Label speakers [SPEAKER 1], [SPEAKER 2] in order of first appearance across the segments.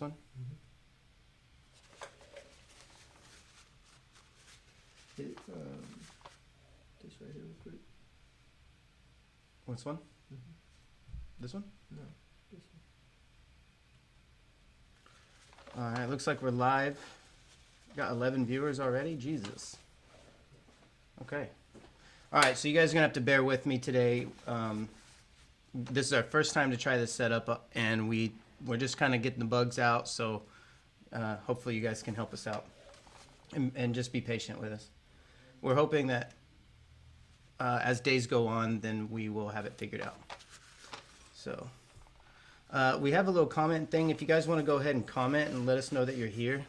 [SPEAKER 1] one?
[SPEAKER 2] It, this right here was pretty.
[SPEAKER 1] Which one? This one?
[SPEAKER 2] No, this one.
[SPEAKER 1] All right, looks like we're live. Got 11 viewers already. Jesus. Okay. All right, so you guys are gonna have to bear with me today. This is our first time to try this setup, and we're just kind of getting the bugs out. So hopefully you guys can help us out, and just be patient with us. We're hoping that as days go on, then we will have it figured out. So we have a little comment thing. If you guys want to go ahead and comment and let us know that you're here.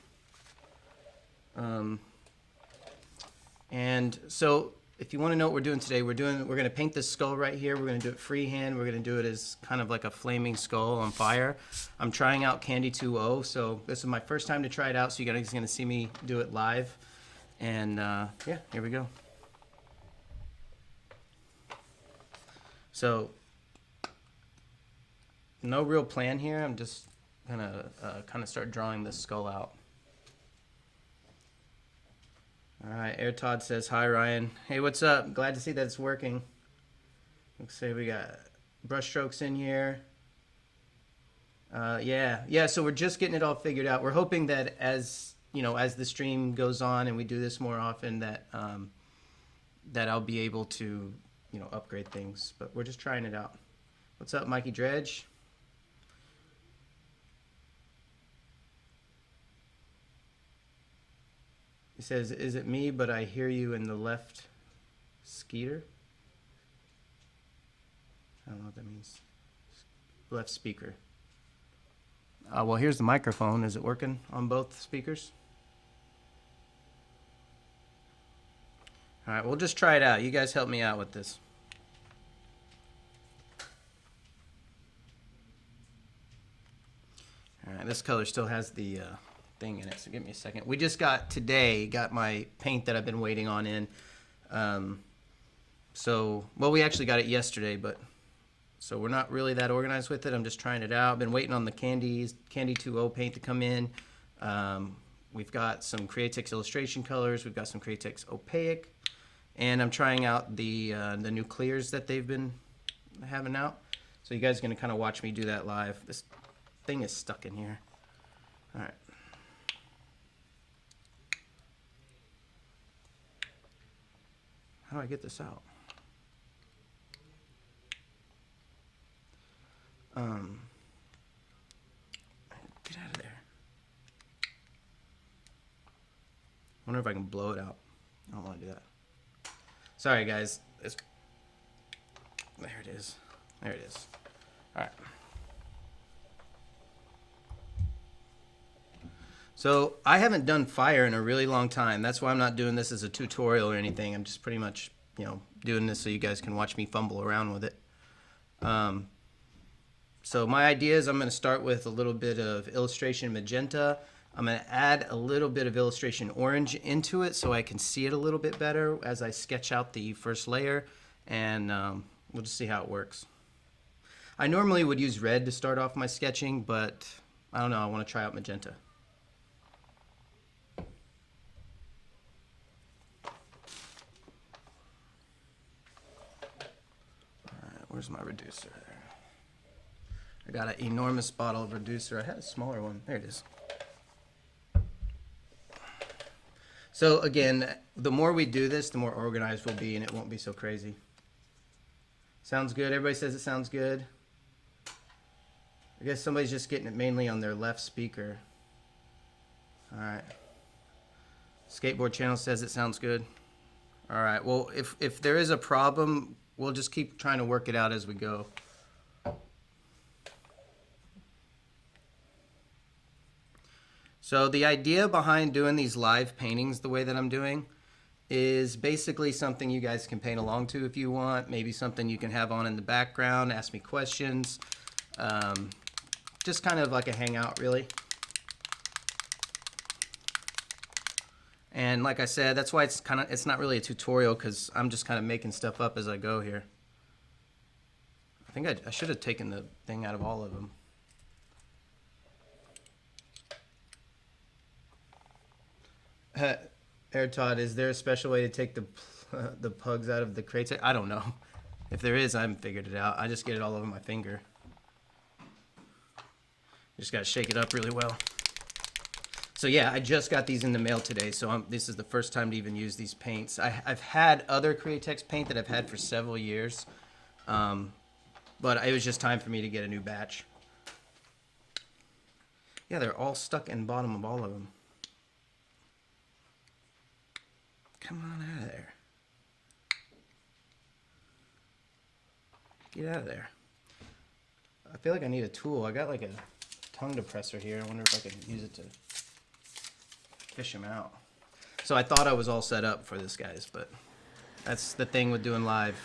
[SPEAKER 1] And so if you want to know what we're doing today, we're going to paint this skull right here. We're going to do it freehand. We're going to do it as kind of like a flaming skull on fire. I'm trying out Candy20, so this is my first time to try it out, so you guys are going to see me do it live. And yeah, here we go. So no real plan here. I'm just going to kind of start drawing this skull out. All right, Air Todd says, hi, Ryan. Hey, what's up? Glad to see that it's working. Looks like we got brush strokes in here. Yeah, so we're just getting it all figured out. We're hoping that as the stream goes on and we do this more often, that that I'll be able to, upgrade things. But we're just trying it out. What's up, Mikey Dredge? He says, is it me, but I hear you in the left skeeter? I don't know what that means. Left speaker. Well, here's the microphone. Is it working on both speakers? All right, we'll just try it out. You guys help me out with this. All right, this color still has the thing in it, so give me a second. We just got my paint that I've been waiting on in. Well, we actually got it yesterday, but so we're not really that organized with it. I'm just trying it out. I've been waiting on the Candy20 paint to come in. We've got some Createx illustration colors. We've got some Createx opaque, and I'm trying out the new clears that they've been having out. So you guys are gonna kind of watch me do that live. This thing is stuck in here. All right. How do I get this out? Get out of there. I wonder if I can blow it out. I don't want to do that. Sorry, guys. There it is. There it is. All right. So I haven't done fire in a really long time. That's why I'm not doing this as a tutorial or anything. I'm just pretty much, doing this so you guys can watch me fumble around with it. So my idea is I'm going to start with a little bit of illustration magenta. I'm going to add a little bit of illustration orange into it so I can see it a little bit better as I sketch out the first layer, and we'll just see how it works. I normally would use red to start off my sketching, but I don't know, I want to try out magenta. Where's my reducer? I got an enormous bottle of reducer. I had a smaller one. There it is. So again, the more we do this, the more organized we'll be, and it won't be so crazy. Sounds good? Everybody says it sounds good? I guess somebody's just getting it mainly on their left speaker. All right. Skateboard Channel says it sounds good. All right. Well, if there is a problem, we'll just keep trying to work it out as we go. So the idea behind doing these live paintings the way that I'm doing is basically something you guys can paint along to if you want. Maybe something you can have on in the background, ask me questions. Just kind of like a hangout, really. And like I said, that's why it's not really a tutorial, because I'm just kind of making stuff up as I go here. I think I should have taken the thing out of all of them. Air Todd, is there a special way to take the pugs out of the crates? I don't know. If there is, I haven't figured it out. I just get it all over my finger. Just gotta shake it up really well. So yeah, I just got these in the mail today, so this is the first time to even use these paints. I've had other Createx paint that I've had for several years, but it was just time for me to get a new batch. Yeah, they're all stuck in the bottom of all of them. Come on out of there. Get out of there. I feel like I need a tool. I got like a tongue depressor here. I wonder if I can use it to fish them out. So I thought I was all set up for this, guys, but that's the thing with doing live.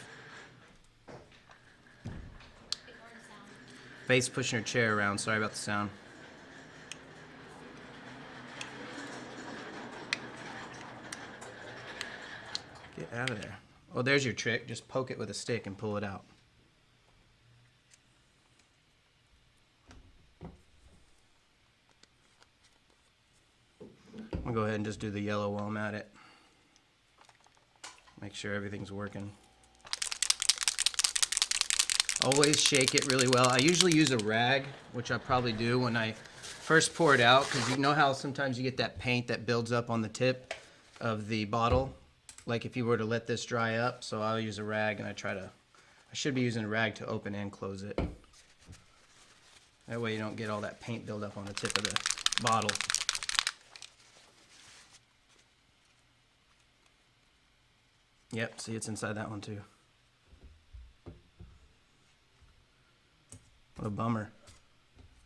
[SPEAKER 1] Face pushing her chair around. Sorry about the sound. Get out of there. Oh, there's your trick. Just poke it with a stick and pull it out. I'm gonna go ahead and just do the yellow while I'm at it. Make sure everything's working. Always shake it really well. I usually use a rag, which I probably do when I first pour it out, because you know how sometimes you get that paint that builds up on the tip of the bottle, like if you were to let this dry up. So I'll use a rag, and I should be using a rag to open and close it. That way you don't get all that paint build up on the tip of the bottle. Yep, see, it's inside that one too. What a bummer.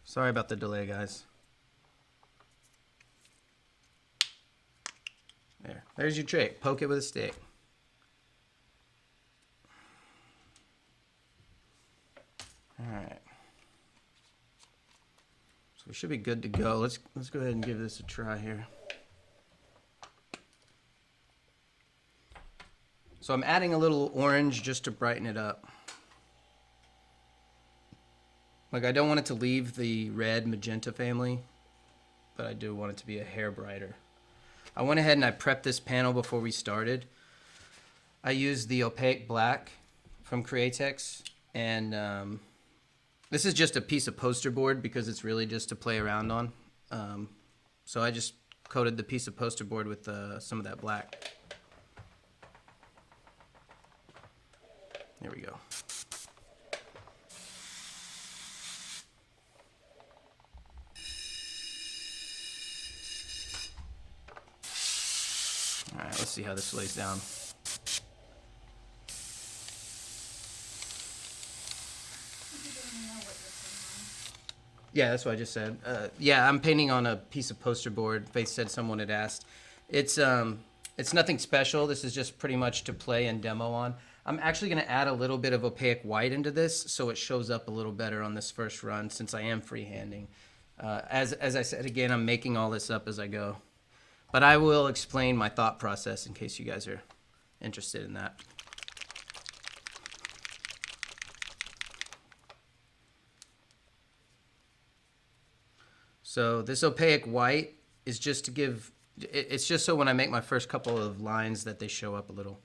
[SPEAKER 1] Sorry about the delay, guys. There's your trick. Poke it with a stick. Alright. So we should be good to go. Let's go ahead and give this a try here. So I'm adding a little orange just to brighten it up. Like, I don't want it to leave the red magenta family, but I do want it to be a hair brighter. I went ahead and I prepped this panel before we started. I used the opaque black from Createx, and this is just a piece of poster board because it's really just to play around on. So I just coated the piece of poster board with some of that black. There we go. All right, let's see how this lays down. Yeah, that's what I just said. Yeah, I'm painting on a piece of poster board. Faith said someone had asked. It's nothing special. This is just pretty much to play and demo on. I'm actually going to add a little bit of opaque white into this so it shows up a little better on this first run, since I am freehanding. As I said, again, I'm making all this up as I go. But I will explain my thought process in case you guys are interested in that. So this opaque white is just to give, it's just so when I make my first couple of lines that they show up a little.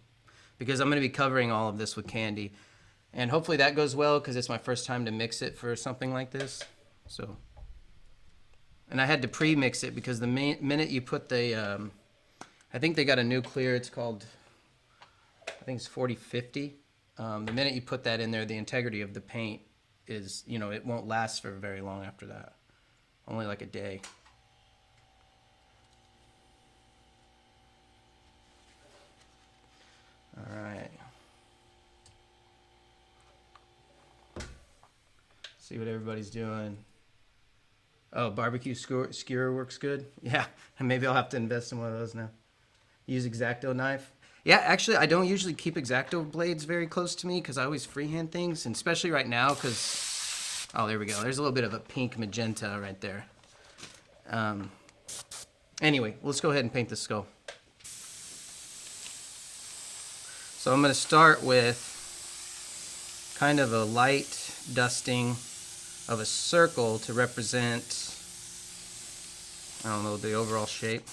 [SPEAKER 1] Because I'm going to be covering all of this with candy. And hopefully that goes well, because it's my first time to mix it for something like this. So, and I had to pre-mix it because the minute you put the, I think they got a new clear, it's called, I think it's 4050. The minute you put that in there, the integrity of the paint is, you know, it won't last for very long after that. Only like a day. All right. See what everybody's doing. Oh, barbecue skewer works good. Yeah, and maybe I'll have to invest in one of those now. Use X-Acto knife. Yeah, actually, I don't usually keep X-Acto blades very close to me because I always freehand things, and especially right now because, oh, there we go. There's a little bit of a pink magenta right there. Anyway, let's go ahead and paint the skull. So I'm going to start with kind of a light dusting of a circle to represent, I don't know, the overall shape.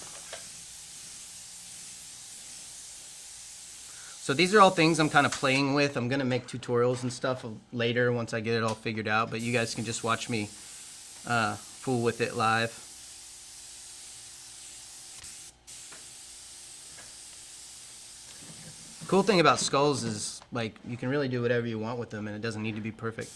[SPEAKER 1] So these are all things I'm kind of playing with. I'm gonna make tutorials and stuff later once I get it all figured out, but you guys can just watch me fool with it live. Cool thing about skulls is like you can really do whatever you want with them and it doesn't need to be perfect.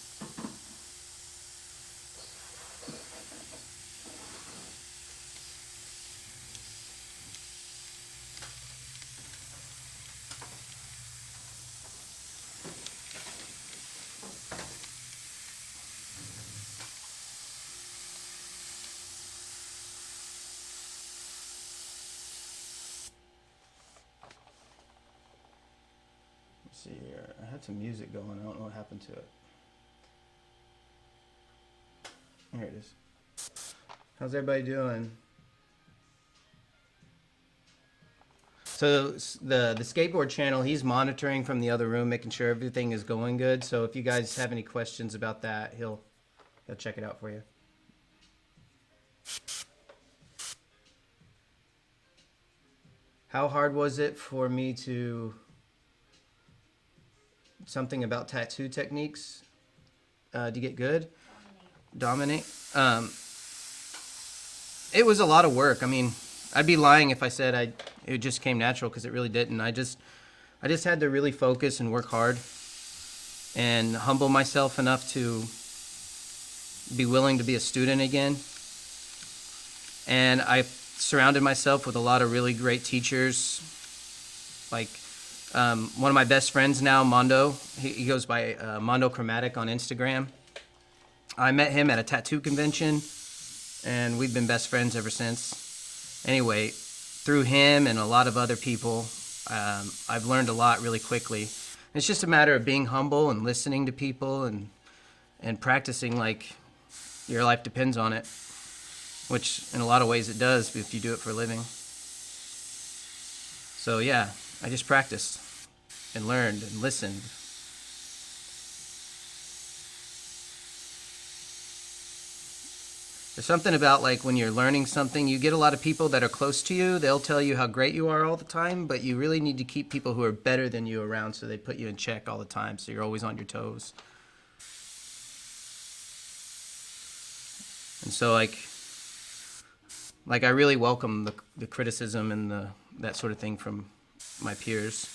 [SPEAKER 1] See here, I had some music going, I don't know what happened to it. Here it is. How's everybody doing? So the skateboard channel, he's monitoring from the other room, making sure everything is going good. So if you guys have any questions about that, he'll check it out for you. How hard was it for me to... Something about tattoo techniques to get good? Dominate. It was a lot of work. I mean, I'd be lying if I said it just came natural, because it really didn't. I just had to really focus and work hard and humble myself enough to be willing to be a student again. And I surrounded myself with a lot of really great teachers. Like one of my best friends now, Mondo, he goes by Mondo Chromatic on Instagram. I met him at a tattoo convention, and we've been best friends ever since. Anyway, through him and a lot of other people, I've learned a lot really quickly. It's just a matter of being humble and listening to people and practicing like your life depends on it, which in a lot of ways it does if you do it for a living. So yeah, I just practiced and learned and listened. There's something about like when you're learning something, you get a lot of people that are close to you. They'll tell you how great you are all the time, but you really need to keep people who are better than you around so they put you in check all the time, so you're always on your toes. And so like I really welcome the criticism and that sort of thing from my peers.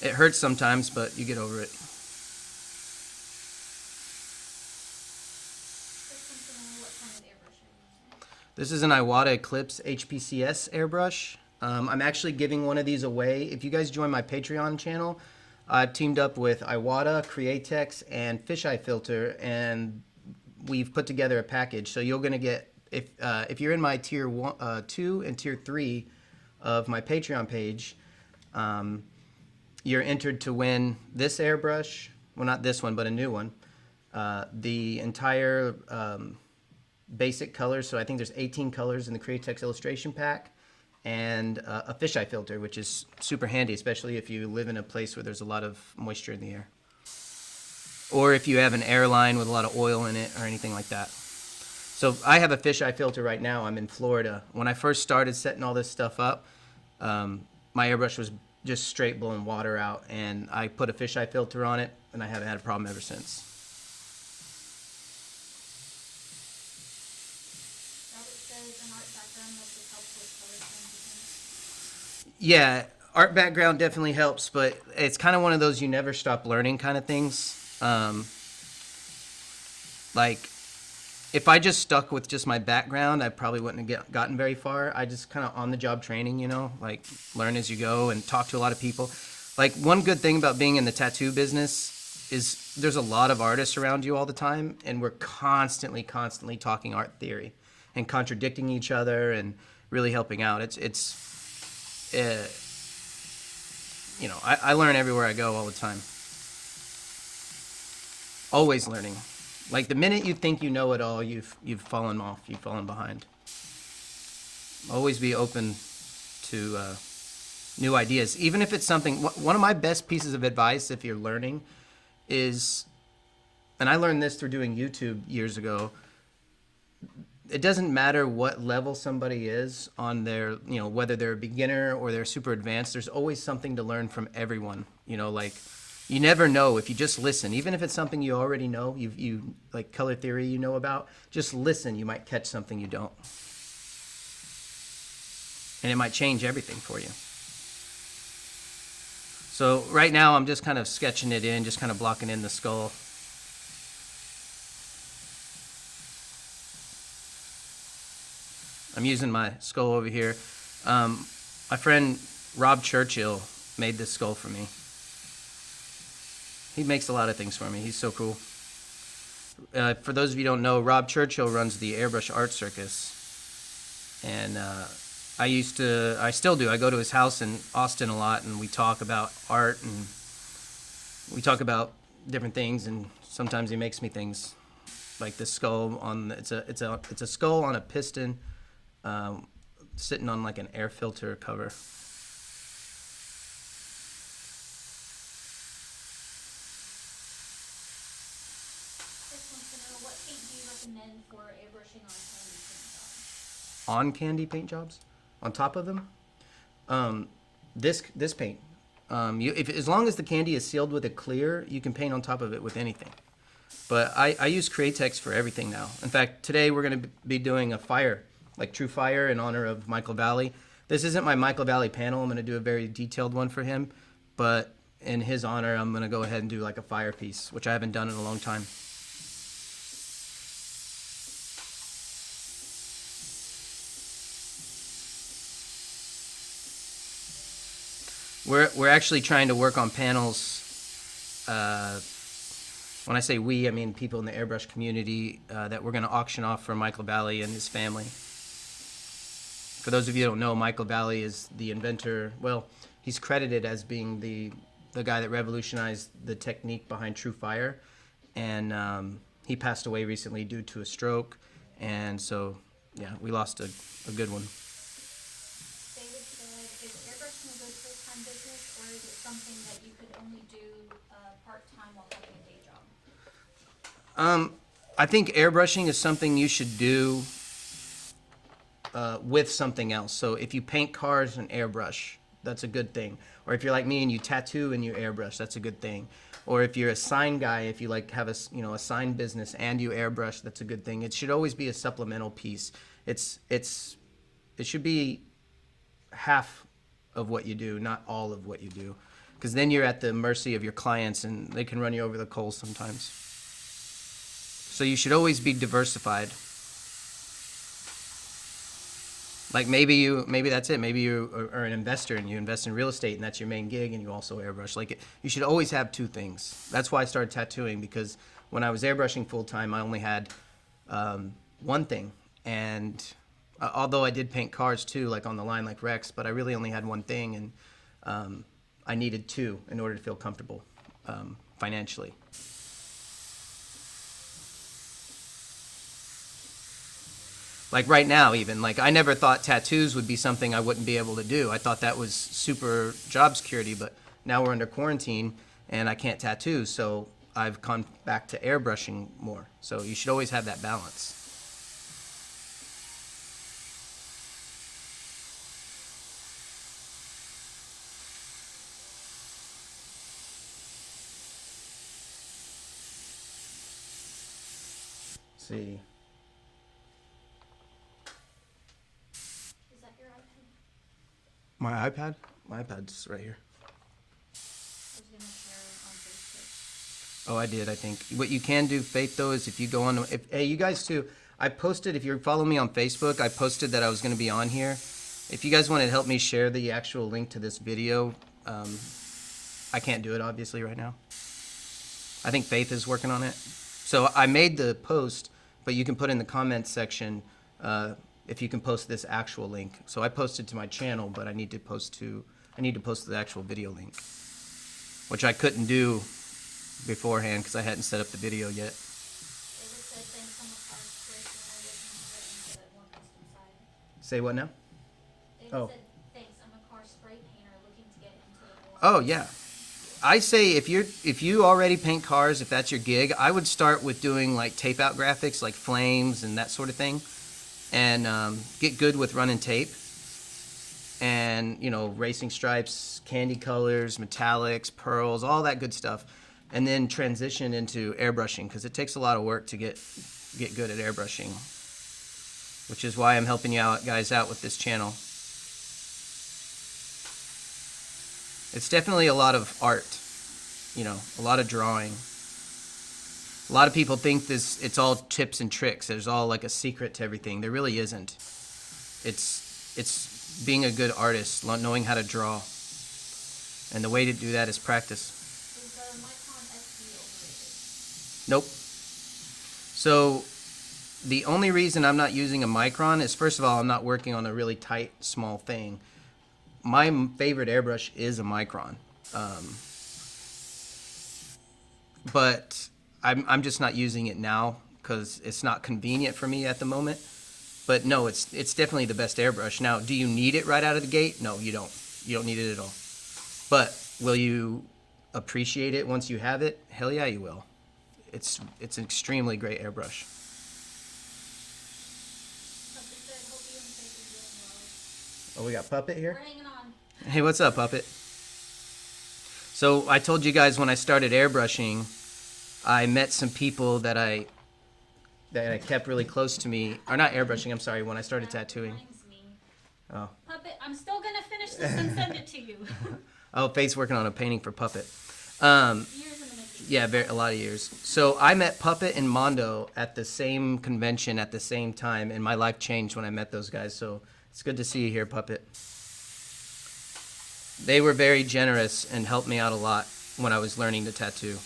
[SPEAKER 1] It hurts sometimes, but you get over it. This is an Iwata Eclipse HPCS airbrush. I'm actually giving one of these away. If you guys join my Patreon channel, I've teamed up with Iwata, Createx, and Fisheye Filter, and we've put together a package. So you're going to get, if you're in my tier 2 and tier 3 of my Patreon page, you're entered to win this airbrush. Well, not this one, but a new one. The entire basic colors, so I think there's 18 colors in the Createx illustration pack, and a fisheye filter, which is super handy, especially if you live in a place where there's a lot of moisture in the air. Or if you have an airline with a lot of oil in it or anything like that. So I have a fisheye filter right now. I'm in Florida. When I first started setting all this stuff up, my airbrush was just straight blowing water out, and I put a fisheye filter on it, and I haven't had a problem ever since. Yeah, art background definitely helps, but it's kind of one of those you never stop learning kind of things. Like, if I just stuck with just my background, I probably wouldn't have gotten very far. I just kind of on-the-job training, you know, like learn as you go and talk to a lot of people. Like, one good thing about being in the tattoo business is there's a lot of artists around you all the time, and we're constantly talking art theory and contradicting each other and really helping out. You know, I learn everywhere I go all the time. Always learning. Like the minute you think you know it all, you've fallen off, you've fallen behind. Always be open to new ideas, even if it's something. One of my best pieces of advice, if you're learning, is, and I learned this through doing YouTube years ago. it doesn't matter what level somebody is on their, whether they're a beginner or they're super advanced, there's always something to learn from everyone. Like you never know if you just listen, even if it's something you already know, you like color theory you know about, just listen, you might catch something you don't. And it might change everything for you. So right now I'm just kind of sketching it in, just kind of blocking in the skull. I'm using my skull over here. My friend Rob Churchill made this skull for me. He makes a lot of things for me. He's so cool. For those of you who don't know, Rob Churchill runs the Airbrush Art Circus. And I still do. I go to his house in Austin a lot, and we talk about art, and we talk about different things, and sometimes he makes me things like this skull on, it's a skull on a piston, sitting on like an air filter cover.
[SPEAKER 3] Just wants to know, what paint do you recommend for airbrushing on candy paint jobs?
[SPEAKER 1] On candy paint jobs? On top of them? This paint. As long as the candy is sealed with a clear, you can paint on top of it with anything. But I use Createx for everything now. In fact, today we're going to be doing a fire, like true fire in honor of Michael Valley. This isn't my Michael Valley panel. I'm going to do a very detailed one for him. But in his honor, I'm going to go ahead and do like a fire piece, which I haven't done in a long time. We're actually trying to work on panels. When I say we, I mean people in the airbrush community that we're going to auction off for Michael Valley and his family. For those of you who don't know, Michael Valley is the inventor. Well, he's credited as being the guy that revolutionized the technique behind true fire. And he passed away recently due to a stroke. And so, yeah, we lost a good one.
[SPEAKER 3] David said, is airbrushing a good full-time business, or is it something that you could only do part-time while having a day job?
[SPEAKER 1] I think airbrushing is something you should do with something else. So if you paint cars and airbrush, that's a good thing. Or if you're like me and you tattoo and you airbrush, that's a good thing. Or if you're a sign guy, if you like have a sign business and you airbrush, that's a good thing. It should always be a supplemental piece. It should be half of what you do, not all of what you do. Because then you're at the mercy of your clients and they can run you over the coals sometimes. So you should always be diversified. Like maybe that's it. Maybe you are an investor and you invest in real estate and that's your main gig and you also airbrush. Like you should always have two things. That's why I started tattooing, because when I was airbrushing full time, I only had one thing. And although I did paint cars too, like on the line like Rex, but I really only had one thing, and I needed two in order to feel comfortable financially. Like right now even, like I never thought tattoos would be something I wouldn't be able to do. I thought that was super job security, but now we're under quarantine and I can't tattoo, so I've gone back to airbrushing more. So you should always have that balance. Let's see.
[SPEAKER 3] Is that your iPad?
[SPEAKER 1] My iPad? My iPad's right here.
[SPEAKER 3] I was gonna share on Facebook.
[SPEAKER 1] Oh, I did, I think. What you can do, Faith, though, is if you go on... hey, you guys, too, I posted, if you follow me on Facebook, I posted that I was going to be on here. If you guys want to help me share the actual link to this video, I can't do it, obviously, right now. I think Faith is working on it. So I made the post, but you can put in the comments section if you can post this actual link. So I posted to my channel, but I need to post to the actual video link, which I couldn't do beforehand because I hadn't set up the video yet.
[SPEAKER 3] David said, thanks on the car spray painter looking to get into the more custom side.
[SPEAKER 1] Say what now?
[SPEAKER 3] David
[SPEAKER 1] Oh.
[SPEAKER 3] said, thanks, I'm a car spray painter looking to get into the more...
[SPEAKER 1] Oh, yeah. I say if you already paint cars, if that's your gig, I would start with doing like tape out graphics like flames and that sort of thing. and get good with running tape and, you know, racing stripes, candy colors, metallics, pearls, all that good stuff, and then transition into airbrushing because it takes a lot of work to get good at airbrushing, which is why I'm helping you guys out with this channel. It's definitely a lot of art, you know, a lot of drawing. A lot of people think it's all tips and tricks. There's all like a secret to everything. There really isn't. It's being a good artist, knowing how to draw. And the way to do that is practice.
[SPEAKER 3] Is the Micron SD overrated?
[SPEAKER 1] Nope. So the only reason I'm not using a Micron is, first of all, I'm not working on a really tight, small thing. My favorite airbrush is a Micron. But I'm just not using it now because it's not convenient for me at the moment. But no, it's definitely the best airbrush. Now, do you need it right out of the gate? No, you don't. You don't need it at all. But will you appreciate it once you have it? Hell yeah, you will. It's an extremely great airbrush.
[SPEAKER 3] Puppet said, hope you and Faith are doing well.
[SPEAKER 1] Oh, we got Puppet
[SPEAKER 3] We're
[SPEAKER 1] here?
[SPEAKER 3] hanging on.
[SPEAKER 1] Hey, what's up, Puppet? So I told you guys when I started airbrushing, I met some people that I kept really close to me. Or not airbrushing, I'm sorry, when I started tattooing.
[SPEAKER 3] Reminds me.
[SPEAKER 1] Oh.
[SPEAKER 3] Puppet, I'm still gonna finish this and send it to you.
[SPEAKER 1] Oh, Faith's working on a painting for Puppet.
[SPEAKER 3] Years in the making.
[SPEAKER 1] Yeah, a lot of years. So I met Puppet and Mondo at the same convention at the same time, and my life changed when I met those guys. So it's good to see you here, Puppet. They were very generous and helped me out a lot when I was learning to tattoo.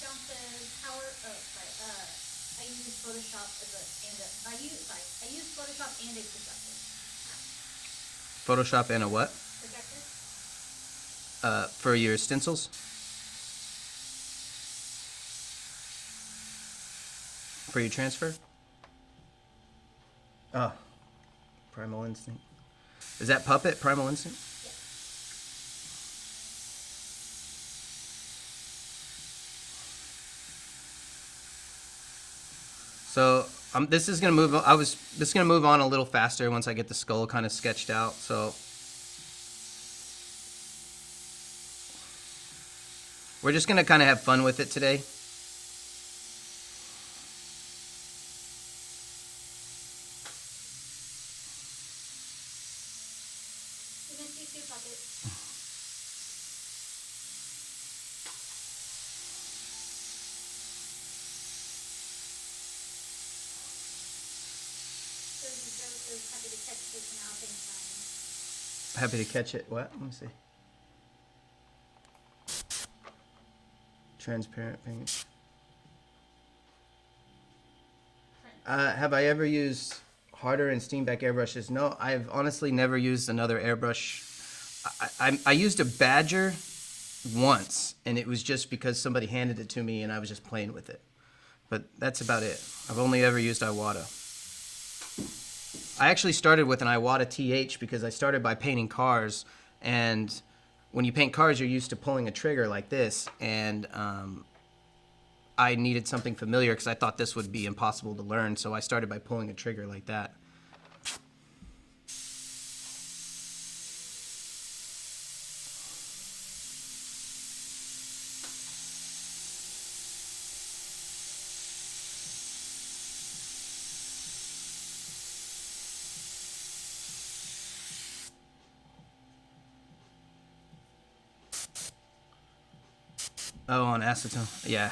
[SPEAKER 3] Townsend, I use Photoshop I use Photoshop and a projector.
[SPEAKER 1] Photoshop and a what?
[SPEAKER 3] Projector?
[SPEAKER 1] For your stencils? For your transfer? Oh, Primal Instinct. Is that Puppet, Primal Instinct?
[SPEAKER 3] Yeah.
[SPEAKER 1] So this is gonna move. This is gonna move on a little faster once I get the skull kind of sketched out. So we're just gonna kind of have fun with it today.
[SPEAKER 3] We miss you too, Puppet. So happy to catch this now, thanks, Ryan.
[SPEAKER 1] Happy to catch it. What? Let me see. Transparent paint. Have I ever used harder and Steamback airbrushes? No, I've honestly never used another airbrush. I used a Badger once, and it was just because somebody handed it to me and I was just playing with it. But that's about it. I've only ever used Iwata. I actually started with an Iwata TH because I started by painting cars, and when you paint cars, you're used to pulling a trigger like this, and I needed something familiar because I thought this would be impossible to learn, so I started by pulling a trigger like that. Oh, on acetone, yeah.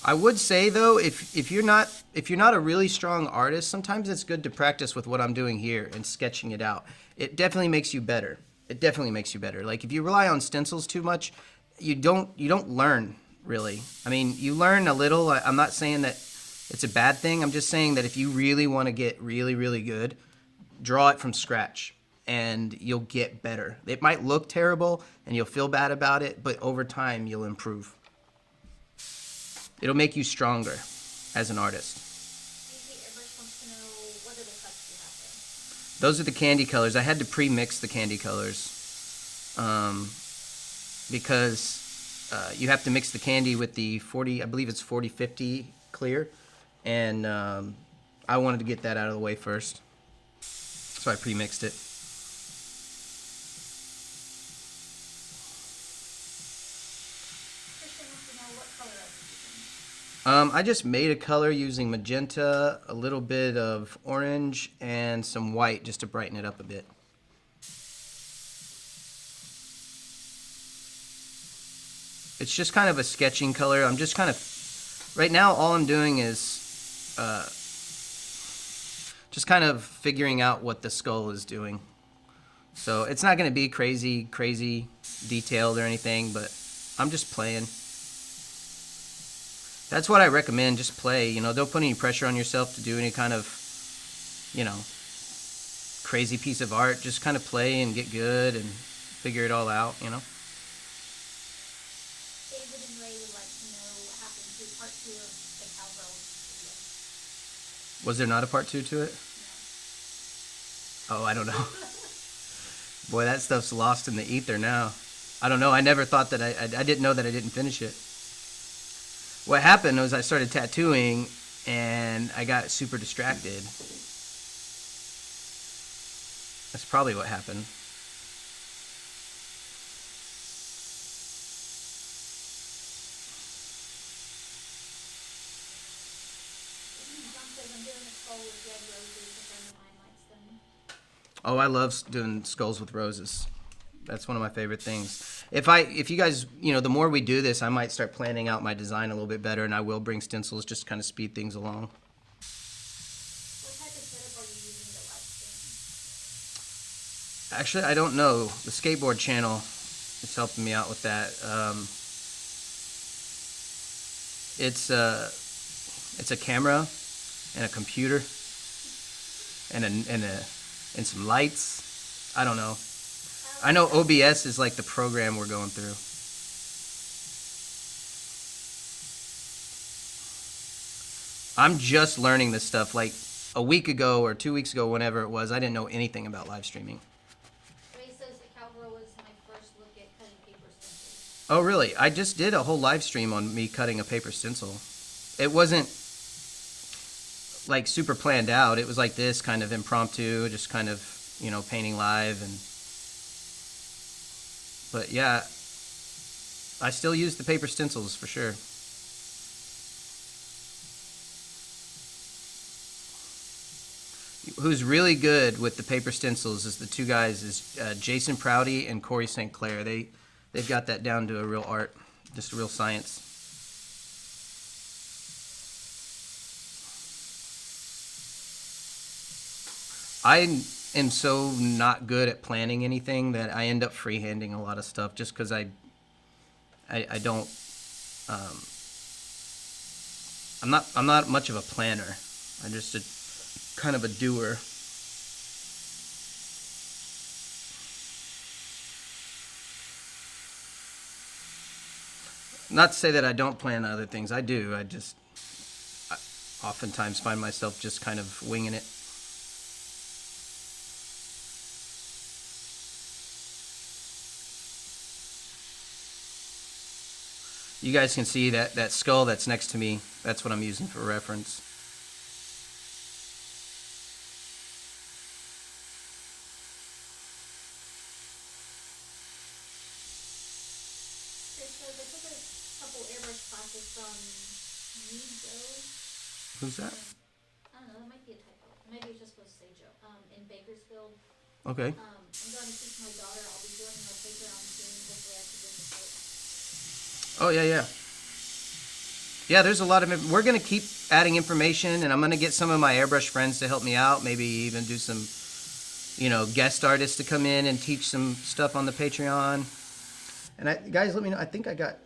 [SPEAKER 1] I would say though, if you're not a really strong artist, sometimes it's good to practice with what I'm doing here and sketching it out. It definitely makes you better. It definitely makes you better. Like if you rely on stencils too much, you don't learn really. I mean, you learn a little. I'm not saying that it's a bad thing. I'm just saying that if you really want to get really, really good, draw it from scratch and you'll get better. It might look terrible and you'll feel bad about it, but over time you'll improve. It'll make you stronger as an artist.
[SPEAKER 3] Use the airbrush wants to know, what are the cuts you have there?
[SPEAKER 1] Those are the candy colors. I had to pre-mix the candy colors because you have to mix the candy with the 40, I believe it's 40/50 clear, and I wanted to get that out of the way first, so I pre-mixed it.
[SPEAKER 3] Christian wants to know what color are you using?
[SPEAKER 1] I just made a color using magenta, a little bit of orange, and some white just to brighten it up a bit. It's just kind of a sketching color. I'm just kind of, right now all I'm doing is just kind of figuring out what the skull is doing. So it's not going to be crazy detailed or anything, but I'm just playing. That's what I recommend, just play. You know, don't put any pressure on yourself to do any kind of, you know, crazy piece of art. Just kind of play and get good and figure it all out, you know.
[SPEAKER 3] David and Ray would like to know what happened to part 2 of the cowgirl video.
[SPEAKER 1] Was there not a part 2 to it?
[SPEAKER 3] No.
[SPEAKER 1] Oh, I don't know. Boy, that stuff's lost in the ether now. I don't know. I never thought that I didn't know that I didn't finish it. What happened was I started tattooing and I got super distracted. That's probably what happened.
[SPEAKER 3] John says, I'm doing a skull with red roses. A friend of mine likes them.
[SPEAKER 1] Oh, I love doing skulls with roses. That's one of my favorite things. If you guys, you know, the more we do this, I might start planning out my design a little bit better, and I will bring stencils just to kind of speed things along.
[SPEAKER 3] What type of setup are you using to live stream?
[SPEAKER 1] Actually, I don't know. The skateboard channel is helping me out with that. It's a camera and a computer and some lights. I don't know. I know OBS is like the program we're going through. I'm just learning this stuff. Like a week ago or 2 weeks ago, whenever it was, I didn't know anything about live streaming.
[SPEAKER 3] Ray says the cowgirl was my first look at cutting paper stencils.
[SPEAKER 1] Oh, really? I just did a whole live stream on me cutting a paper stencil. It wasn't like super planned out. It was like this, kind of impromptu, just kind of, you know, painting live. But yeah, I still use the paper stencils for sure. Who's really good with the paper stencils is the two guys, is Jason Prouty and Corey St. Clair. They've got that down to a real art, just a real science. I am so not good at planning anything that I end up freehanding a lot of stuff just because I don't. I'm not much of a planner. I'm just a kind of a doer. Not to say that I don't plan other things. I do. I oftentimes find myself just kind of winging it. You guys can see that skull that's next to me. That's what I'm using for reference.
[SPEAKER 3] Chris says, I took a couple airbrush classes from Nigo.
[SPEAKER 1] Who's that?
[SPEAKER 3] I don't know, that might be a typo. Maybe it's just supposed to say Joe. In Bakersfield.
[SPEAKER 1] Okay.
[SPEAKER 3] I'm going to teach my daughter. I'll be joining her Patreon soon. Hopefully I can bring this book.
[SPEAKER 1] Oh, yeah. Yeah, there's a lot of... We're going to keep adding information, and I'm going to get some of my airbrush friends to help me out. Maybe even do some, you know, guest artists to come in and teach some stuff on the Patreon. And guys, let me know. I think I got...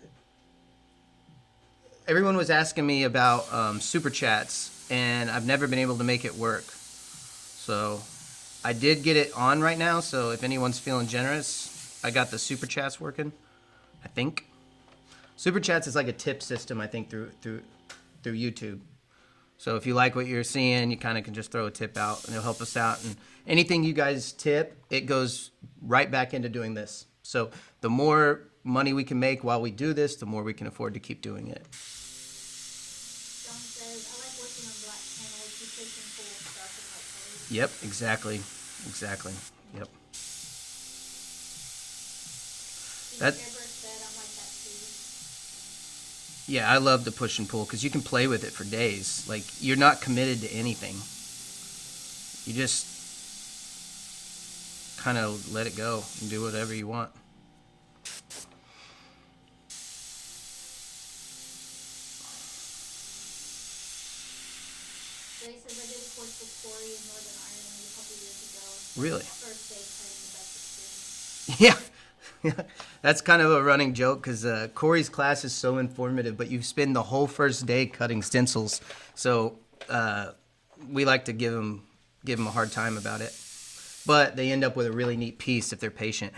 [SPEAKER 1] Everyone was asking me about Super Chats, and I've never been able to make it work. So I did get it on right now, so if anyone's feeling generous, I got the Super Chats working, I think. Super Chats is like a tip system, I think, through YouTube. So if you like what you're seeing, you kind of can just throw a tip out, and it'll help us out. And anything you guys tip, it goes right back into doing this. So the more money we can make while we do this, the more we can afford to keep doing it.
[SPEAKER 3] John says, I like working on black panels. You push and pull dark and light colors.
[SPEAKER 1] Yep, exactly. Yep. That-
[SPEAKER 3] Airbrush bed, I like that too.
[SPEAKER 1] Yeah, I love the push and pull because you can play with it for days. Like, you're not committed to anything. You just kind of let it go and do whatever you want.
[SPEAKER 3] Ray says, I did a course with Corey in Northern Ireland a couple years ago.
[SPEAKER 1] Really?
[SPEAKER 3] First day cutting the best experience.
[SPEAKER 1] Yeah. That's kind of a running joke because Corey's class is so informative, but you spend the whole first day cutting stencils. So we like to give them a hard time about it. But they end up with a really neat piece if they're patient.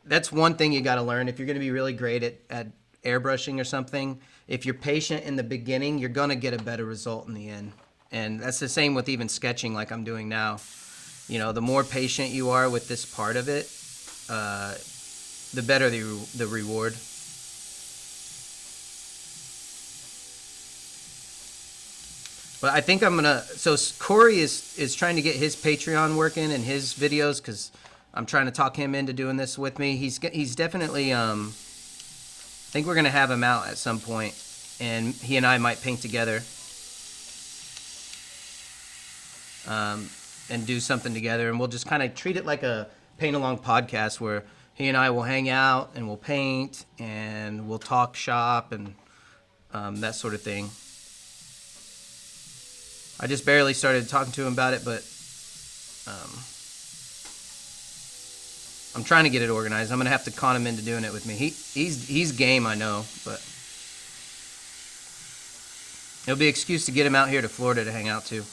[SPEAKER 1] That's one thing you got to learn. If you're going to be really great at airbrushing or something, if you're patient in the beginning, you're going to get a better result in the end. And that's the same with even sketching like I'm doing now. You know, the more patient you are with this part of it, the better the reward. But I think I'm gonna. So Corey is trying to get his Patreon working and his videos because I'm trying to talk him into doing this with me. He's definitely. I think we're gonna have him out at some point, and he and I might paint together. And do something together, and we'll just kind of treat it like a paint-along podcast where he and I will hang out and we'll paint and we'll talk shop and that sort of thing. I just barely started talking to him about it, but I'm trying to get it organized. I'm gonna have to con him into doing it with me. He's game, I know, but it'll be an excuse to get him out here to Florida to hang out too.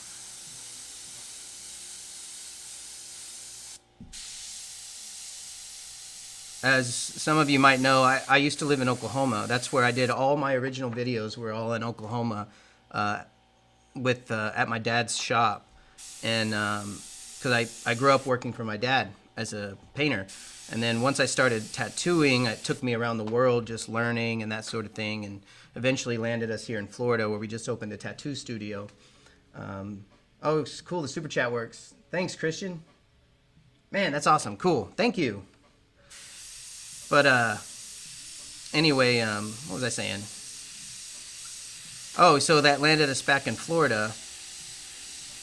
[SPEAKER 1] As some of you might know, I used to live in Oklahoma. That's where I did all my original videos. Were all in Oklahoma, at my dad's shop, and because I grew up working for my dad as a painter, and then once I started tattooing, it took me around the world just learning and that sort of thing, and eventually landed us here in Florida where we just opened a tattoo studio. Oh, it's cool. The super chat works. Thanks, Christian. Man, that's awesome. Cool. Thank you. But anyway, what was I saying? Oh, so that landed us back in Florida,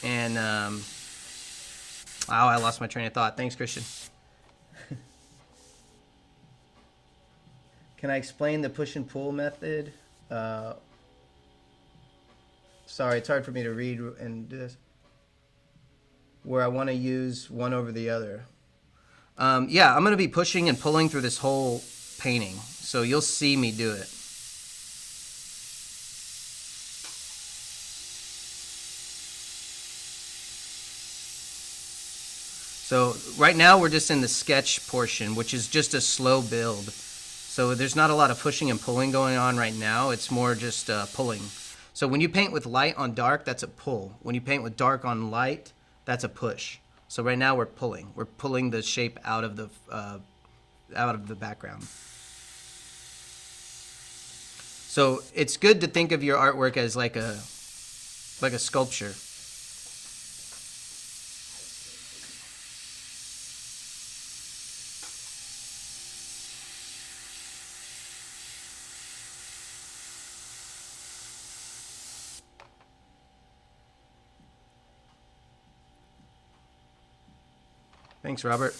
[SPEAKER 1] and I lost my train of thought. Thanks, Christian. Can I explain the push and pull method? Sorry, it's hard for me to read and do this. Where I want to use one over the other. Yeah, I'm going to be pushing and pulling through this whole painting, so you'll see me do it. So right now we're just in the sketch portion, which is just a slow build. So there's not a lot of pushing and pulling going on right now. It's more just pulling. So when you paint with light on dark, that's a pull. When you paint with dark on light, that's a push. So right now we're pulling. We're pulling the shape out of the background. So it's good to think of your artwork as like a sculpture. Thanks, Robert.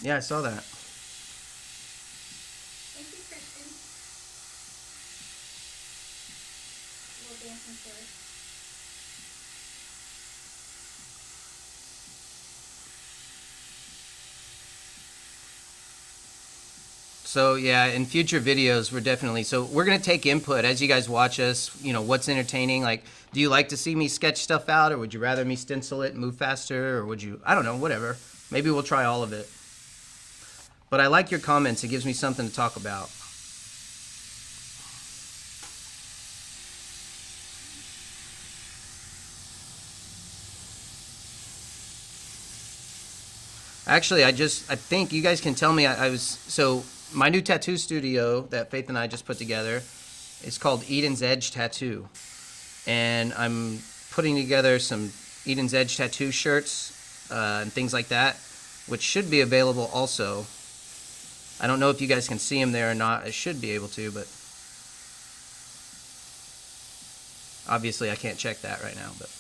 [SPEAKER 1] Yeah, I saw that.
[SPEAKER 3] Thank you, Kristen. A little dancing for us.
[SPEAKER 1] So yeah, in future videos, we're gonna take input as you guys watch us. You know, what's entertaining? Like, do you like to see me sketch stuff out, or would you rather me stencil it and move faster, or would you? I don't know, whatever. Maybe we'll try all of it. But I like your comments. It gives me something to talk about. Actually, I think you guys can tell me so my new tattoo studio that Faith and I just put together is called Eden's Edge Tattoo. And I'm putting together some Eden's Edge tattoo shirts and things like that, which should be available also. I don't know if you guys can see them there or not. I should be able to, but obviously I can't check that right now. But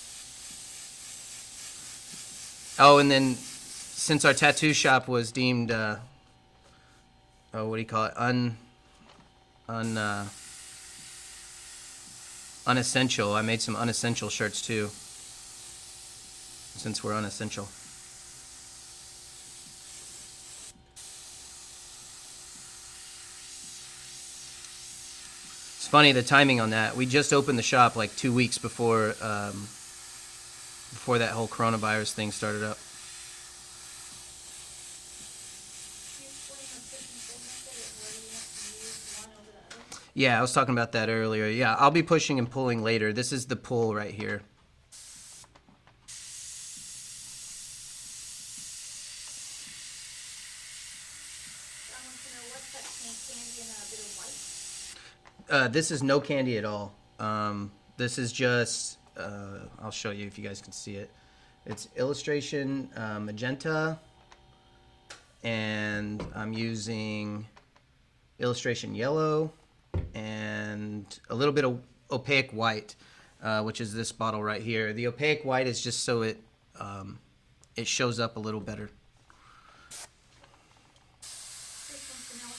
[SPEAKER 1] oh, and then since our tattoo shop was deemed, what do you call it, unessential, I made some unessential shirts too, since we're unessential. It's funny the timing on that. We just opened the shop like 2 weeks before that whole coronavirus thing started up. Yeah, I was talking about that earlier. Yeah, I'll be pushing and pulling later. This is the pull right here. This is no candy at all. This is just, I'll show you if you guys can see it. It's illustration magenta, and I'm using illustration yellow and a little bit of opaque white, which is this bottle right here. The opaque white is just so it shows up a little better.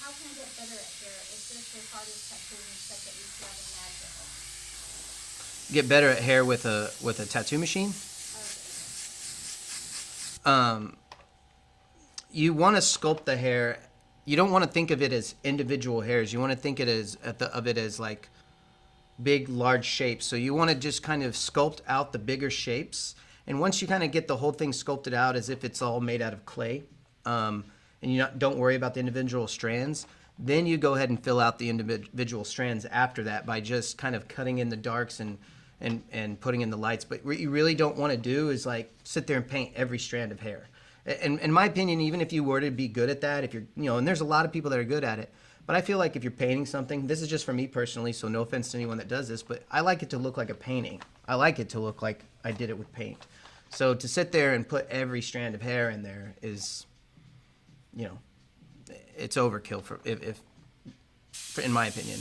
[SPEAKER 3] How can I get better at hair? Is this as hard as tattooing stuff that you have in magic?
[SPEAKER 1] Get better at hair with a tattoo machine. You want to sculpt the hair. You don't want to think of it as individual hairs. You want to think of it as like big, large shapes. So you want to just kind of sculpt out the bigger shapes. And once you kind of get the whole thing sculpted out as if it's all made out of clay, and you don't worry about the individual strands, then you go ahead and fill out the individual strands after that by just kind of cutting in the darks and putting in the lights. But what you really don't want to do is like sit there and paint every strand of hair. And in my opinion, even if you were to be good at that, if you're, and there's a lot of people that are good at it, but I feel like if you're painting something, this is just for me personally, so no offense to anyone that does this, but I like it to look like a painting. I like it to look like I did it with paint. So to sit there and put every strand of hair in there is, it's overkill in my opinion.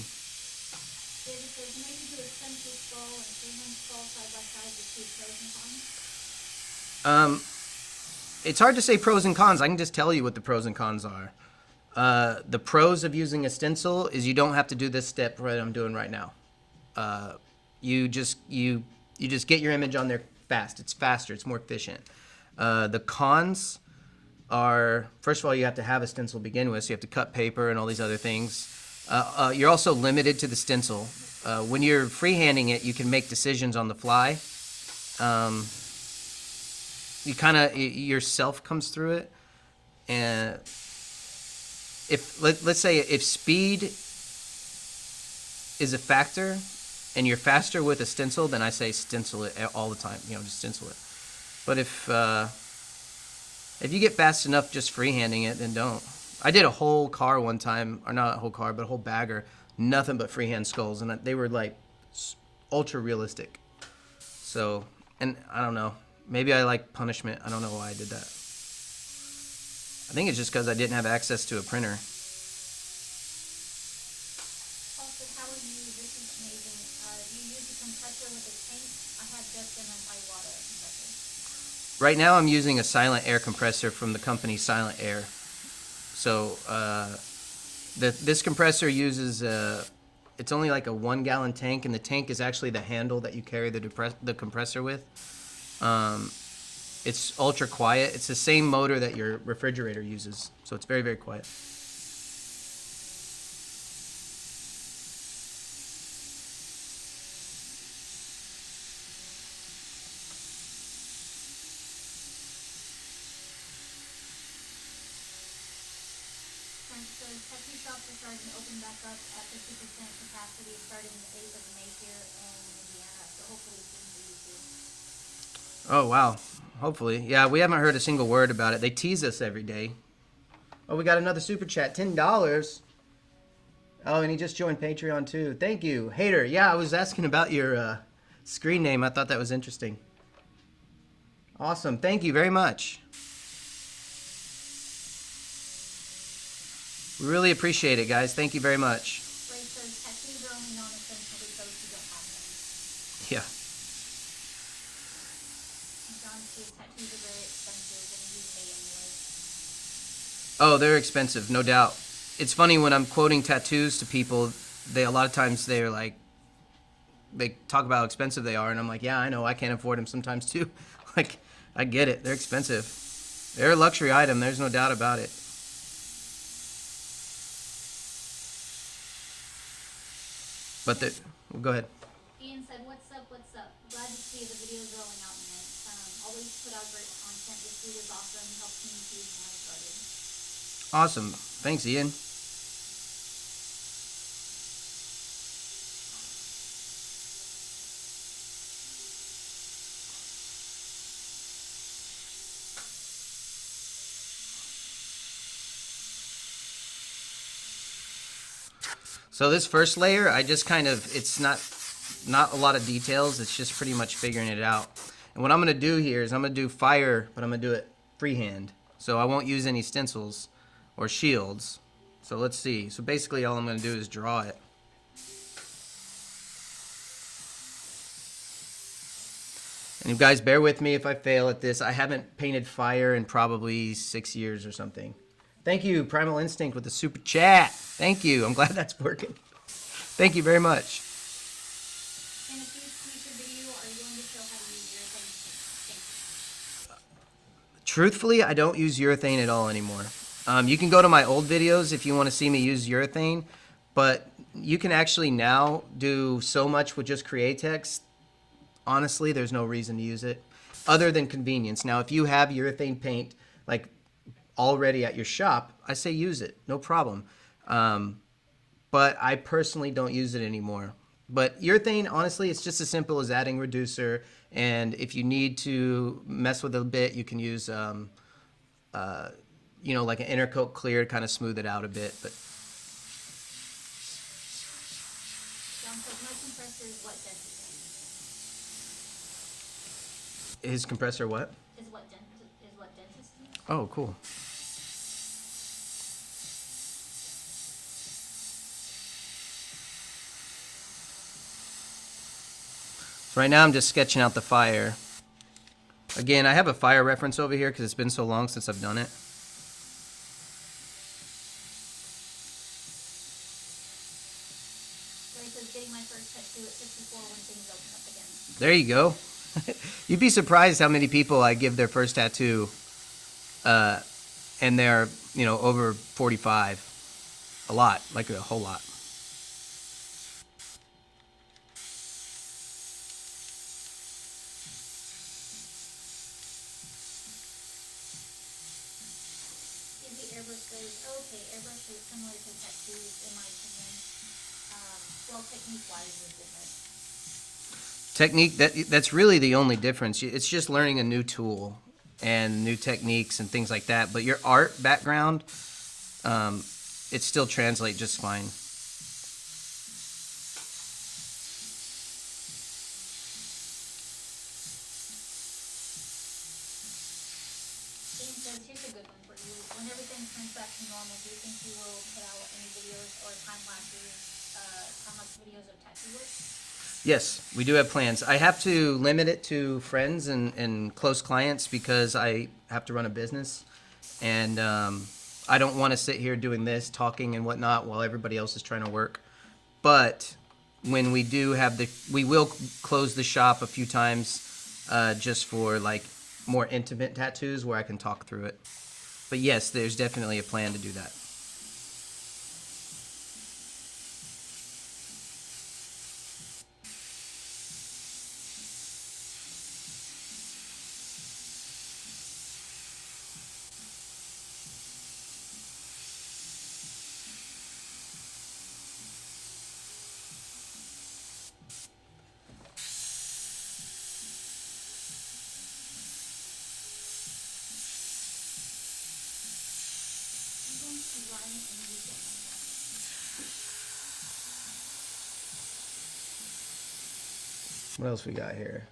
[SPEAKER 1] It's hard to say pros and cons. I can just tell you what the pros and cons are. The pros of using a stencil is you don't have to do this step that I'm doing right now. You just get your image on there fast. It's faster. It's more efficient. The cons are, first of all, you have to have a stencil to begin with, so you have to cut paper and all these other things. You're also limited to the stencil. When you're freehanding it, you can make decisions on the fly. You kind of, yourself comes through it. And let's say if speed is a factor and you're faster with a stencil, then I say stencil it all the time, just stencil it. But if you get fast enough just freehanding it, then don't. I did a whole car one time, or not a whole car, but a whole bagger, nothing but freehand skulls, and they were like ultra realistic. So, and I don't know. Maybe I like punishment. I don't know why I did that. I think it's just because I didn't have access to a printer.
[SPEAKER 3] Also, how are you, this is amazing, do you use a compressor with a tank? I have just an high water compressor.
[SPEAKER 1] Right now I'm using a silent air compressor from the company Silent Air. So this compressor uses, it's only like a 1 gallon tank, and the tank is actually the handle that you carry the compressor with. It's ultra quiet. It's the same motor that your refrigerator uses, so it's very, very quiet.
[SPEAKER 3] tattoo shops are starting to open back up at 50% capacity starting the 8th of May here in Indiana, so hopefully soon for you too.
[SPEAKER 1] Oh, wow. Hopefully. Yeah, we haven't heard a single word about it. They tease us every day. Oh, we got another super chat. $10. Oh, and he just joined Patreon too. Thank you. Hater. Yeah, I was asking about your screen name. I thought that was interesting. Awesome. Thank you very much. We really appreciate it, guys. Thank you very much.
[SPEAKER 3] Ray says tattoos are only non-essential because you don't have them.
[SPEAKER 1] Yeah.
[SPEAKER 3] And John says tattoos are very expensive and you pay anyway.
[SPEAKER 1] Oh, they're expensive, no doubt. It's funny when I'm quoting tattoos to people, a lot of times they're like, they talk about how expensive they are, and I'm like, yeah, I know, I can't afford them sometimes too. Like, I get it, they're expensive. They're a luxury item, there's no doubt about it. But well, go ahead.
[SPEAKER 3] Ian said, what's up, glad to see the videos rolling out, man. Always put out great content. This food is awesome, helps me huge when I started.
[SPEAKER 1] Awesome. Thanks, Ian. So this first layer, I just kind of, it's not a lot of details. It's just pretty much figuring it out. And what I'm going to do here is I'm going to do fire, but I'm going to do it freehand. So I won't use any stencils or shields. So let's see. So basically all I'm going to do is draw it. And you guys bear with me if I fail at this. I haven't painted fire in probably 6 years or something. Thank you, Primal Instinct, with the super chat. Thank you. I'm glad that's working. Thank you very much.
[SPEAKER 3] In a future video, are you going to show how to use urethane? Thank you.
[SPEAKER 1] Truthfully, I don't use urethane at all anymore. You can go to my old videos if you want to see me use urethane, but you can actually now do so much with just Createx. Honestly, there's no reason to use it other than convenience. Now, if you have urethane paint like already at your shop, I say use it, no problem. But I personally don't use it anymore. But urethane, honestly, it's just as simple as adding reducer. And if you need to mess with it a bit, you can use, like an intercoat clear to kind of smooth it out a bit. But
[SPEAKER 3] John says my compressor is what dentist
[SPEAKER 1] his compressor, what?
[SPEAKER 3] is what dentist use.
[SPEAKER 1] Oh, cool. Right now I'm just sketching out the fire. Again, I have a fire reference over here because it's been so long since I've done it.
[SPEAKER 3] Ray says getting my first tattoo at 54 when things open up again.
[SPEAKER 1] There you go. You'd be surprised how many people I give their first tattoo and they're, over 45. A lot, like a whole lot.
[SPEAKER 3] Airbrush goes, okay, airbrush is similar to tattoos in my opinion. Well, technique-wise is different.
[SPEAKER 1] Technique, that's really the only difference. It's just learning a new tool and new techniques and things like that. But your art background, it still translates just fine.
[SPEAKER 3] James says, here's a good one for you. When everything turns back to normal, do you think you will put out any videos or time-lapse videos of tattoo work?
[SPEAKER 1] Yes, we do have plans. I have to limit it to friends and close clients because I have to run a business. And I don't want to sit here doing this, talking and whatnot while everybody else is trying to work. But when we do have we will close the shop a few times just for like more intimate tattoos where I can talk through it. But yes, there's definitely a plan to do that. What else we got here?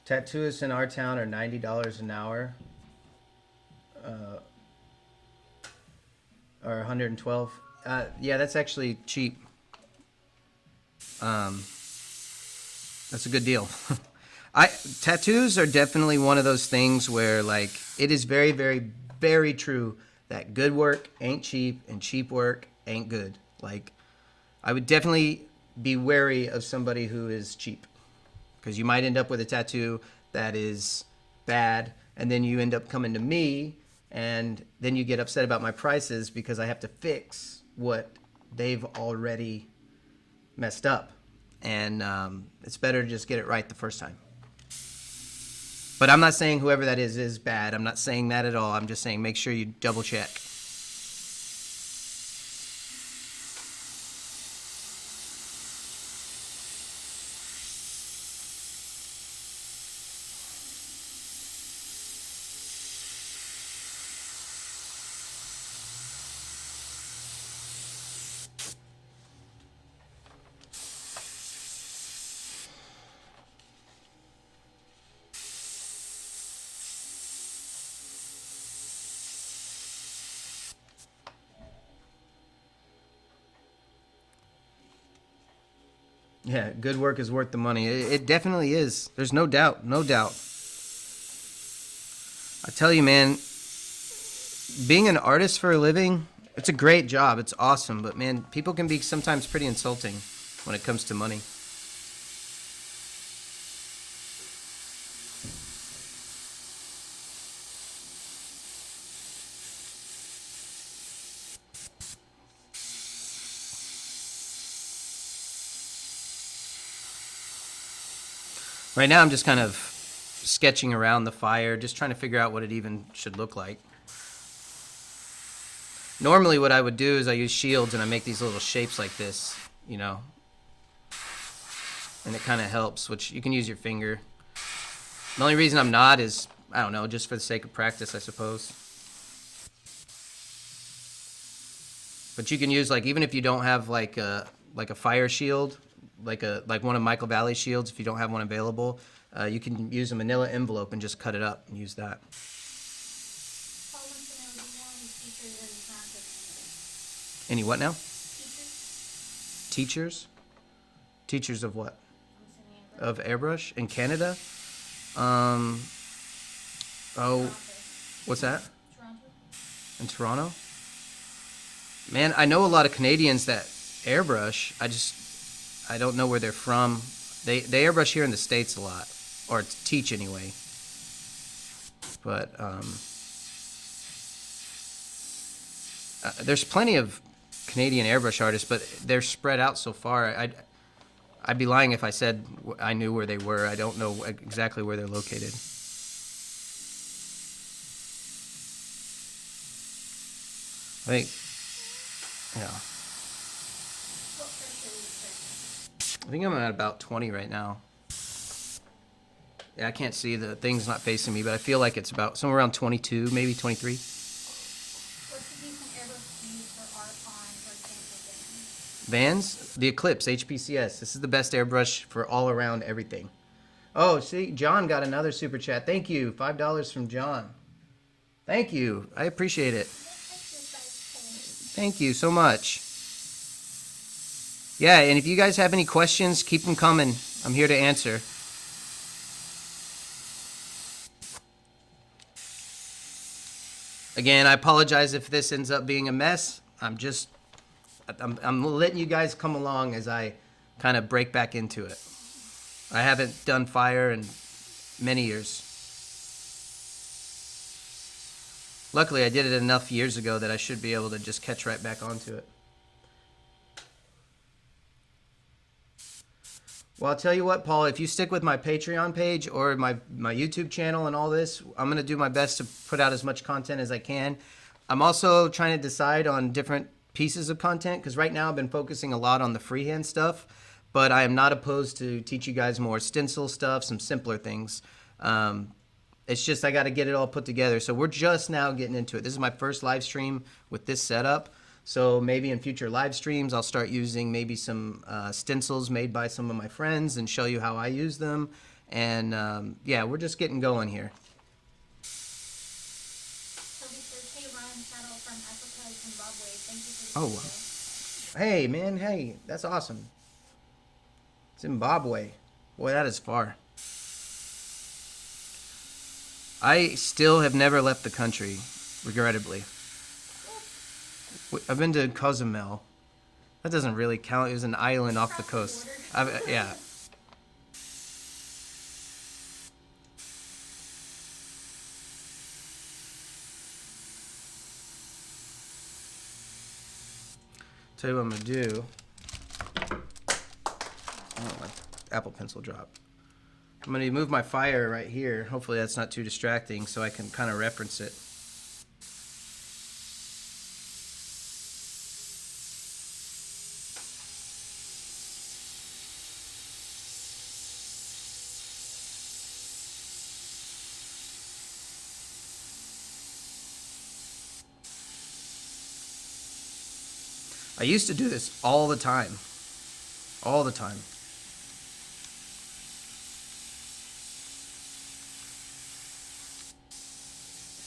[SPEAKER 1] Tattooists in our town are $90 an hour. Or 112. Yeah, that's actually cheap. That's a good deal. Tattoos are definitely one of those things where, like, it is very, very, very true that good work ain't cheap and cheap work ain't good. Like, I would definitely be wary of somebody who is cheap, because you might end up with a tattoo that is bad, and then you end up coming to me, and then you get upset about my prices because I have to fix what they've already messed up. And it's better to just get it right the first time. But I'm not saying whoever that is bad. I'm not saying that at all. I'm just saying make sure you double check. Yeah, good work is worth the money. It definitely is. There's no doubt. No doubt. I tell you, man, being an artist for a living, it's a great job. It's awesome. But, man, people can be sometimes pretty insulting when it comes to money. Right now I'm just kind of sketching around the fire, just trying to figure out what it even should look like. Normally what I would do is I use shields and I make these little shapes like this, you know. And it kind of helps, which you can use your finger. The only reason I'm not is, I don't know, just for the sake of practice, I suppose. But you can use, like, even if you don't have like a fire shield, like one of Michael Valley's shields, if you don't have one available, you can use a manila envelope and just cut it up and use that.
[SPEAKER 3] Paul wants to know, do you know any teachers that is not good?
[SPEAKER 1] Any what now?
[SPEAKER 3] Teachers?
[SPEAKER 1] Teachers? Teachers of what?
[SPEAKER 3] I'm assuming Airbrush.
[SPEAKER 1] Of airbrush in Canada? Oh, what's that?
[SPEAKER 3] Toronto?
[SPEAKER 1] In Toronto? Man, I know a lot of Canadians that airbrush. I don't know where they're from. They airbrush here in the States a lot, or teach anyway. But there's plenty of Canadian airbrush artists, but they're spread out so far. I'd be lying if I said I knew where they were. I don't know exactly where they're located. I think, yeah.
[SPEAKER 3] What pressure are you expecting?
[SPEAKER 1] I think I'm at about 20 right now. Yeah, I can't see, the thing's not facing me, but I feel like it's about somewhere around 22, maybe 23.
[SPEAKER 3] What's a decent airbrush to use for art on, for example,
[SPEAKER 1] Vans, the Eclipse HPCS. This is the best airbrush for all around everything. Oh, see, John got another super chat. Thank you. $5 from John. Thank you. I appreciate it. Thank you so much. Yeah, and if you guys have any questions, keep them coming. I'm here to answer. Again, I apologize if this ends up being a mess. I'm letting you guys come along as I kind of break back into it. I haven't done fire in many years. Luckily, I did it enough years ago that I should be able to just catch right back onto it. Well, I'll tell you what, Paul, if you stick with my Patreon page or my YouTube channel and all this, I'm going to do my best to put out as much content as I can. I'm also trying to decide on different pieces of content, because right now I've been focusing a lot on the freehand stuff, but I am not opposed to teach you guys more stencil stuff, some simpler things. It's just I got to get it all put together. So we're just now getting into it. This is my first live stream with this setup. So maybe in future live streams, I'll start using maybe some stencils made by some of my friends and show you how I use them. And yeah, we're just getting going here.
[SPEAKER 3] Toby says, hey Ryan, shout out from Africa, Zimbabwe. Thank you for the
[SPEAKER 1] Oh,
[SPEAKER 3] video.
[SPEAKER 1] hey man, hey, that's awesome. Zimbabwe. Boy, that is far. I still have never left the country, regrettably. I've been to Cozumel. That doesn't really count. It was an island off the coast. Yeah. Tell you what I'm gonna do. Oh, my Apple Pencil dropped. I'm gonna move my fire right here. Hopefully that's not too distracting, so I can kind of reference it. I used to do this all the time. All the time.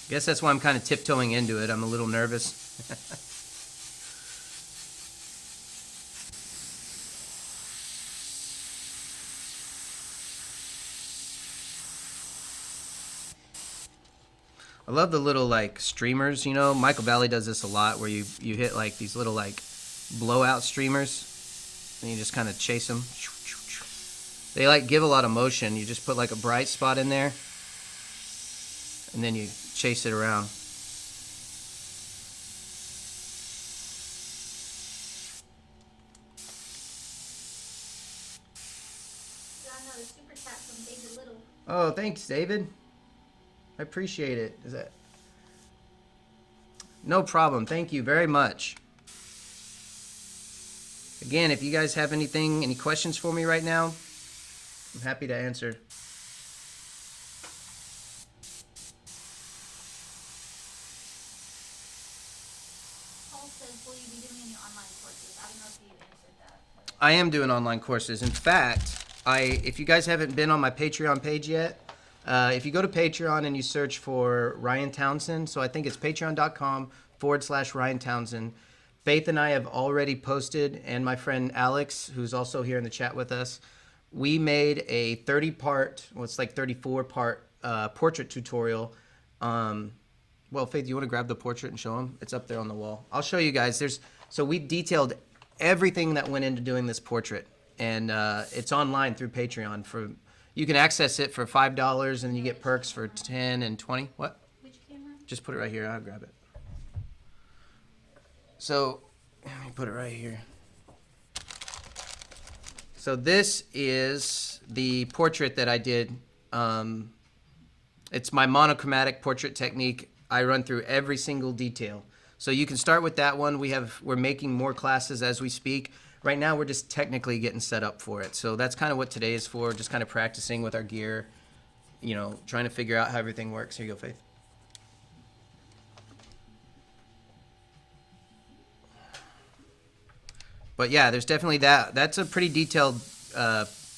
[SPEAKER 1] Guess that's why I'm kind of tiptoeing into it. I'm a little nervous. I love the little like streamers, you know. Michael Valley does this a lot where you hit like these little like blowout streamers and you just kind of chase them. They like give a lot of motion. You just put like a bright spot in there and then you chase it around.
[SPEAKER 3] Got another super chat from David Little.
[SPEAKER 1] Oh, thanks, David. I appreciate it. Is that no problem? Thank you very much. Again, if you guys have any questions for me right now, I'm happy to answer.
[SPEAKER 3] Paul says, will you be doing any online courses? I don't know if you answered that.
[SPEAKER 1] I am doing online courses. In fact, if you guys haven't been on my Patreon page yet, if you go to Patreon and you search for Ryan Townsend, so I think it's patreon.com/Ryan Townsend. Faith and I have already posted, and my friend Alex, who's also here in the chat with us, we made a 30-part, well, it's like 34-part portrait tutorial. Well, Faith, you want to grab the portrait and show them? It's up there on the wall. I'll show you guys. So we detailed everything that went into doing this portrait, and it's online through Patreon. You can access it for $5, and you get perks for 10 and 20. What?
[SPEAKER 3] Which camera?
[SPEAKER 1] Just put it right here. I'll grab it. So let me put it right here. So this is the portrait that I did. It's my monochromatic portrait technique. I run through every single detail. So you can start with that one. We're making more classes as we speak. Right now we're just technically getting set up for it. So that's kind of what today is for, just kind of practicing with our gear, you know, trying to figure out how everything works. Here you go, Faith. But yeah, there's definitely that. That's a pretty detailed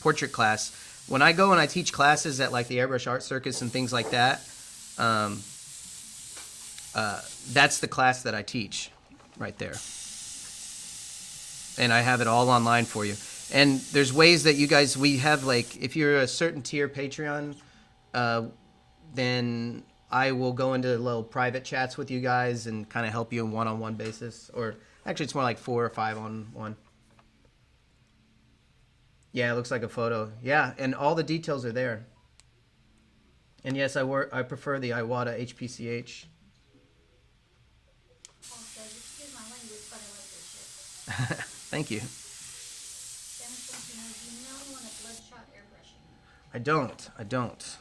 [SPEAKER 1] portrait class. When I go and I teach classes at like the Airbrush Art Circus and things like that, that's the class that I teach right there. And I have it all online for you. And there's ways that we have like, if you're a certain tier Patreon, then I will go into little private chats with you guys and kind of help you in one-on-one basis. Or actually, it's more like 4 or 5 on 1. Yeah, it looks like a photo. Yeah, and all the details are there. And yes, I prefer the Iwata HPCH.
[SPEAKER 3] Paul says, excuse my language, but I like this shit.
[SPEAKER 1] Thank you.
[SPEAKER 3] Dennis wants to know, do you know anyone at Bloodshot Airbrushing?
[SPEAKER 1] I don't.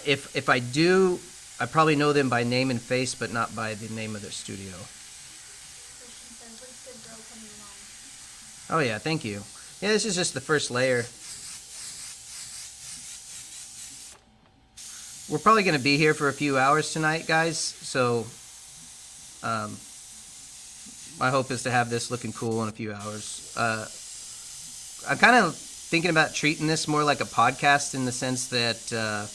[SPEAKER 1] If I do, I probably know them by name and face, but not by the name of their studio.
[SPEAKER 3] Christian says, looks good, bro, coming along.
[SPEAKER 1] Oh yeah, thank you. Yeah, this is just the first layer. We're probably going to be here for a few hours tonight, guys. So my hope is to have this looking cool in a few hours. I'm kind of thinking about treating this more like a podcast in the sense that,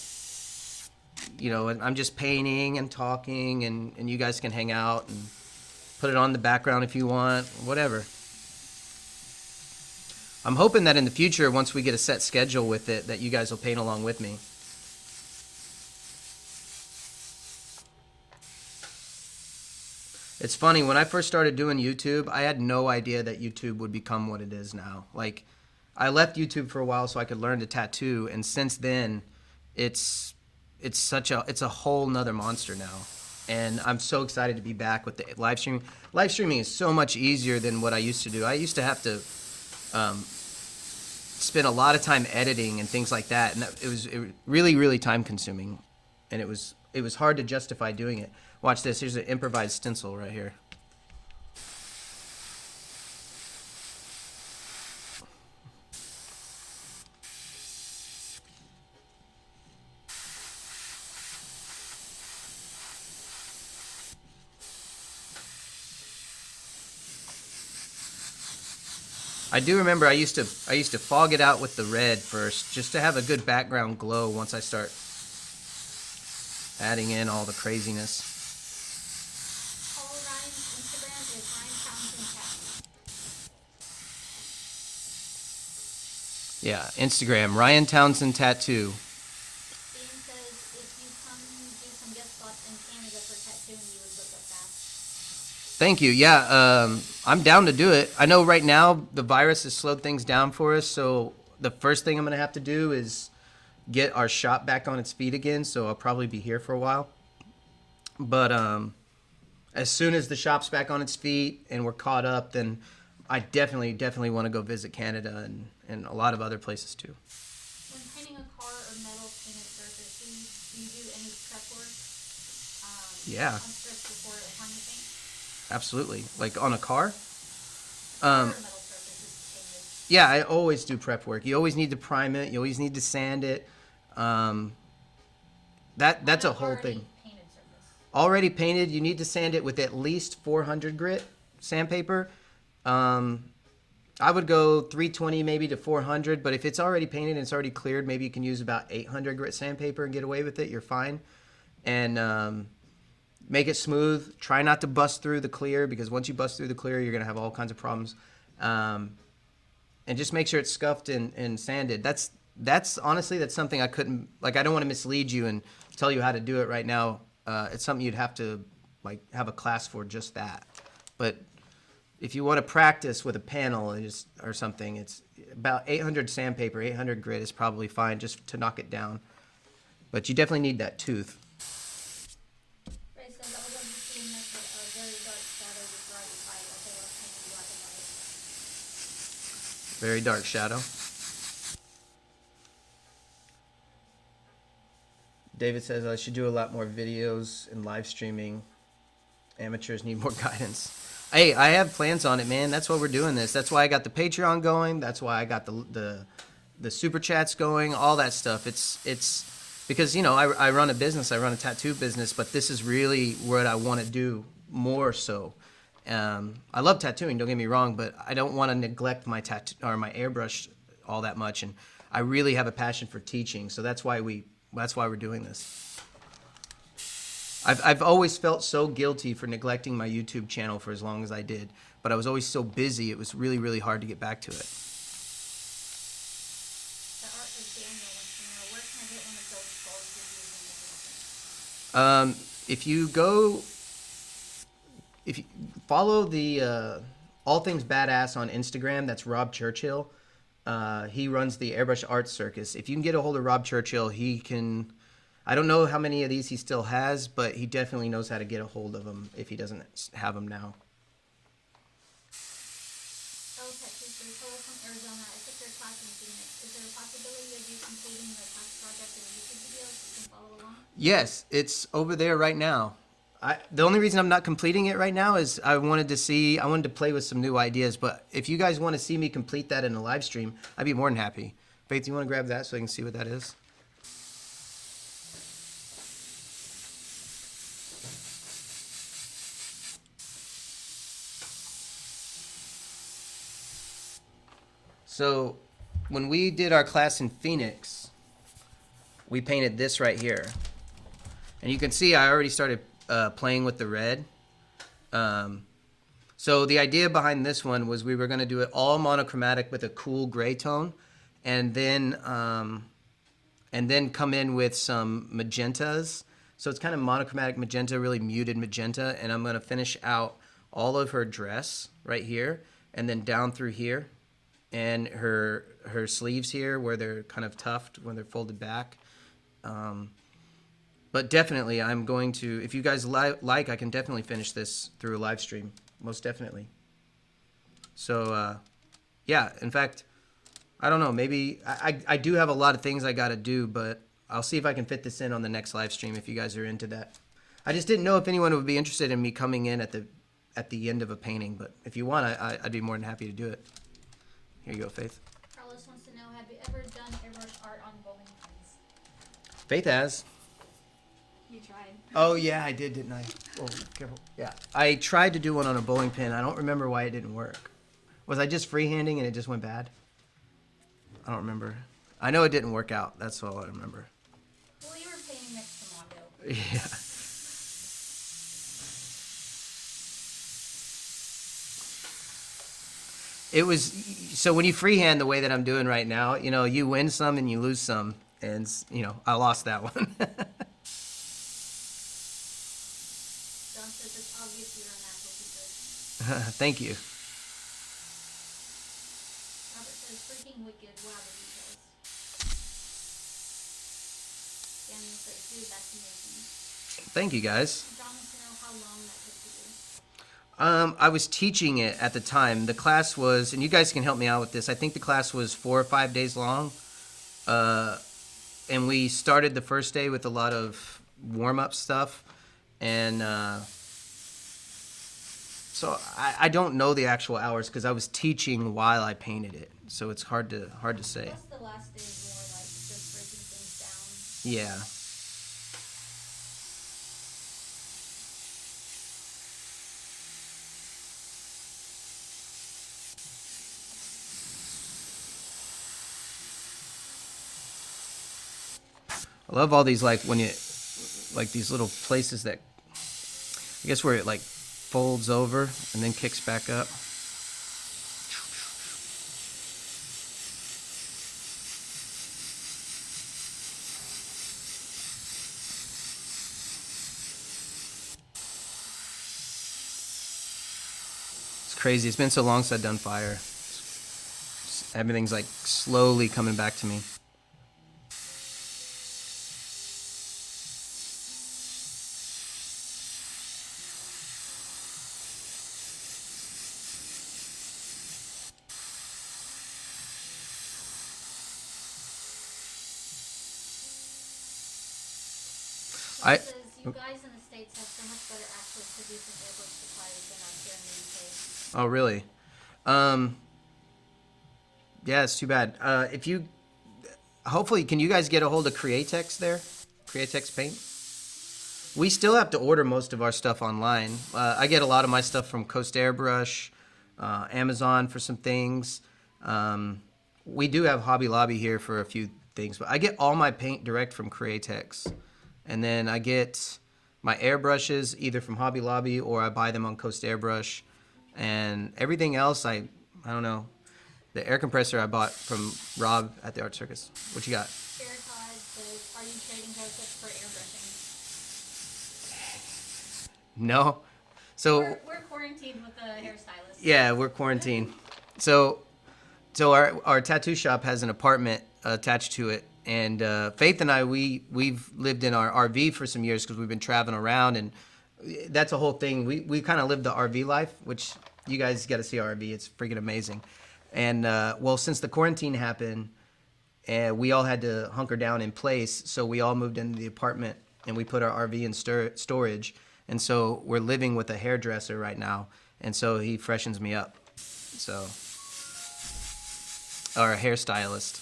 [SPEAKER 1] you know, I'm just painting and talking, and you guys can hang out and put it on the background if you want, whatever. I'm hoping that in the future, once we get a set schedule with it, that you guys will paint along with me. It's funny, when I first started doing YouTube, I had no idea that YouTube would become what it is now. Like, I left YouTube for a while so I could learn to tattoo, and since then, it's a whole nother monster now. And I'm so excited to be back with the live streaming. Live streaming is so much easier than what I used to do. I used to have to spend a lot of time editing and things like that, and it was really, really time consuming, and it was hard to justify doing it. Watch this. Here's an improvised stencil right here. I do remember I used to fog it out with the red first, just to have a good background glow once I start adding in all the craziness.
[SPEAKER 3] Follow Ryan's Instagram is Ryan Townsend Tattoo.
[SPEAKER 1] Yeah, Instagram, Ryan Townsend Tattoo.
[SPEAKER 3] Ian says if you come do some guest spots in Canada for tattooing, you would book up fast.
[SPEAKER 1] Thank you. Yeah, I'm down to do it. I know right now the virus has slowed things down for us, so the first thing I'm going to have to do is get our shop back on its feet again, so I'll probably be here for a while. But as soon as the shop's back on its feet and we're caught up, then I definitely want to go visit Canada and a lot of other places too.
[SPEAKER 3] When painting a car or metal painted surface, do you do any prep work?
[SPEAKER 1] Yeah.
[SPEAKER 3] On strips before applying the paint?
[SPEAKER 1] Absolutely. Like on a car?
[SPEAKER 3] Or metal surface is painted.
[SPEAKER 1] Yeah, I always do prep work. You always need to prime it. You always need to sand it. That's a whole thing.
[SPEAKER 3] Painted surface.
[SPEAKER 1] Already painted, you need to sand it with at least 400 grit sandpaper. I would go 320 maybe to 400, but if it's already painted and it's already cleared, maybe you can use about 800 grit sandpaper and get away with it. You're fine. And make it smooth. Try not to bust through the clear, because once you bust through the clear, you're going to have all kinds of problems. And just make sure it's scuffed and sanded. That's honestly, that's something I couldn't, like, I don't want to mislead you and tell you how to do it right now. It's something you'd have to, like, have a class for just that. But if you want to practice with a panel or something, it's about 800 sandpaper, 800 grit is probably fine just to knock it down. But you definitely need that tooth.
[SPEAKER 3] Ray says, I would love to see a method of very dark shadow with dry light, like they love painting black and white.
[SPEAKER 1] Very dark shadow. David says I should do a lot more videos and live streaming. Amateurs need more guidance. Hey, I have plans on it, man. That's why we're doing this. That's why I got the Patreon going. That's why I got the super chats going. All that stuff. It's because, you know, I run a business. I run a tattoo business, but this is really what I want to do more so. I love tattooing. Don't get me wrong, but I don't want to neglect my tattoo or my airbrush all that much. And I really have a passion for teaching, so that's why we're doing this. I've always felt so guilty for neglecting my YouTube channel for as long as I did, but I was always so busy, it was really, really hard to get back to it.
[SPEAKER 3] The art of Daniel wants to know, where can I get one of those gold reviews?
[SPEAKER 1] If you follow the All Things Badass on Instagram, that's Rob Churchill. He runs the Airbrush Art Circus. If you can get a hold of Rob Churchill, he can... I don't know how many of these he still has, but he definitely knows how to get a hold of them if he doesn't have them now.
[SPEAKER 3] Texas, there's hello from Arizona. I took your class in Phoenix. Is there a possibility of you completing the class project in a YouTube video so you can follow along?
[SPEAKER 1] Yes, it's over there right now. The only reason I'm not completing it right now is I wanted to play with some new ideas, but if you guys want to see me complete that in a live stream, I'd be more than happy. Faith, you want to grab that so I can see what that is? So when we did our class in Phoenix, we painted this right here. And you can see I already started playing with the red. So the idea behind this one was we were going to do it all monochromatic with a cool gray tone, and then come in with some magentas. So it's kind of monochromatic magenta, really muted magenta, and I'm going to finish out all of her dress right here, and then down through here, and her sleeves here where they're kind of tufted when they're folded back. But definitely, I'm going to, if you guys like, I can definitely finish this through a live stream. Most definitely. So, yeah, in fact, I don't know, maybe, I do have a lot of things I got to do, but I'll see if I can fit this in on the next live stream if you guys are into that. I just didn't know if anyone would be interested in me coming in at the end of a painting, but if you want, I'd be more than happy to do it. Here you go, Faith.
[SPEAKER 3] Carlos wants to know, have you ever done airbrush art on bowling pins?
[SPEAKER 1] Faith has.
[SPEAKER 3] You tried.
[SPEAKER 1] Oh, yeah, I did, didn't I? Oh, careful. Yeah, I tried to do one on a bowling pin. I don't remember why it didn't work. Was I just freehanding and it just went bad? I don't remember. I know it didn't work out. That's all I remember.
[SPEAKER 3] Well, you were painting next to Mondo.
[SPEAKER 1] Yeah. It was, so when you freehand the way that I'm doing right now, you know, you win some and you lose some. And, you know, I lost that one.
[SPEAKER 3] John says it's obvious you're a natural teacher.
[SPEAKER 1] Thank you.
[SPEAKER 3] Robert says, freaking wicked. Wow, the details. Daniel says, dude, that's amazing.
[SPEAKER 1] Thank you, guys.
[SPEAKER 3] John wants to know how long that took for you.
[SPEAKER 1] I was teaching it at the time. The class was, and you guys can help me out with this, I think the class was 4 or 5 days long. And we started the first day with a lot of warm-up stuff. And so I don't know the actual hours because I was teaching while I painted it. So it's hard to say.
[SPEAKER 3] Plus the last day is more like just breaking things down.
[SPEAKER 1] Yeah. I love all these, like, when you, like, these little places that, I guess where it, like, folds over and then kicks back up. It's crazy. It's been so long since I've done fire. Everything's, like, slowly coming back to me.
[SPEAKER 3] John says, you guys in the States have so much better access to decent airbrush supplies than us here in the UK.
[SPEAKER 1] Oh, really? Yeah, it's too bad. If you, hopefully, can you guys get a hold of Createx there? Createx Paint? We still have to order most of our stuff online. I get a lot of my stuff from Coast Airbrush, Amazon for some things. We do have Hobby Lobby here for a few things, but I get all my paint direct from Createx. And then I get my airbrushes either from Hobby Lobby or I buy them on Coast Airbrush. And everything else, I don't know. The air compressor I bought from Rob at the Art Circus. What you got?
[SPEAKER 3] Fair Todd says, are you trading Joseph for airbrushing?
[SPEAKER 1] No. So
[SPEAKER 3] We're quarantined with a hairstylist.
[SPEAKER 1] yeah, we're quarantined. So our tattoo shop has an apartment attached to it. And Faith and I, we've lived in our RV for some years because we've been traveling around, and that's a whole thing. We kind of live the RV life, which you guys got to see our RV. It's freaking amazing. And well, since the quarantine happened, we all had to hunker down in place, so we all moved into the apartment and we put our RV in storage. And so we're living with a hairdresser right now, and so he freshens me up. So, or a hairstylist.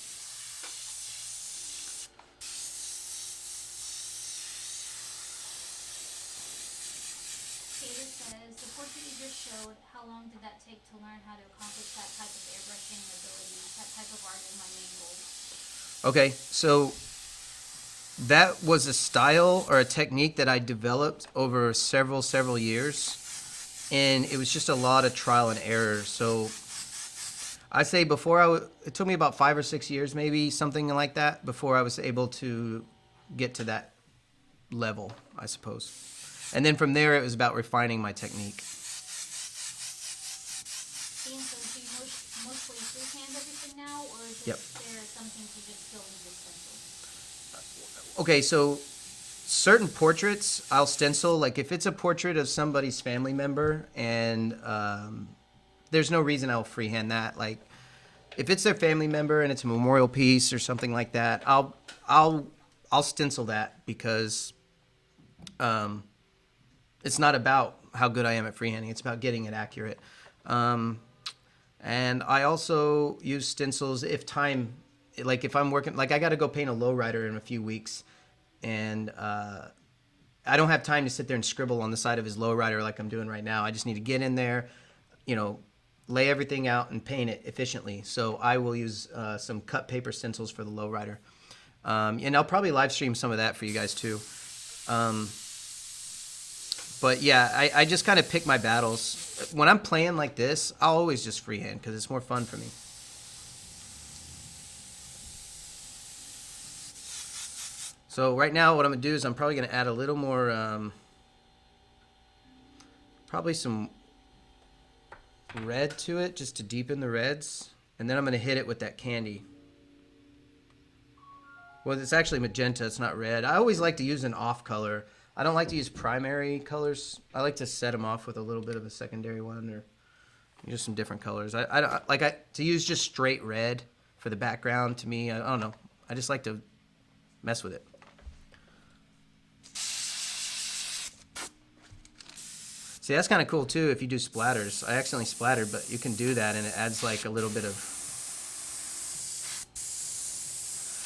[SPEAKER 3] Taylor says, the portrait you just showed road, how long did that take to learn how to accomplish that type of airbrushing ability, that type of art is my main goal?
[SPEAKER 1] Okay, so that was a style or a technique that I developed over several years, and it was just a lot of trial and error. So I say it took me about 5 or 6 years, maybe something like that, before I was able to get to that level, I suppose. And then from there, it was about refining my technique.
[SPEAKER 3] Ian, so do you mostly freehand everything now, or is
[SPEAKER 1] Yep.
[SPEAKER 3] there something to just still use a stencil?
[SPEAKER 1] Okay, so certain portraits I'll stencil. Like if it's a portrait of somebody's family member, and there's no reason I'll freehand that. Like if it's their family member and it's a memorial piece or something like that, I'll stencil that because it's not about how good I am at freehanding. It's about getting it accurate. And I also use stencils if time, like if I'm working, like I got to go paint a lowrider in a few weeks, and I don't have time to sit there and scribble on the side of his lowrider like I'm doing right now. I just need to get in there, lay everything out and paint it efficiently. So I will use some cut paper stencils for the lowrider. And I'll probably live stream some of that for you guys too. But yeah, I just kind of pick my battles. When I'm playing like this, I'll always just freehand because it's more fun for me. So right now what I'm going to do is I'm probably going to add a little more, probably some red to it just to deepen the reds. And then I'm going to hit it with that candy. Well, it's actually magenta, it's not red. I always like to use an off color. I don't like to use primary colors. I like to set them off with a little bit of a secondary one or use some different colors. To use just straight red for the background. To me, I don't know. I just like to mess with it. See, that's kind of cool too if you do splatters. I accidentally splattered, but you can do that and it adds like a little bit of...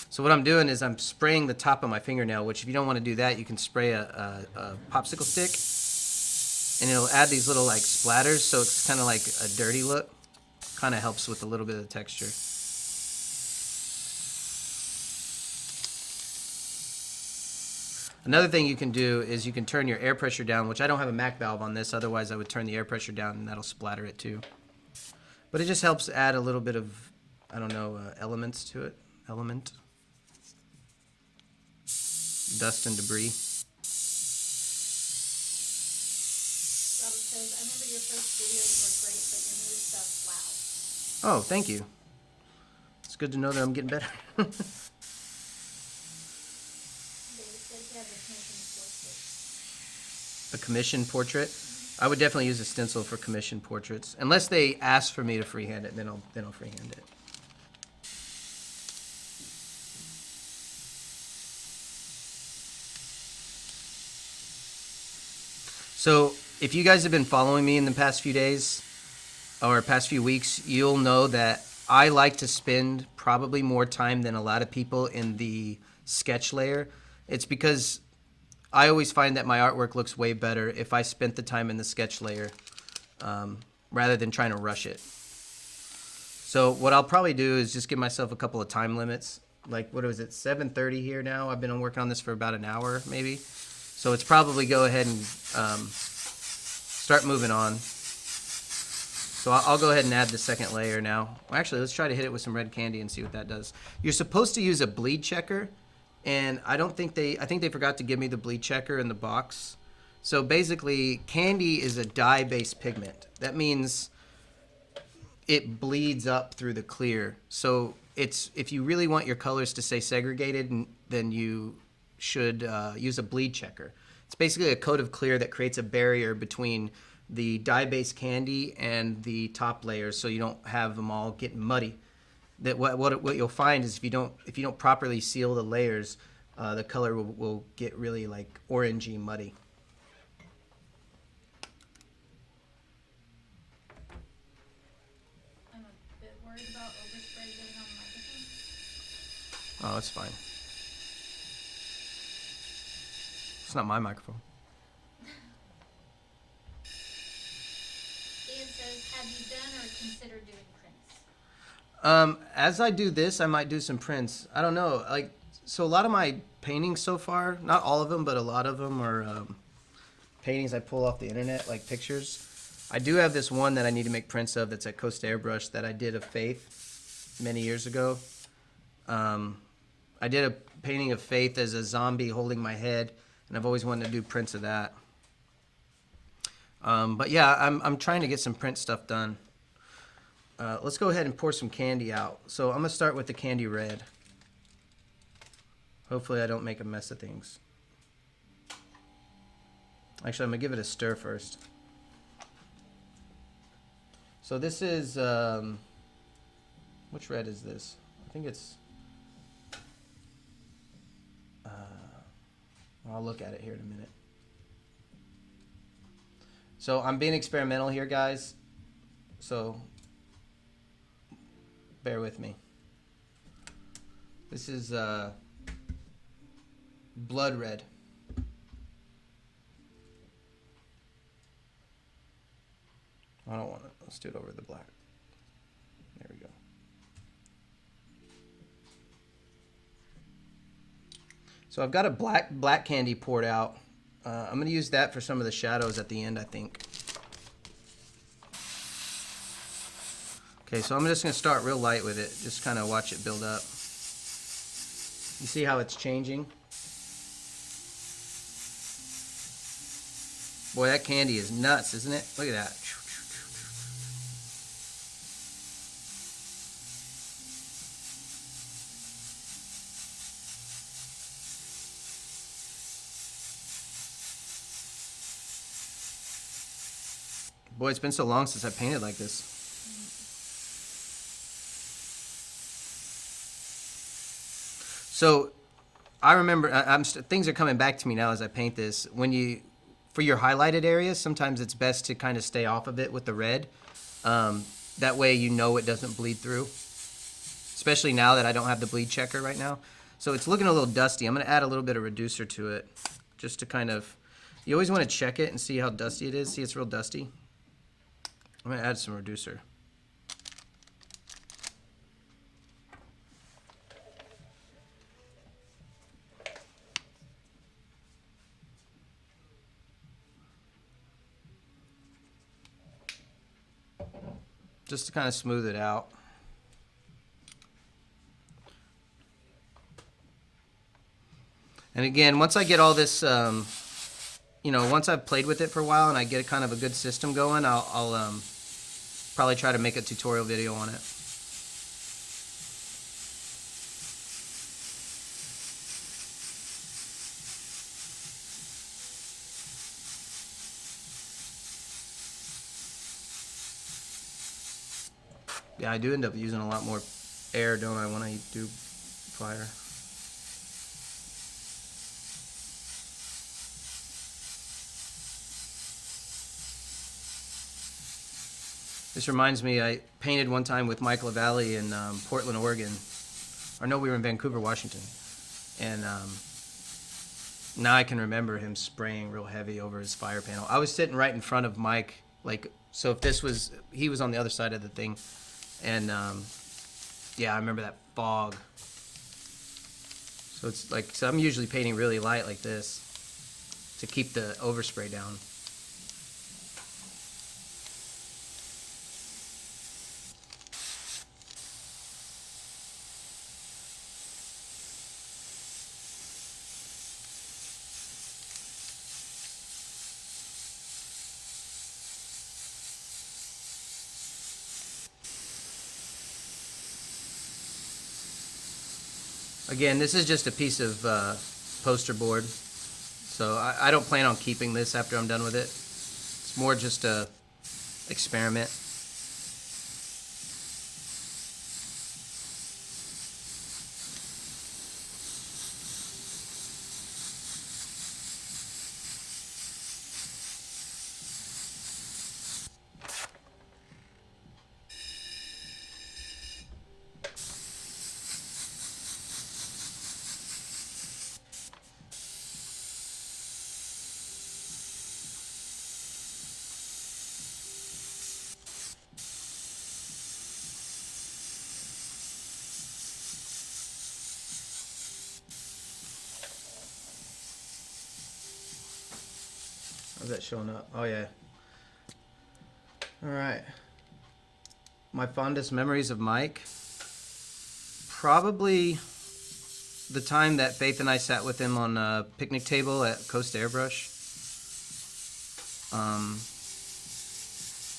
[SPEAKER 1] So what I'm doing is I'm spraying the top of my fingernail, which if you don't want to do that, you can spray a popsicle stick, and it'll add these little like splatters, so it's kind of like a dirty look. Kind of helps with a little bit of the texture. Another thing you can do is you can turn your air pressure down, which I don't have a Mac valve on this, otherwise I would turn the air pressure down and that'll splatter it too. But it just helps add a little bit of, I don't know, elements to it. Dust and debris.
[SPEAKER 3] Robert says, I remember your first videos were great, but your new stuff, wow.
[SPEAKER 1] Oh, thank you. It's good to know that I'm getting better.
[SPEAKER 3] David said he had a commission portrait.
[SPEAKER 1] A commission portrait? I would definitely use a stencil for commission portraits, unless they ask for me to freehand it, then I'll freehand it. So if you guys have been following me in the past few days or past few weeks, you'll know that I like to spend probably more time than a lot of people in the sketch layer. It's because I always find that my artwork looks way better if I spent the time in the sketch layer rather than trying to rush it. So what I'll probably do is just give myself a couple of time limits. Like, what was it, 7:30 here now? I've been working on this for about an hour, maybe. So it's probably go ahead and start moving on. So I'll go ahead and add the second layer now. Well, actually, let's try to hit it with some red candy and see what that does. You're supposed to use a bleed checker, and I think they forgot to give me the bleed checker in the box. So basically, candy is a dye-based pigment. That means it bleeds up through the clear. So if you really want your colors to stay segregated, then you should use a bleed checker. It's basically a coat of clear that creates a barrier between the dye-based candy and the top layers, so you don't have them all getting muddy. That what you'll find is if you don't properly seal the layers, the color will get really like orangey muddy.
[SPEAKER 3] I'm a bit worried about overspray getting on the microphone.
[SPEAKER 1] Oh, that's fine. It's not my microphone.
[SPEAKER 3] Dan says, have you done or considered doing prints?
[SPEAKER 1] As I do this, I might do some prints. I don't know. Like, so a lot of my paintings so far, not all of them, but a lot of them are paintings I pull off the internet, like pictures. I do have this one that I need to make prints of that's at Coast Airbrush that I did of Faith many years ago. I did a painting of Faith as a zombie holding my head, and I've always wanted to do prints of that. But yeah, I'm trying to get some print stuff done. Let's go ahead and pour some candy out. So I'm gonna start with the candy red. Hopefully I don't make a mess of things. Actually, I'm gonna give it a stir first. So this is, which red is this? I think it's, I'll look at it here in a minute. So I'm being experimental here, guys. So bear with me. This is blood red. I don't want it. Let's do it over the black. There we go. So I've got a black candy poured out. I'm going to use that for some of the shadows at the end, I think. Okay, so I'm just going to start real light with it. Just kind of watch it build up. You see how it's changing? Boy, that candy is nuts, isn't it? Look at that. Boy, it's been so long since I painted like this. So I remember, things are coming back to me now as I paint this. For your highlighted areas, sometimes it's best to kind of stay off of it with the red. That way you know it doesn't bleed through. Especially now that I don't have the bleed checker right now. So it's looking a little dusty. I'm going to add a little bit of reducer to it. Just to kind of, you always want to check it and see how dusty it is. See, it's real dusty. I'm going to add some reducer. Just to kind of smooth it out. And again, once I get all this, once I've played with it for a while and I get kind of a good system going, I'll probably try to make a tutorial video on it. Yeah, I do end up using a lot more air, don't I, when I do fire. This reminds me, I painted one time with Mike LaValle in Portland, Oregon. Or no, we were in Vancouver, Washington. And now I can remember him spraying real heavy over his fire panel. I was sitting right in front of Mike, so if this was, he was on the other side of the thing. And yeah, I remember that fog. So it's like, so I'm usually painting really light like this to keep the overspray down. Again, this is just a piece of poster board, so I don't plan on keeping this after I'm done with it. It's more just a experiment. How's that showing up? Oh yeah. All right. My fondest memories of Mike. Probably the time that Faith and I sat with him on a picnic table at Coast Airbrush.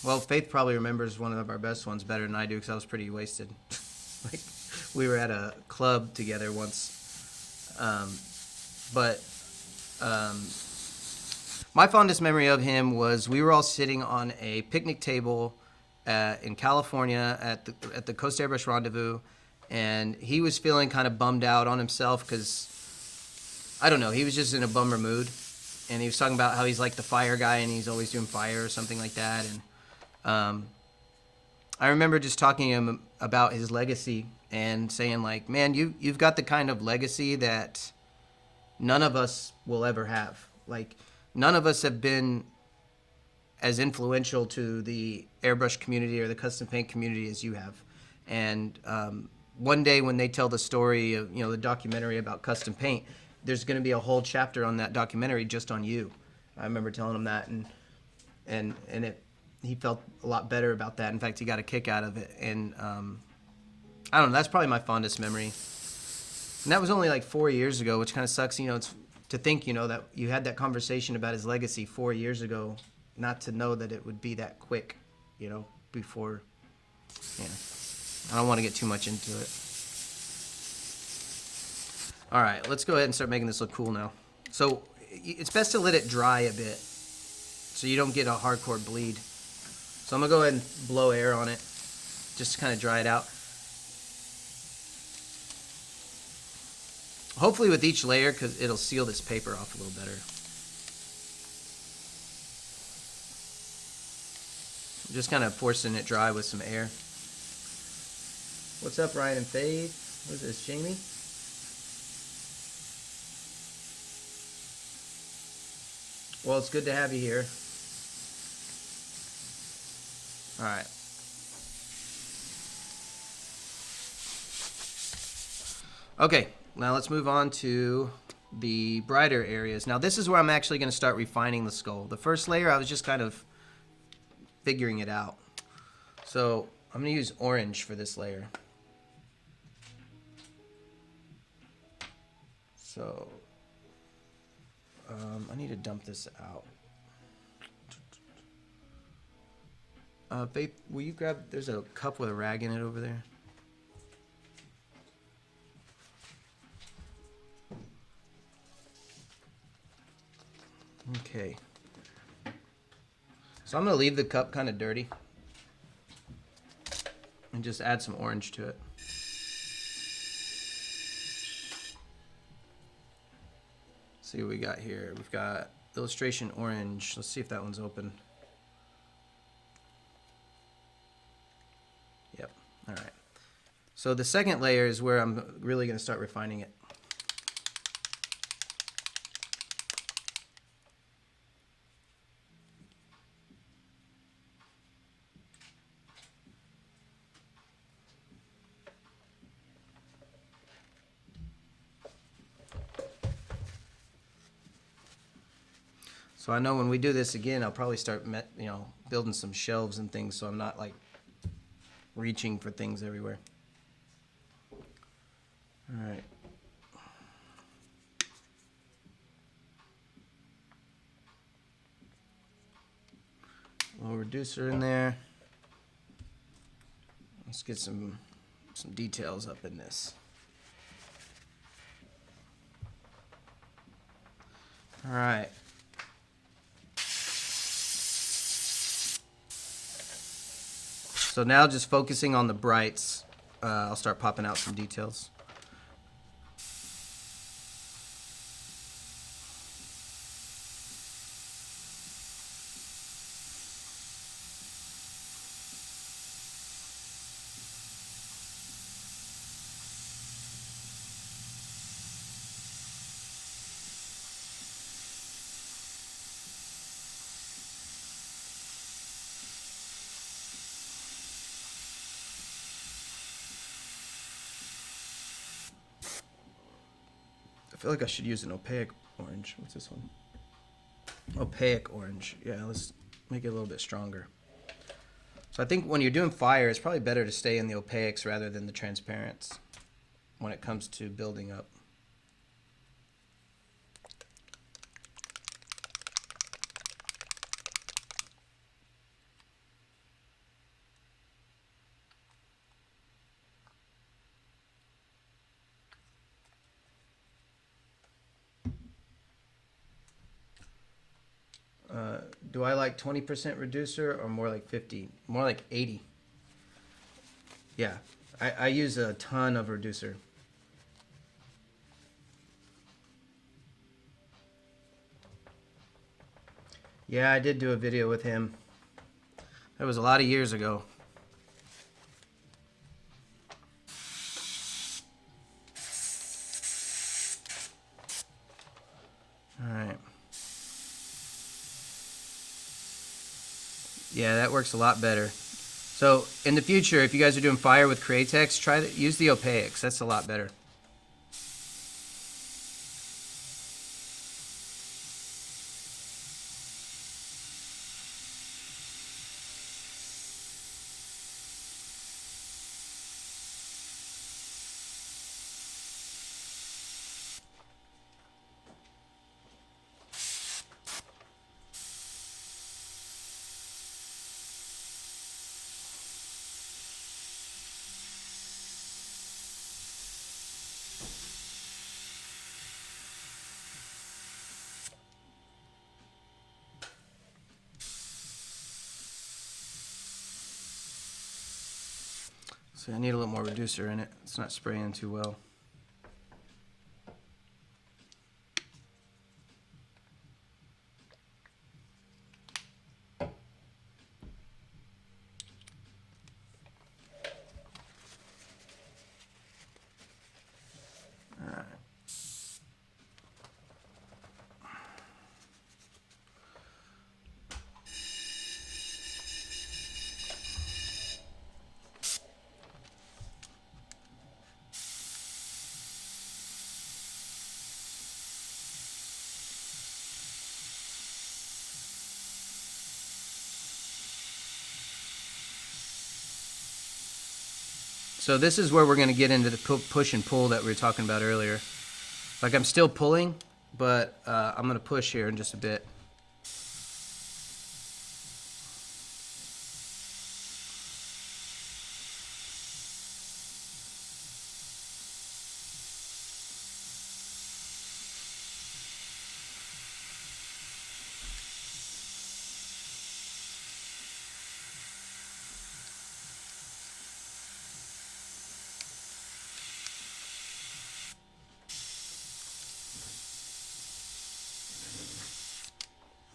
[SPEAKER 1] Well, Faith probably remembers one of our best ones better than I do because I was pretty wasted. Like, we were at a club together once. My fondest memory of him was we were all sitting on a picnic table in California at the Coast Airbrush Rendezvous, and he was feeling kind of bummed out on himself because, I don't know, he was just in a bummer mood, and he was talking about how he's like the fire guy and he's always doing fire or something like that, and I remember just talking to him about his legacy and saying like, man, you've got the kind of legacy that none of us will ever have. Like, none of us have been as influential to the airbrush community or the custom paint community as you have. And one day when they tell the story of, you know, the documentary about custom paint, there's going to be a whole chapter on that documentary just on you. I remember telling him that, and he felt a lot better about that. In fact, he got a kick out of it. And I don't know, that's probably my fondest memory. And that was only like 4 years ago, which kind of sucks, you know, it's to think, you know, that you had that conversation about his legacy 4 years ago, not to know that it would be that quick, you know, before, yeah. I don't want to get too much into it. All right, let's go ahead and start making this look cool now. So it's best to let it dry a bit so you don't get a hardcore bleed. So I'm going to go ahead and blow air on it just to kind of dry it out. Hopefully with each layer, because it'll seal this paper off a little better. I'm just kind of forcing it dry with some air. What's up, Ryan and Faith? What is this, Jamie? Well, it's good to have you here. All right. Okay, now let's move on to the brighter areas. Now this is where I'm actually going to start refining the skull. The first layer, I was just kind of figuring it out. So I'm going to use orange for this layer. So I need to dump this out. Babe, will you grab, there's a cup with a rag in it over there. Okay. So I'm going to leave the cup kind of dirty and just add some orange to it. See what we got here. We've got illustration orange. Let's see if that one's open. Yep. All right. So the second layer is where I'm really going to start refining it. So I know when we do this again, I'll probably start, you know, building some shelves and things, so I'm not like reaching for things everywhere. All right. A little reducer in there. Let's get some details up in this. All right. So now just focusing on the brights, I'll start popping out some details. I feel like I should use an opaque orange. What's this one? opaque orange. Yeah, let's make it a little bit stronger. So I think when you're doing fire, it's probably better to stay in the opaques rather than the transparents when it comes to building up. Do I like 20% reducer or more like 50? More like 80. Yeah, I use a ton of reducer. Yeah, I did do a video with him. That was a lot of years ago. All right. Yeah, that works a lot better. So in the future, if you guys are doing fire with Createx, try to use the opaques. That's a lot better. So I need a little more reducer in it. It's not spraying too well. All right. So this is where we're going to get into the push and pull that we were talking about earlier. Like I'm still pulling, but I'm going to push here in just a bit.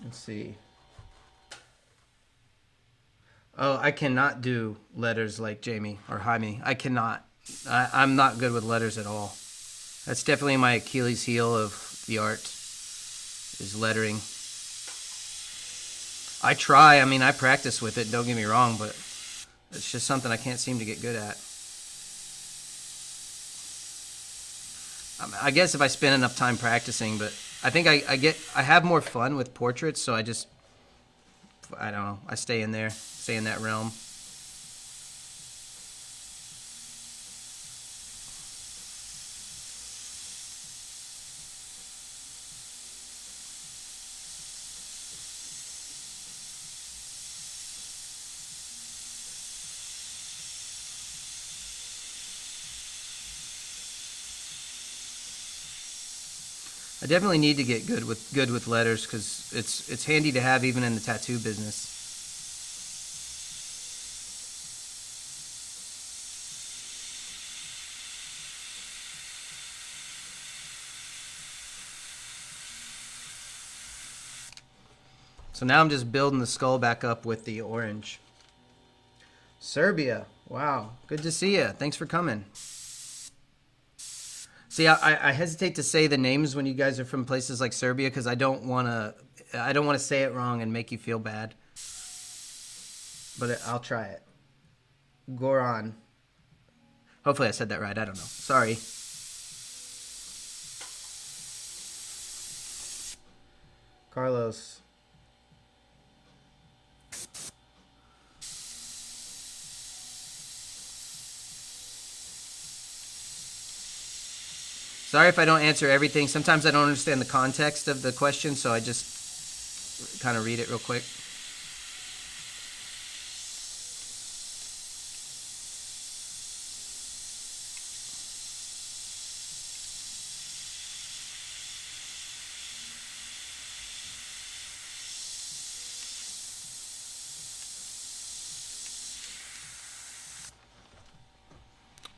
[SPEAKER 1] Let's see. Oh, I cannot do letters like Jamie or Jaime. I cannot. I'm not good with letters at all. That's definitely my Achilles heel of the art, is lettering. I try. I mean, I practice with it, don't get me wrong, but it's just something I can't seem to get good at. I guess if I spend enough time practicing, but I think I have more fun with portraits, so I don't know, I stay in that realm. I definitely need to get good with letters because it's handy to have even in the tattoo business. So now I'm just building the skull back up with the orange. Serbia, wow, good to see you. Thanks for coming. See, I hesitate to say the names when you guys are from places like Serbia because I don't want to say it wrong and make you feel bad. But I'll try it. Goran. Hopefully I said that right. I don't know. Sorry. Carlos. Sorry if I don't answer everything. Sometimes I don't understand the context of the question, so I just kind of read it real quick.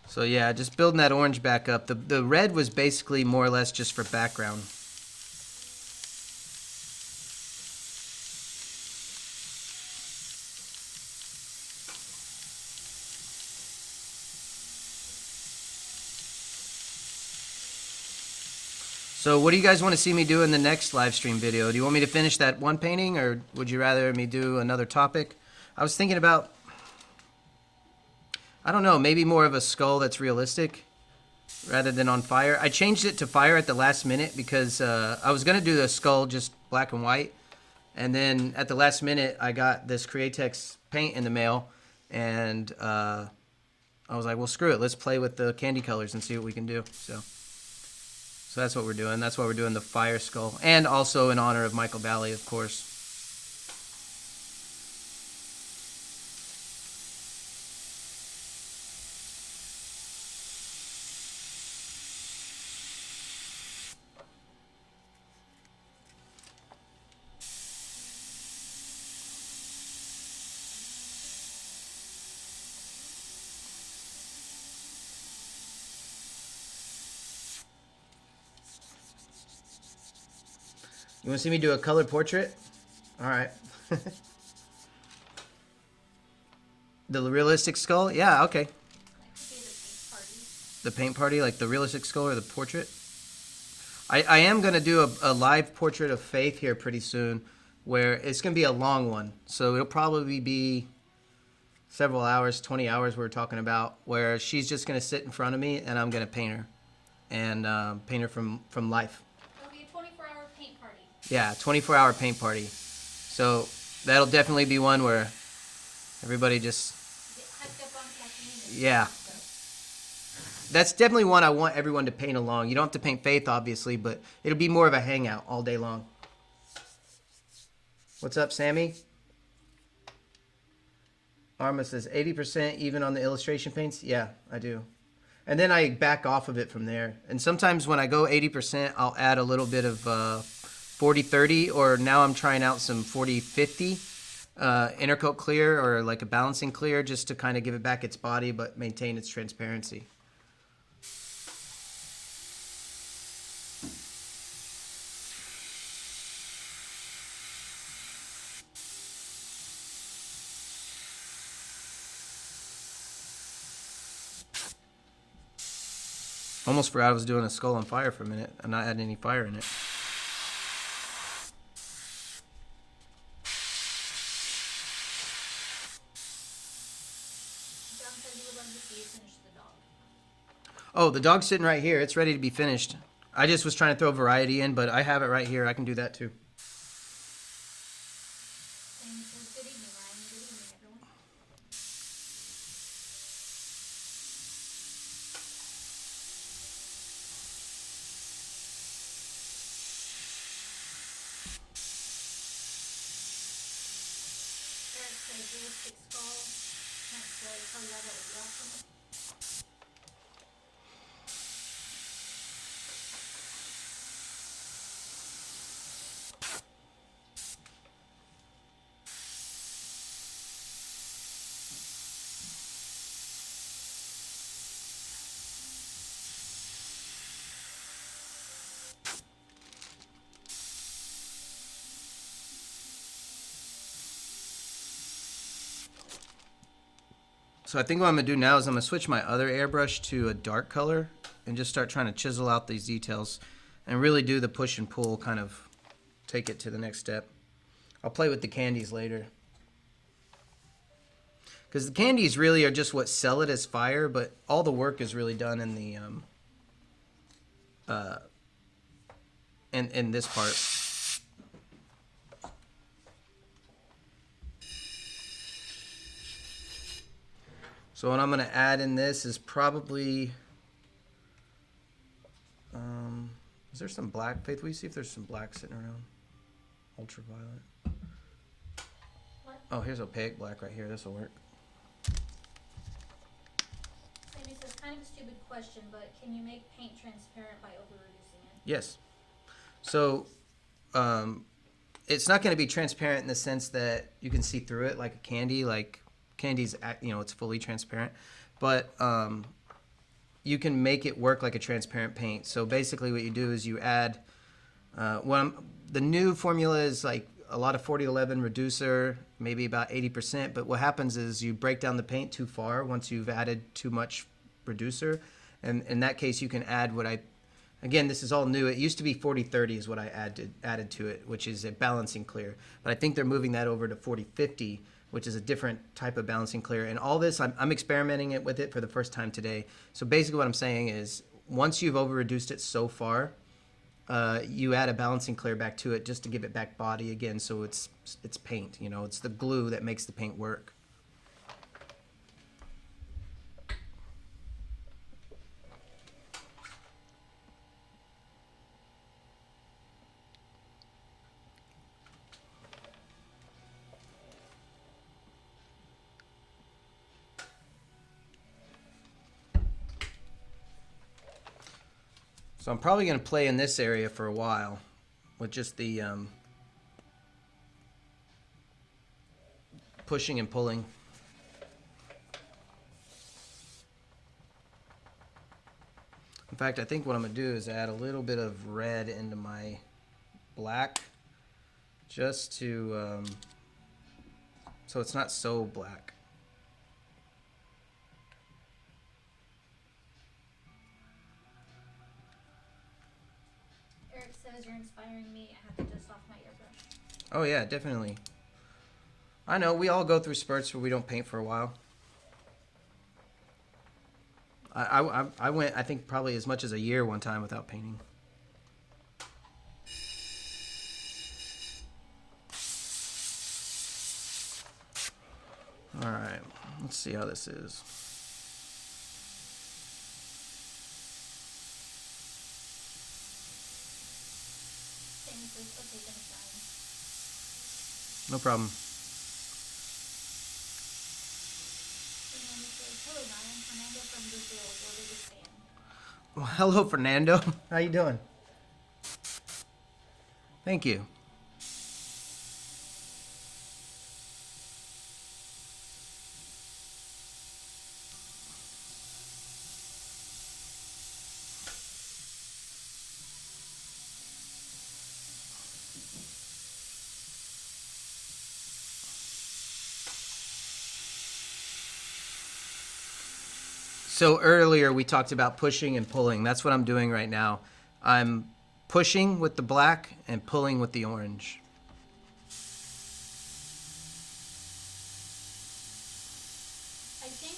[SPEAKER 1] So yeah, just building that orange back up. The red was basically more or less just for background. So what do you guys want to see me do in the next live stream video? Do you want me to finish that one painting, or would you rather me do another topic? I was thinking about, I don't know, maybe more of a skull that's realistic rather than on fire. I changed it to fire at the last minute because I was going to do the skull just black and white. And then at the last minute, I got this Createx paint in the mail. And I was like, well, screw it. Let's play with the candy colors and see what we can do. So that's what we're doing. That's why we're doing the fire skull. And also in honor of Michael Bally, of course. You want to see me do a colored portrait? All right. The realistic skull? Yeah, okay.
[SPEAKER 3] That could be the paint party.
[SPEAKER 1] The paint party, like the realistic skull or the portrait? I am going to do a live portrait of Faith here pretty soon, where it's going to be a long one. So it'll probably be several hours, 20 hours we're talking about, where she's just going to sit in front of me and I'm going to paint her. And paint her from life.
[SPEAKER 3] It'll be a 24-hour paint party.
[SPEAKER 1] Yeah, 24-hour paint party. So that'll definitely be one where everybody just,
[SPEAKER 3] Get hyped up on caffeine.
[SPEAKER 1] yeah. That's definitely one I want everyone to paint along. You don't have to paint Faith, obviously, but it'll be more of a hangout all day long. What's up, Sammy? Arma says 80% even on the illustration paints. Yeah, I do. And then I back off of it from there. And sometimes when I go 80%, I'll add a little bit of 40-30, or now I'm trying out some 40-50 intercoat clear, or like a balancing clear, just to kind of give it back its body but maintain its transparency. Almost forgot I was doing a skull on fire for a minute. I'm not adding any fire in it.
[SPEAKER 3] John said he would love to see you finish the dog.
[SPEAKER 1] Oh, the dog's sitting right here. It's ready to be finished. I just was trying to throw variety in, but I have it right here. I can do that too.
[SPEAKER 3] And he says, good evening, Ryan. Good evening, everyone. Eric says realistic skull. Can't say color that would be awesome.
[SPEAKER 1] So I think what I'm going to do now is I'm going to switch my other airbrush to a dark color and just start trying to chisel out these details and really do the push and pull, kind of take it to the next step. I'll play with the candies later. Because the candies really are just what sell it as fire, but all the work is really done in the in this part. So what I'm going to add in this is probably Is there some black? Faith, will you see if there's some black sitting around? Ultraviolet.
[SPEAKER 3] What?
[SPEAKER 1] Oh, here's opaque black right here. This will work.
[SPEAKER 3] Maybe this is kind of a stupid question, but can you make paint transparent by over-reducing it?
[SPEAKER 1] Yes. So, it's not going to be transparent in the sense that you can see through it like a candy. Like candy's, it's fully transparent, but you can make it work like a transparent paint. So basically, what you do is you add. The new formula is like a lot of 4011 reducer, maybe about 80%. But what happens is you break down the paint too far once you've added too much reducer, and in that case, you can add what I. Again, this is all new. It used to be 4030 is what I added to it, which is a balancing clear. But I think they're moving that over to 4050, which is a different type of balancing clear. And all this, I'm experimenting it with it for the first time today. So basically what I'm saying is once you've over-reduced it so far, you add a balancing clear back to it just to give it back body again, so it's paint. It's the glue that makes the paint work. So I'm probably going to play in this area for a while with just the pushing and pulling. In fact, I think what I'm going to do is add a little bit of red into my black just to, so it's not so black.
[SPEAKER 3] Says you're inspiring me. I have to dust off my airbrush.
[SPEAKER 1] Oh yeah, definitely. I know, we all go through spurts where we don't paint for a while. I went, I think, probably as much as a year one time without painting. All right, let's see how this is. No problem. Well, hello, Fernando. How you doing? Thank you. So earlier we talked about pushing and pulling. That's what I'm doing right now. I'm pushing with the black and pulling with the orange.
[SPEAKER 3] I think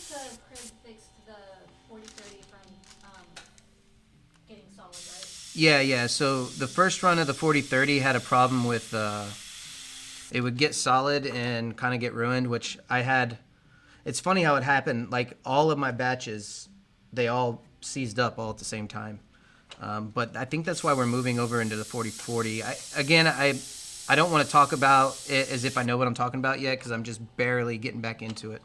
[SPEAKER 3] Craig fixed the 4030 from getting solid, right?
[SPEAKER 1] Yeah. So the first run of the 4030 had a problem with it would get solid and kind of get ruined, which I had. It's funny how it happened. Like all of my batches, they all seized up all at the same time. But I think that's why we're moving over into the 4040. I don't want to talk about it as if I know what I'm talking about yet because I'm just barely getting back into it.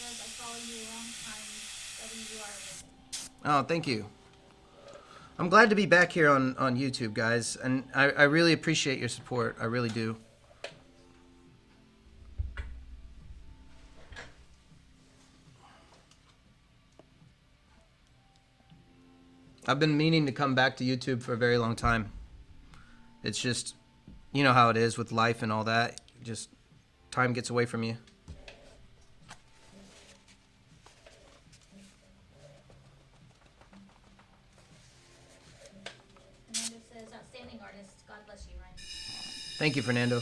[SPEAKER 3] I follow you a long time, studying you are amazing.
[SPEAKER 1] Oh, thank you. I'm glad to be back here on YouTube, guys, and I really appreciate your support. I really do. I've been meaning to come back to YouTube for a very long time. It's just, you know how it is with life and all that. Just time gets away from you.
[SPEAKER 3] Fernando says, outstanding artist. God bless you, Ryan.
[SPEAKER 1] Thank you, Fernando.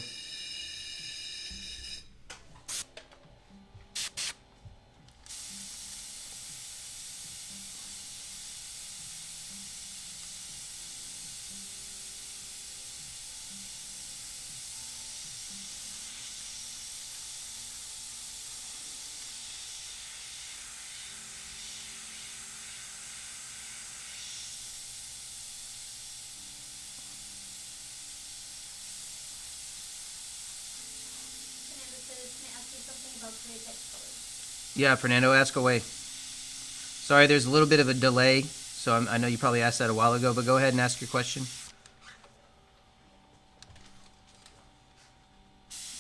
[SPEAKER 3] about Createx Colors?
[SPEAKER 1] Yeah, Fernando, ask away. Sorry, there's a little bit of a delay, so I know you probably asked that a while ago, but go ahead and ask your question.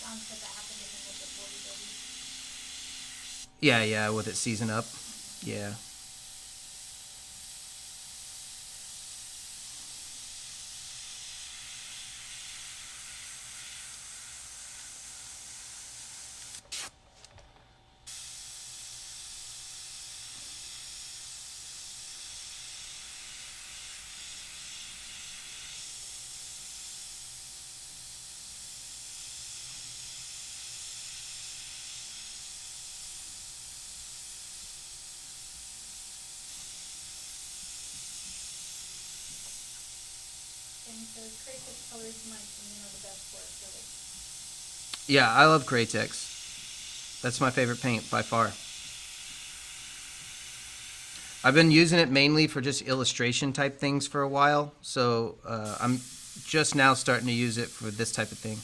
[SPEAKER 3] John said that happened to him with the 40-30.
[SPEAKER 1] Yeah, with it season up. Yeah.
[SPEAKER 3] And so Createx Colors, in my opinion, are the best for acrylic.
[SPEAKER 1] Yeah, I love Createx. That's my favorite paint by far. I've been using it mainly for just illustration type things for a while, so I'm just now starting to use it for this type of thing.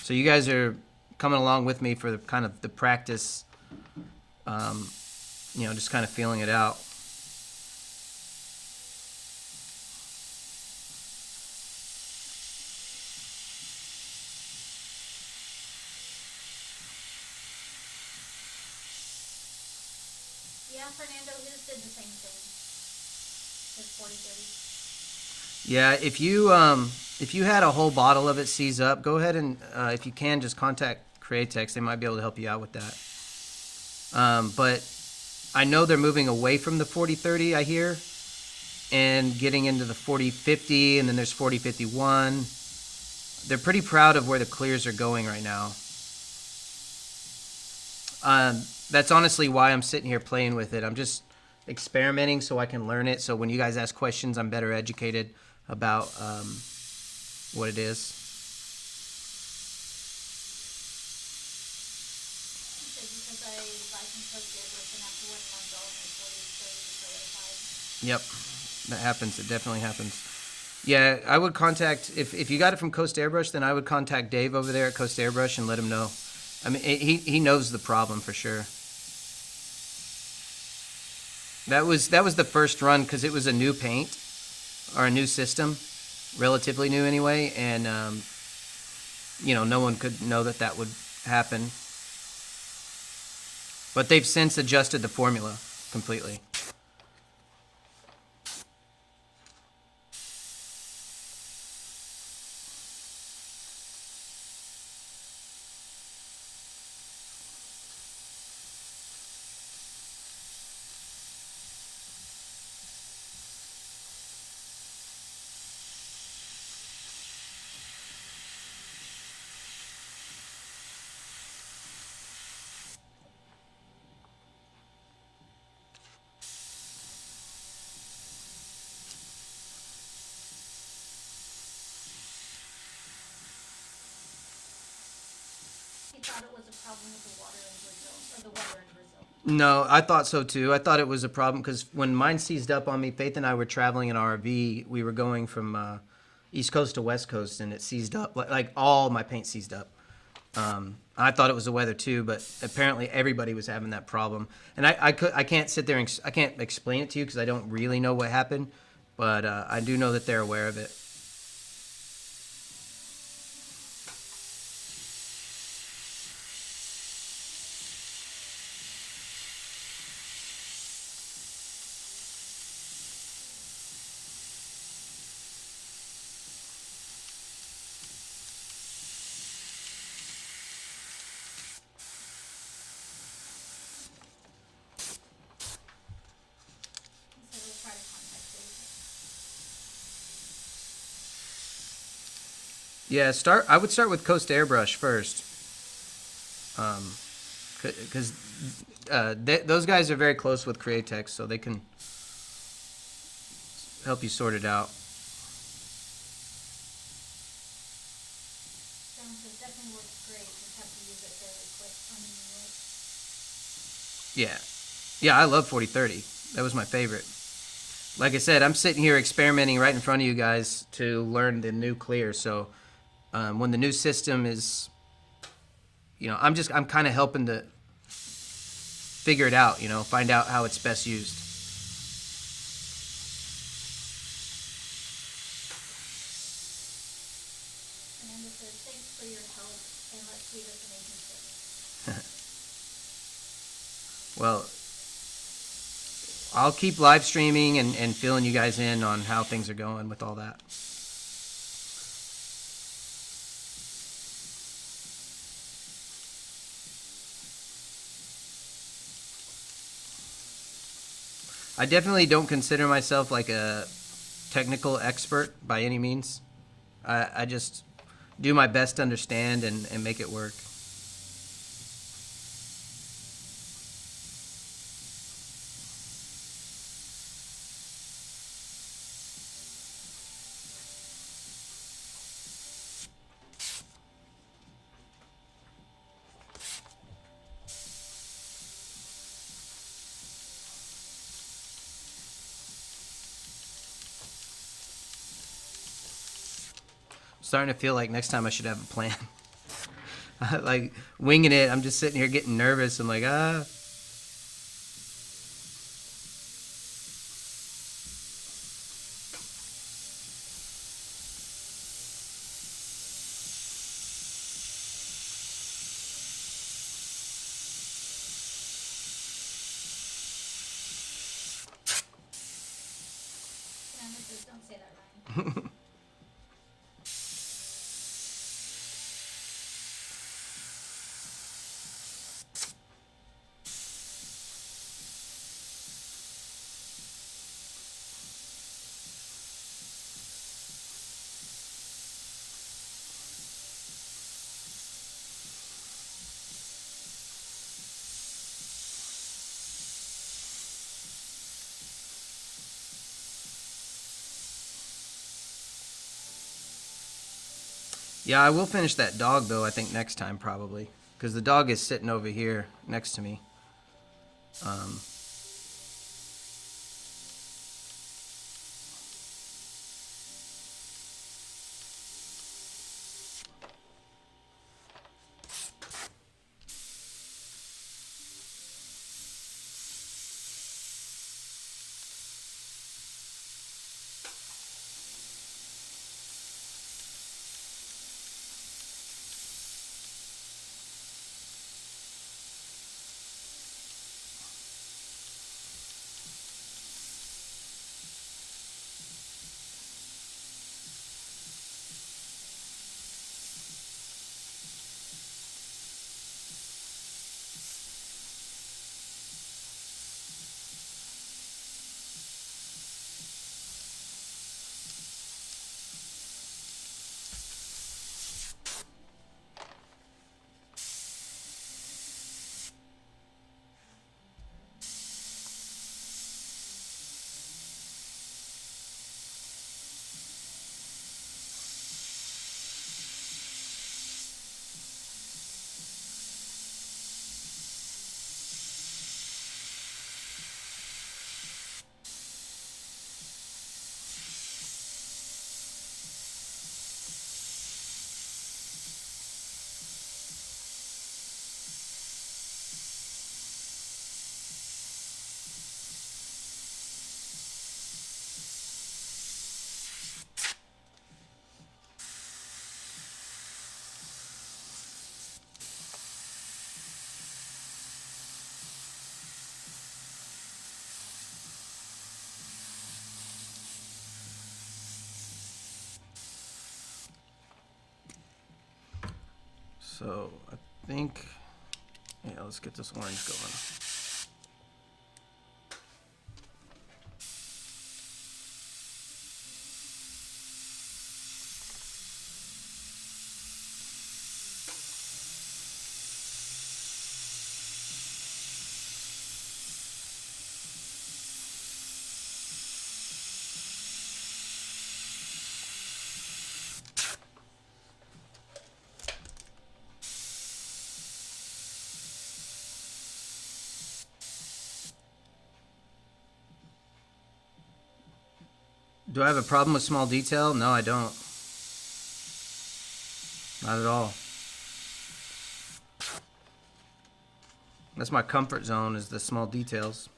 [SPEAKER 1] So you guys are coming along with me for the kind of the practice, just kind of feeling it out.
[SPEAKER 3] Yeah, Fernando, his did the same thing. His 40-30.
[SPEAKER 1] Yeah, if you had a whole bottle of it seized up, go ahead and if you can, just contact Createx. They might be able to help you out with that. But I know they're moving away from the 40-30, I hear, and getting into the 40-50, and then there's 40-51. They're pretty proud of where the clears are going right now. That's honestly why I'm sitting here playing with it. I'm just experimenting so I can learn it. So when you guys ask questions, I'm better educated about what it is.
[SPEAKER 3] Because I buy from Coast Airbrush and after 1 month all my 40-30 solidified.
[SPEAKER 1] Yep, that happens. It definitely happens. Yeah, I would contact, if you got it from Coast Airbrush, then I would contact Dave over there at Coast Airbrush and let him know. I mean, he knows the problem for sure. That was the first run because it was a new paint or a new system, relatively new anyway, and no one could know that would happen. But they've since adjusted the formula completely.
[SPEAKER 3] He thought it was a problem with the water in Brazil, or the weather in Brazil.
[SPEAKER 1] No, I thought so too. I thought it was a problem because when mine seized up on me, Faith and I were traveling in RV. We were going from East Coast to West Coast, and it seized up. Like all my paint seized up. I thought it was the weather too, but apparently everybody was having that problem. And I can't sit there and I can't explain it to you because I don't really know what happened, but I do know that they're aware of it.
[SPEAKER 3] He said he'll try to contact Dave.
[SPEAKER 1] Yeah, I would start with Coast Airbrush first, because those guys are very close with Createx, so they can help you sort it out.
[SPEAKER 3] John says definitely works great, just have to use it fairly quick on the new look.
[SPEAKER 1] Yeah, Yeah, I love 4030. That was my favorite. Like I said, I'm sitting here experimenting right in front of you guys to learn the new clear. So when the new system is, I'm kind of helping to figure it out, find out how it's best used.
[SPEAKER 3] Amanda says, thanks for your help, and let's see this amazing trip.
[SPEAKER 1] Well, I'll keep live streaming and filling you guys in on how things are going with all that. I definitely don't consider myself like a technical expert by any means. I just do my best to understand and make it work. Starting to feel like next time I should have a plan. Like winging it, I'm just sitting here getting nervous. I'm like, ah.
[SPEAKER 3] Amanda says, don't say that, Ryan.
[SPEAKER 1] Yeah, I will finish that dog though. I think next time probably, because the dog is sitting over here next to me. Um, so I think, yeah, let's get this orange going. Do I have a problem with small detail? No, I don't. Not at all. That's my comfort zone, is the small details.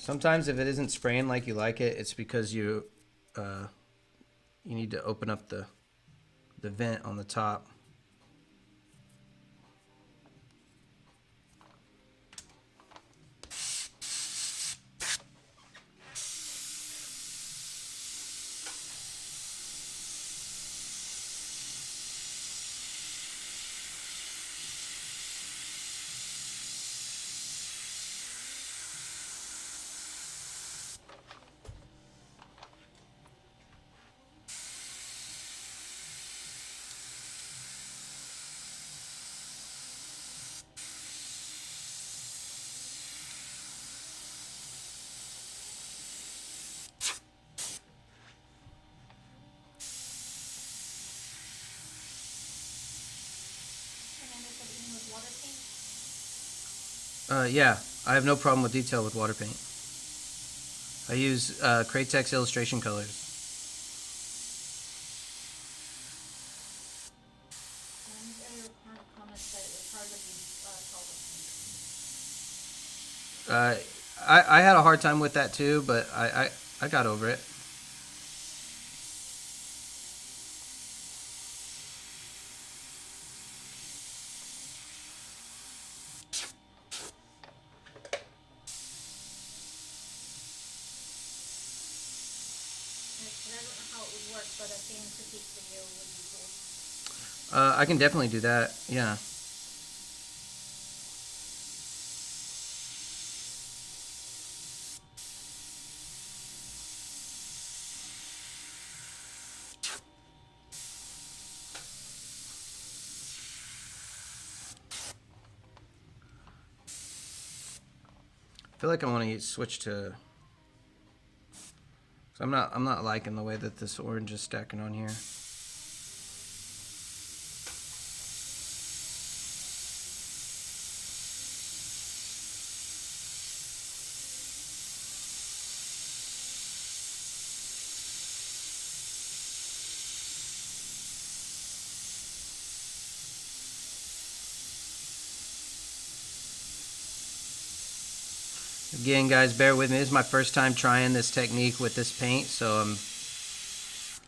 [SPEAKER 1] Sometimes if it isn't spraying like you like it, it's because you need to open up the vent on the top. Yeah, I have no problem with detail with water paint. I use Createx illustration colors. I had a hard time with that too, but I got over it. I can definitely do that, yeah. I feel like I want to switch to. So I'm not liking the way that this orange is stacking on here. Again, guys, bear with me. This is my first time trying this technique with this paint, so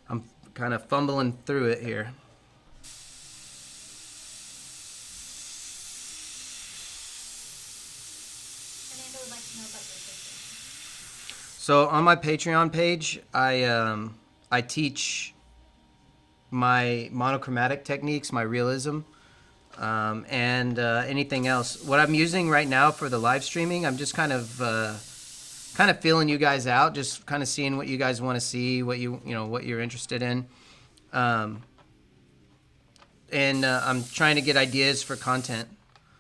[SPEAKER 1] I'm kind of fumbling through it here. So on my Patreon page, I teach my monochromatic techniques, my realism, and anything else. What I'm using right now for the live streaming, I'm just kind of feeling you guys out, just kind of seeing what you guys want to see, what what you're interested in, and I'm trying to get ideas for content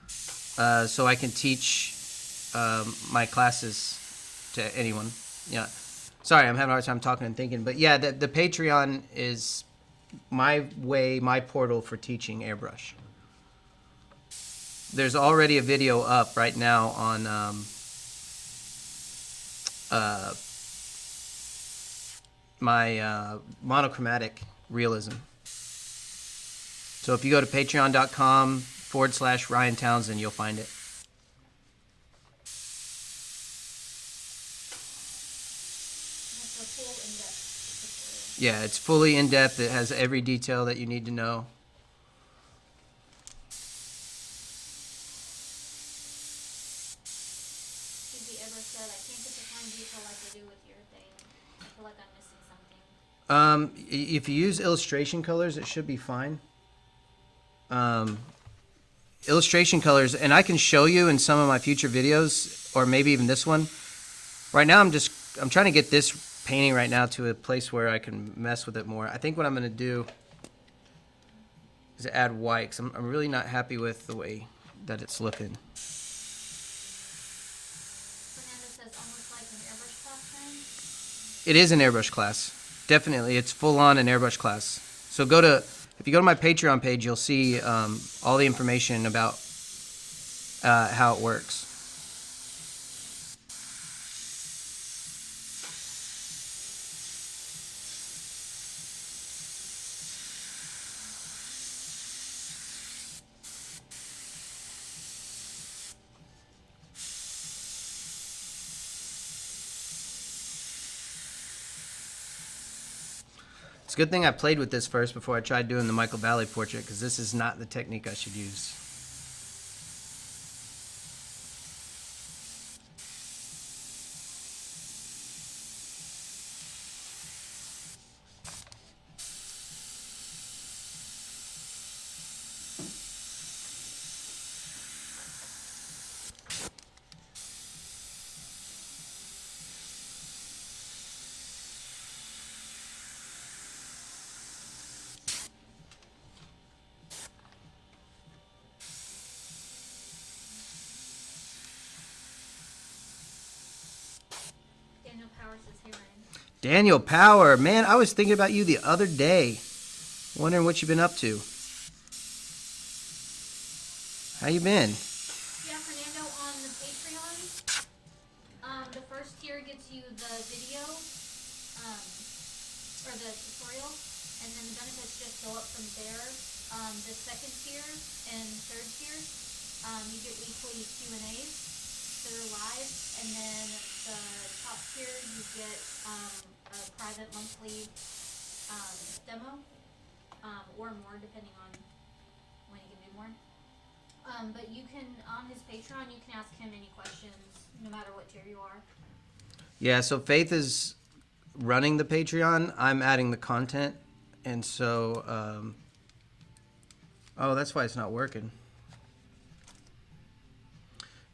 [SPEAKER 1] so I can teach my classes to anyone. Yeah, sorry, I'm having a hard time talking and thinking, but yeah, the Patreon is my portal for teaching airbrush. There's already a video up right now on my monochromatic realism. So if you go to patreon.com/Ryan Townsend, you'll find it. Yeah, it's fully in depth. It has every detail that you need to know.
[SPEAKER 3] the airbrush said, I can't get the fine detail like I do with your thing. I feel like I'm missing something.
[SPEAKER 1] If you use illustration colors, it should be fine. Illustration colors, and I can show you in some of my future videos, or maybe even this one. Right now, I'm trying to get this painting right now to a place where I can mess with it more. I think what I'm going to do is add white, because I'm really not happy with the way that it's looking.
[SPEAKER 3] Fernando says almost like an airbrush class then.
[SPEAKER 1] It is an airbrush class. Definitely, it's full on an airbrush class. So if you go to my Patreon page, you'll see all the information about how it works. It's a good thing I played with this first before I tried doing the Michael Valley portrait, because this is not the technique I should use.
[SPEAKER 3] Daniel Power says, hey Ryan.
[SPEAKER 1] Daniel Power, man, I was thinking about you the other day, wondering what you've been up to. How you been?
[SPEAKER 3] Yeah, Fernando, on the Patreon, the first tier gets you the video, or the tutorial, and then the benefits just go up from there. The second tier and third tier, you get weekly Q&As that are live, and then the top tier you get a private monthly demo, or more depending on when you can do more. But you can, on his Patreon, you can ask him any questions, no matter what tier you are.
[SPEAKER 1] Yeah, so Faith is running the Patreon. I'm adding the content. And so, oh, that's why it's not working.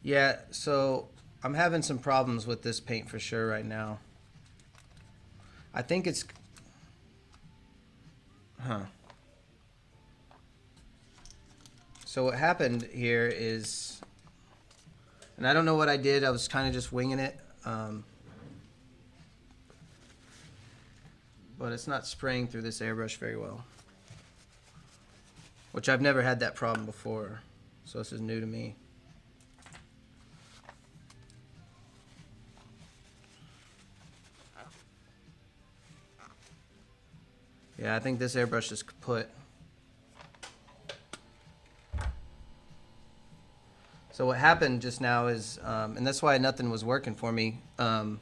[SPEAKER 1] Yeah, so I'm having some problems with this paint for sure right now. I think it's, So what happened here is, and I don't know what I did. I was kind of just winging it. But it's not spraying through this airbrush very well. Which I've never had that problem before. So this is new to me. Yeah, I think this airbrush is kaput. So what happened just now is, and that's why nothing was working for me. I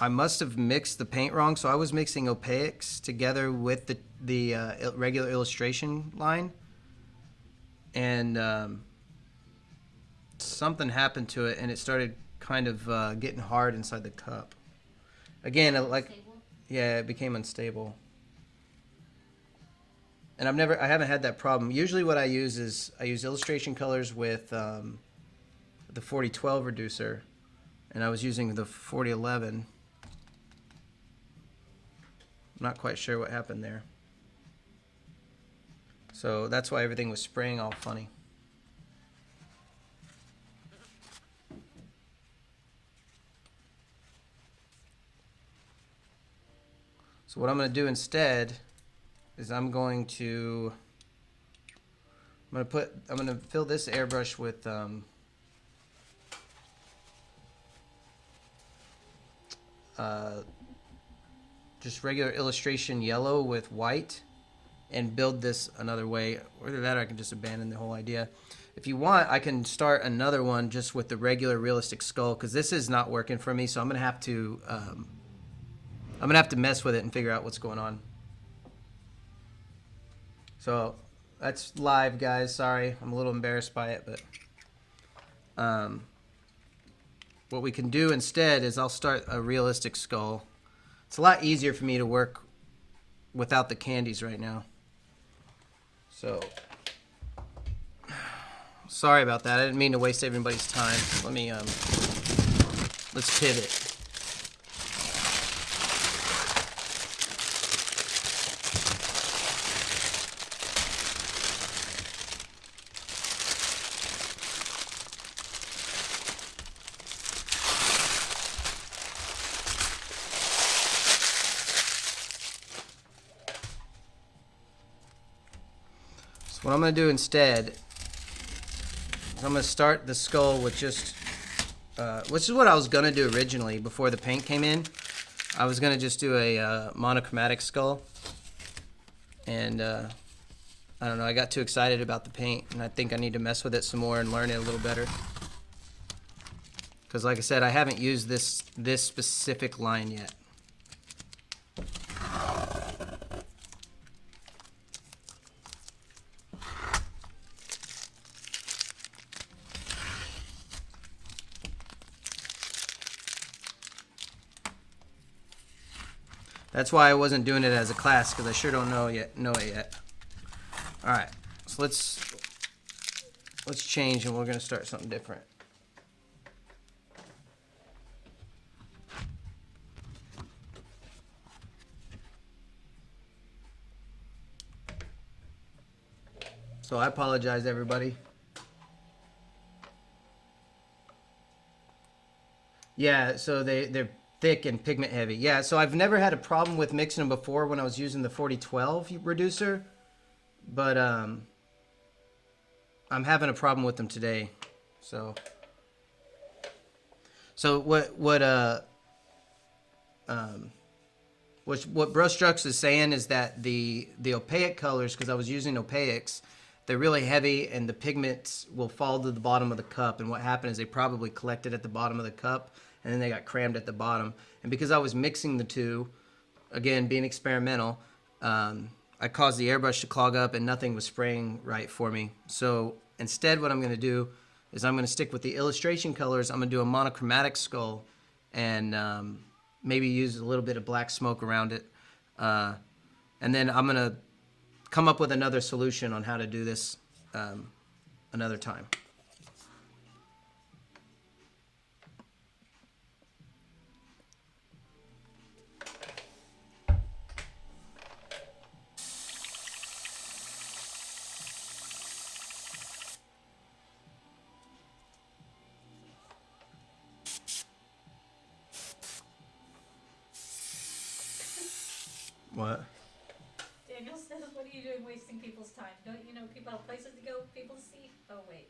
[SPEAKER 1] must have mixed the paint wrong. So I was mixing opaques together with the regular illustration line. And something happened to it, and it started kind of getting hard inside the cup. Again, yeah, it became unstable. And I haven't had that problem. Usually what I use is, I use illustration colors with the 4012 reducer, and I was using the 4011. I'm not quite sure what happened there. So that's why everything was spraying all funny. So what I'm going to do instead is I'm going to fill this airbrush with just regular illustration yellow with white, and build this another way. Either that or I can just abandon the whole idea. If you want, I can start another one just with the regular realistic skull, because this is not working for me, so I'm gonna have to mess with it and figure out what's going on. So that's live, guys. Sorry, I'm a little embarrassed by it, but what we can do instead is I'll start a realistic skull. It's a lot easier for me to work without the candies right now. So, sorry about that. I didn't mean to waste everybody's time. Let me, let's pivot. What I'm going to do instead is I'm going to start the skull with just, which is what I was going to do originally before the paint came in. I was going to just do a monochromatic skull. And I don't know, I got too excited about the paint, and I think I need to mess with it some more and learn it a little better. Because like I said, I haven't used this specific line yet. That's why I wasn't doing it as a class, because I sure don't know it yet. All right, so let's change, and we're going to start something different. So I apologize, everybody. Yeah, so they're thick and pigment heavy. Yeah, so I've never had a problem with mixing them before when I was using the 4012 reducer, but I'm having a problem with them today. So what Brushstrokes is saying is that the opaque colors, because I was using opaques, they're really heavy and the pigments will fall to the bottom of the cup, and what happened is they probably collected at the bottom of the cup and then they got crammed at the bottom. And because I was mixing the two, again, being experimental, I caused the airbrush to clog up and nothing was spraying right for me. So instead what I'm going to do is I'm going to stick with the illustration colors. I'm going to do a monochromatic skull and maybe use a little bit of black smoke around it. And then I'm going to come up with another solution on how to do this another time. What?
[SPEAKER 3] Daniel says, what are you doing wasting people's time? Don't you know people have places to go, people to see? Oh, wait.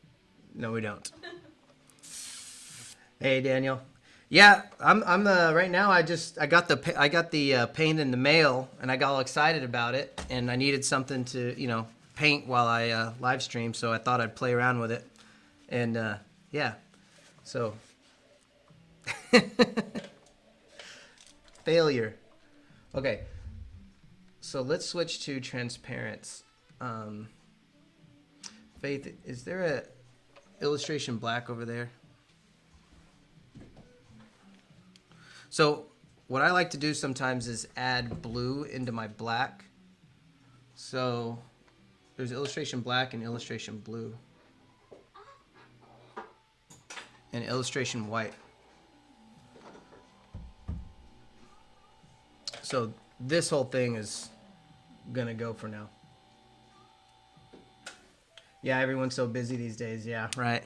[SPEAKER 1] No, we don't. Hey, Daniel. Yeah, I'm right now I got the paint in the mail and I got all excited about it, and I needed something to, paint while I live stream, so I thought I'd play around with it. And yeah. So failure. Okay. So let's switch to transparents. Faith, is there a illustration black over there? So what I like to do sometimes is add blue into my black. So there's illustration black and illustration blue. And illustration white. So this whole thing is gonna go for now. Yeah, everyone's so busy these days. Yeah, right.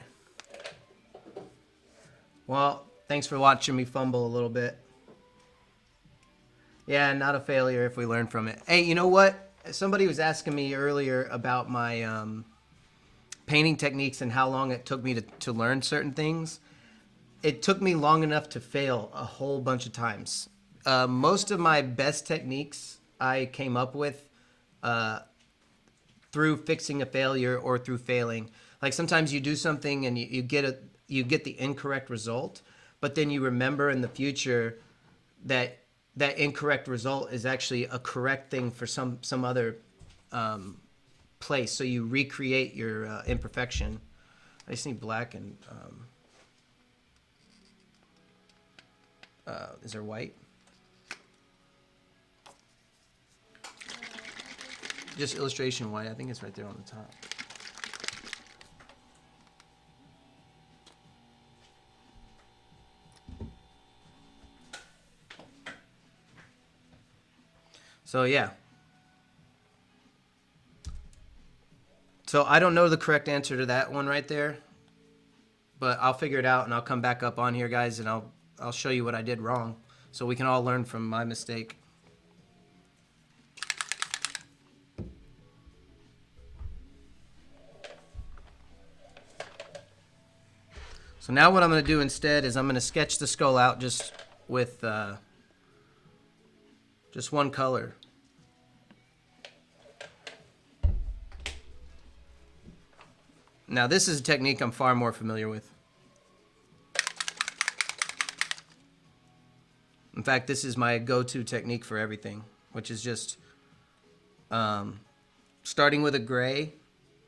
[SPEAKER 1] Well, thanks for watching me fumble a little bit. Yeah, not a failure if we learn from it. Hey, you know what? Somebody was asking me earlier about my painting techniques and how long it took me to learn certain things. It took me long enough to fail a whole bunch of times. Most of my best techniques I came up with through fixing a failure or through failing. Like sometimes you do something and you get the incorrect result, but then you remember in the future that that incorrect result is actually a correct thing for some other place. So you recreate your imperfection. I just need black and is there white? Just illustration white. I think it's right there on the top. So yeah. So I don't know the correct answer to that one right there, but I'll figure it out and I'll come back up on here, guys, and I'll show you what I did wrong so we can all learn from my mistake. So now what I'm going to do instead is I'm going to sketch the skull out just with just one color. Now this is a technique I'm far more familiar with. In fact, this is my go-to technique for everything, which is just starting with a gray,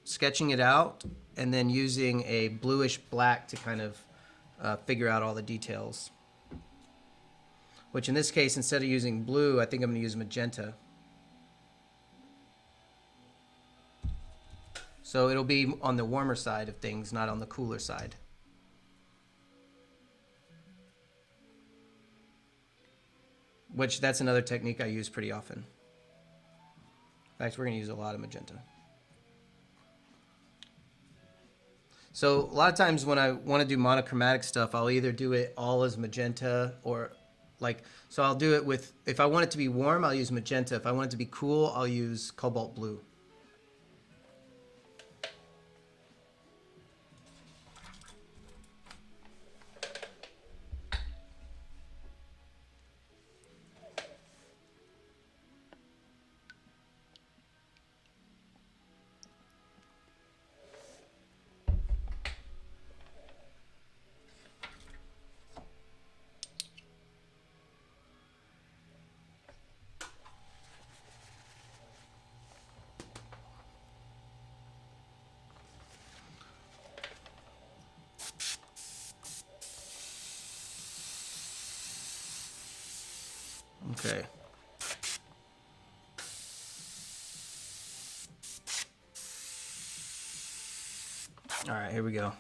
[SPEAKER 1] sketching it out, and then using a bluish black to kind of figure out all the details. Which in this case, instead of using blue, I think I'm going to use magenta. So it'll be on the warmer side of things, not on the cooler side. Which that's another technique I use pretty often. In fact, we're going to use a lot of magenta. So a lot of times when I want to do monochromatic stuff, I'll either do it all as magenta or like, so I'll do it with, if I want it to be warm, I'll use magenta. If I want it to be cool, I'll use cobalt blue. Okay. All right, here we go.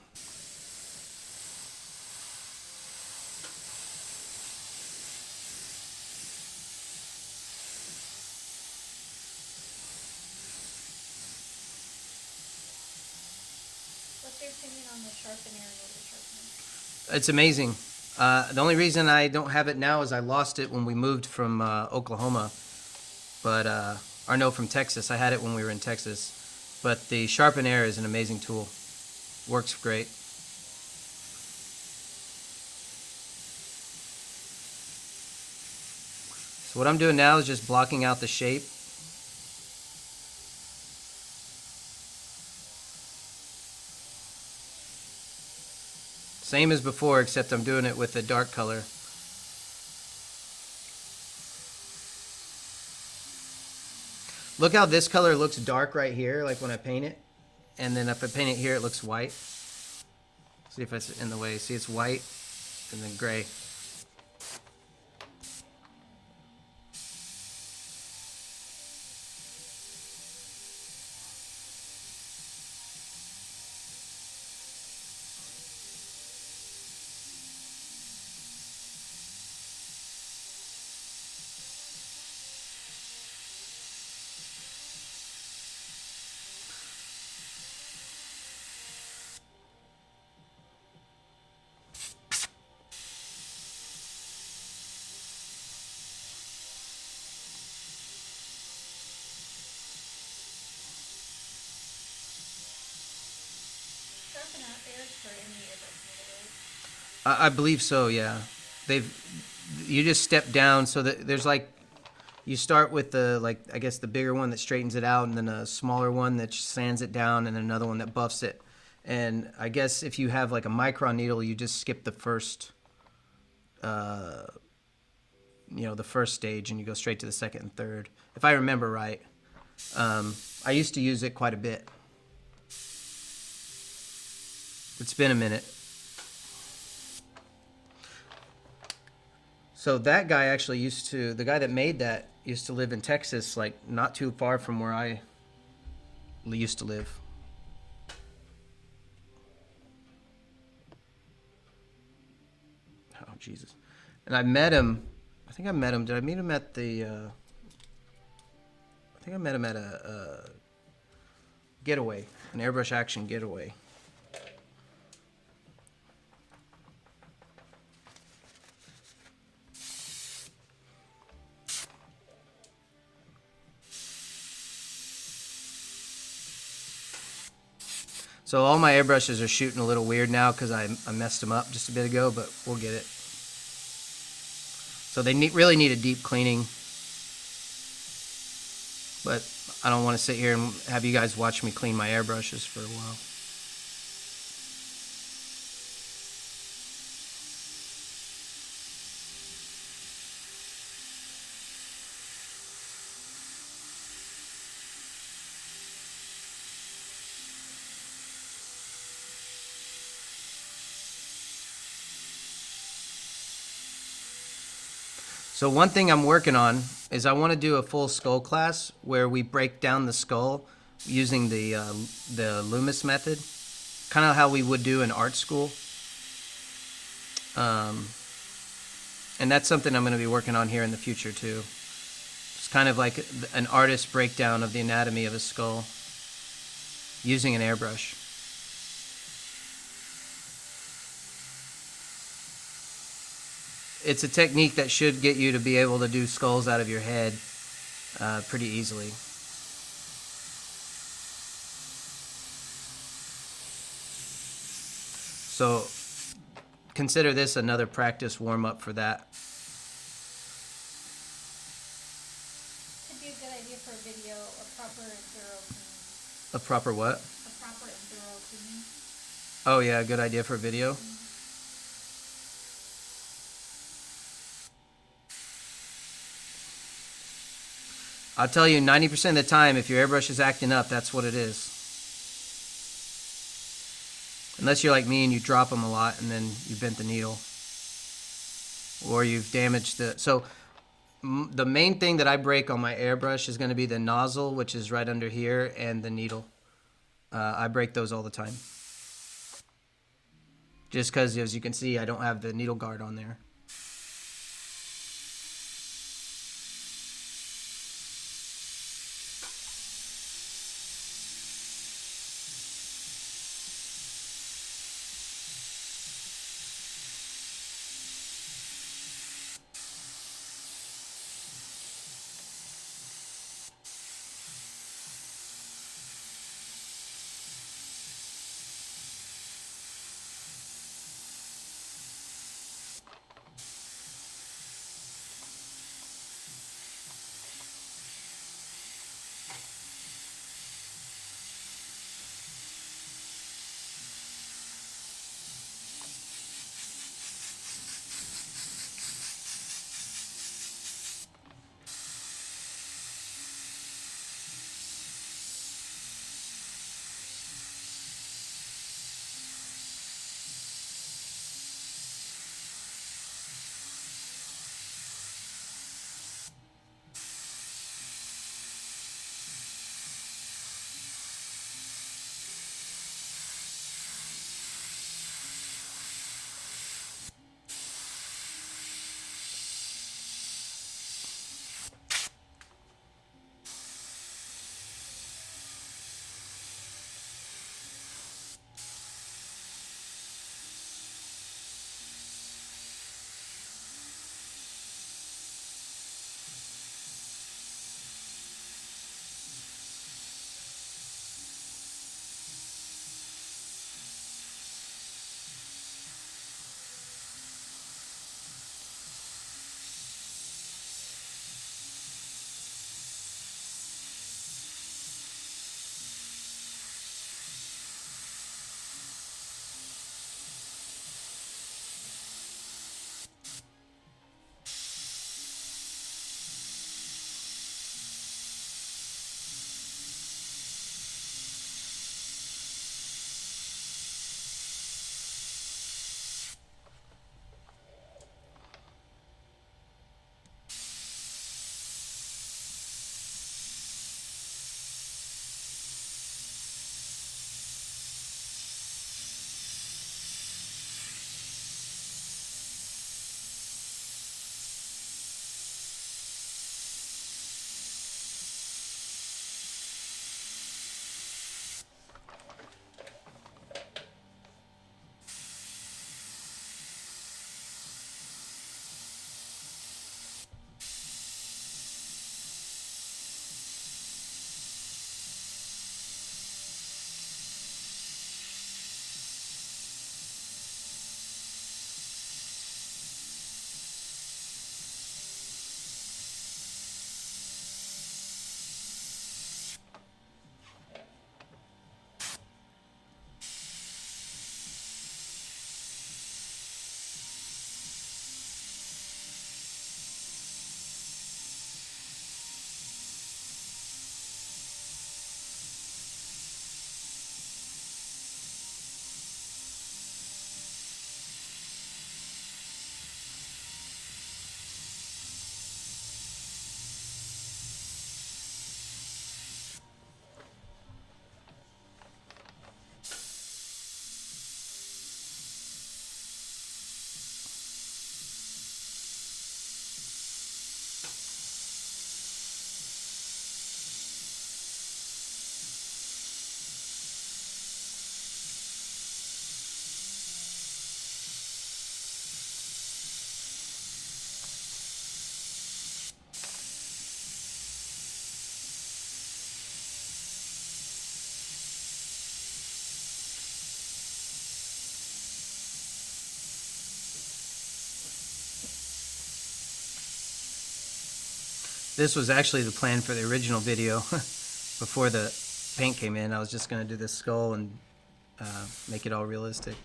[SPEAKER 3] What's your opinion on the sharpen area of the sharpener?
[SPEAKER 1] It's amazing. The only reason I don't have it now is I lost it when we moved from Oklahoma, but or no, from Texas. I had it when we were in Texas. But the Sharpen Air is an amazing tool. Works great. So what I'm doing now is just blocking out the shape. Same as before, except I'm doing it with a dark color. Look how this color looks dark right here, like when I paint it. And then if I paint it here, it looks white. See if it's in the way. See, it's white and then gray.
[SPEAKER 3] Sharpen out airs for any earbud,
[SPEAKER 1] I believe so, yeah. You just step down so that there's like, you start with the, like, I guess the bigger one that straightens it out, and then a smaller one that sands it down, and another one that buffs it. And I guess if you have like a micron needle, you just skip the first, the first stage, and you go straight to the second and third, if I remember right. I used to use it quite a bit. It's been a minute. So that guy actually the guy that made that used to live in Texas, like not too far from where I used to live. Oh, Jesus. And I met him, I think I met him, did I meet him at the, I think I met him at a getaway, an airbrush action getaway. So all my airbrushes are shooting a little weird now because I messed them up just a bit ago, but we'll get it. So they really need a deep cleaning. But I don't want to sit here and have you guys watch me clean my airbrushes for a while. So one thing I'm working on is I want to do a full skull class where we break down the skull using the Loomis method, kind of how we would do in art school. And that's something I'm going to be working on here in the future too. It's kind of like an artist breakdown of the anatomy of a skull using an airbrush. It's a technique that should get you to be able to do skulls out of your head pretty easily. So consider this another practice warm-up for that.
[SPEAKER 3] Could be a good idea for a video, a proper and thorough cleaning.
[SPEAKER 1] A proper what?
[SPEAKER 3] A proper and thorough cleaning.
[SPEAKER 1] Oh yeah, good idea for a video. I'll tell you, 90% of the time, if your airbrush is acting up, that's what it is. Unless you're like me and you drop them a lot and then you bent the needle. Or you've damaged the... So the main thing that I break on my airbrush is going to be the nozzle, which is right under here, and the needle. I break those all the time. Just because, as you can see, I don't have the needle guard on there. This was actually the plan for the original video before the paint came in. I was just going to do this skull and make it all realistic.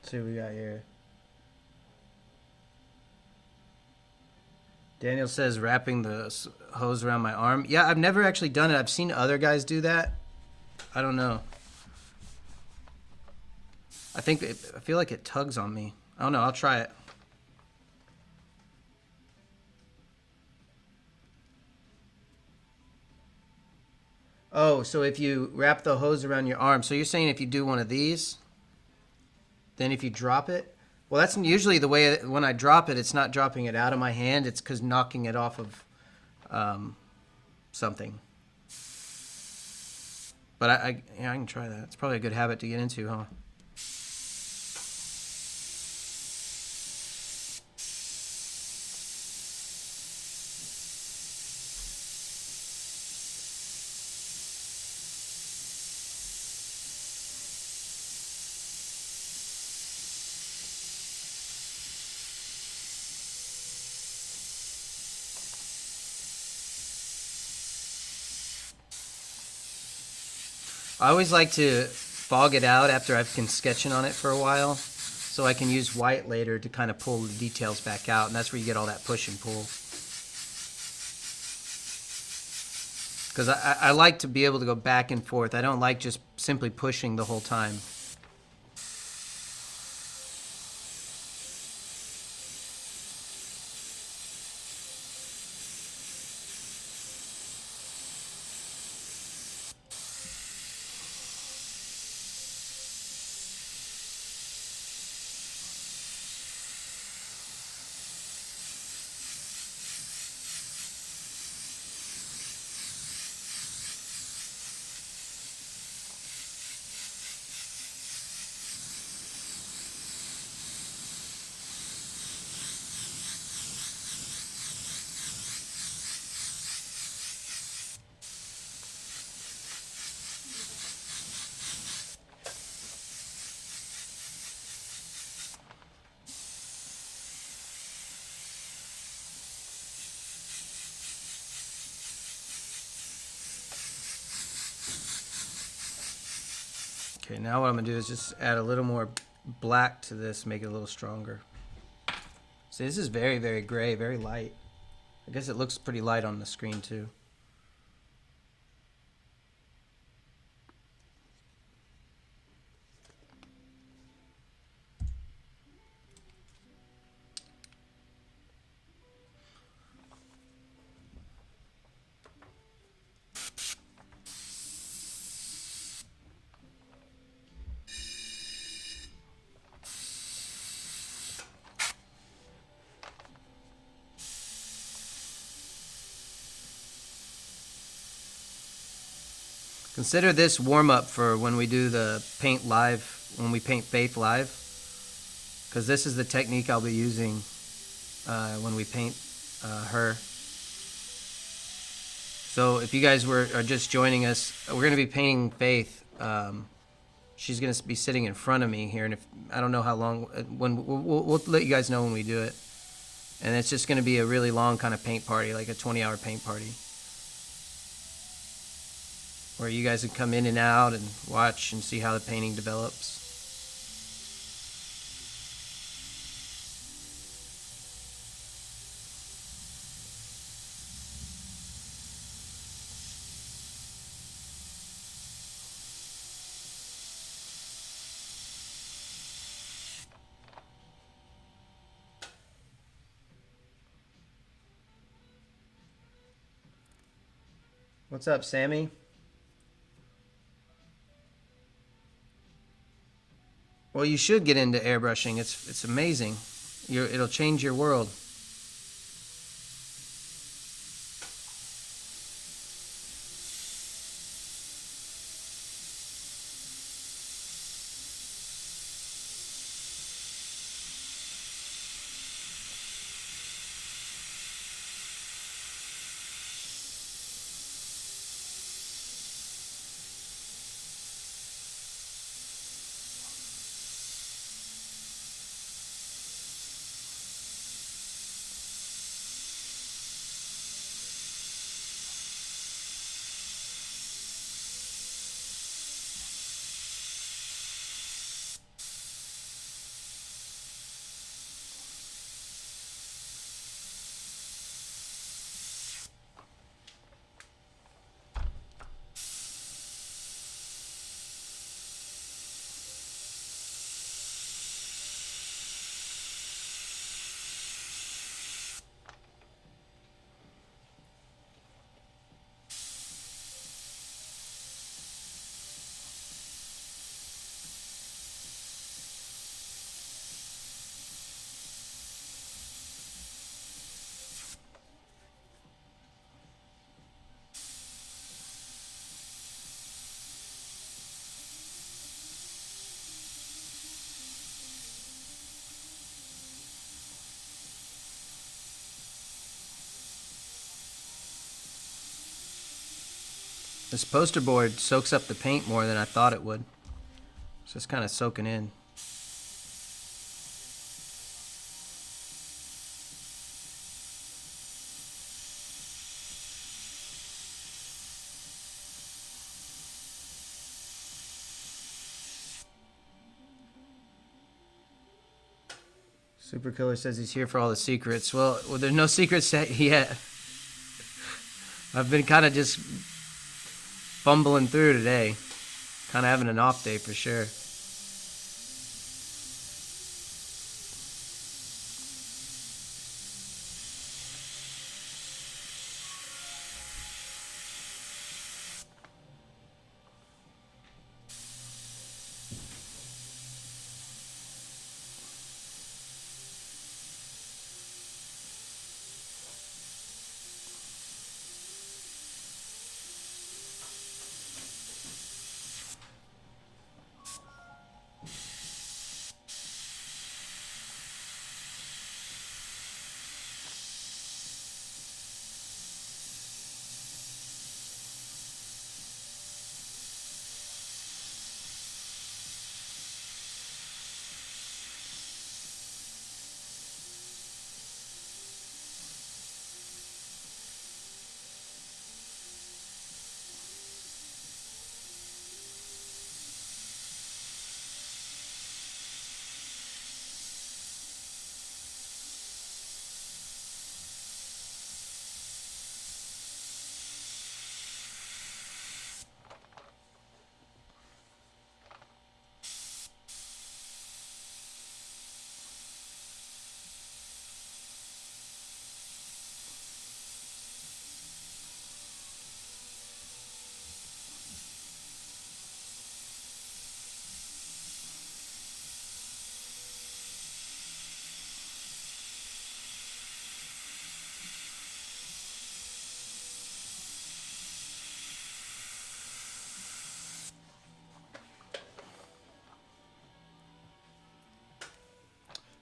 [SPEAKER 1] See what we got here. Daniel says wrapping the hose around my arm. Yeah, I've never actually done it. I've seen other guys do that. I don't know. I feel like it tugs on me. I don't know. I'll try it. Oh, so if you wrap the hose around your arm, so you're saying if you do one of these, then if you drop it, well, that's usually the way when I drop it, it's not dropping it out of my hand. It's because knocking it off of something. But yeah, I can try that. It's probably a good habit to get into, huh? I always like to fog it out after I've been sketching on it for a while, so I can use white later to kind of pull the details back out, and that's where you get all that push and pull. Because I like to be able to go back and forth. I don't like just simply pushing the whole time. Okay, now what I'm going to do is just add a little more black to this, make it a little stronger. See, this is very, very gray, very light. I guess it looks pretty light on the screen too. Consider this warm-up for when we do the paint live, when we paint Faith live, because this is the technique I'll be using when we paint her. So if you guys are just joining us, we're going to be painting Faith. She's going to be sitting in front of me here, and if I don't know how long, when we'll let you guys know when we do it. And it's just going to be a really long kind of paint party, like a 20-hour paint party, where you guys can come in and out and watch and see how the painting develops. What's up, Sammy? Well, you should get into airbrushing. It's amazing. It'll change your world. This poster board soaks up the paint more than I thought it would. So it's kind of soaking in. Super Killer says he's here for all the secrets. Well, there's no secrets yet. I've been kind of just fumbling through today. Kind of having an off day for sure.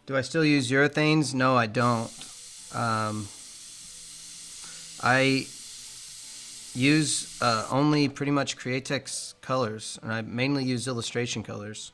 [SPEAKER 1] Do I still use urethanes? No, I don't. I use only pretty much Createx colors, and I mainly use illustration colors.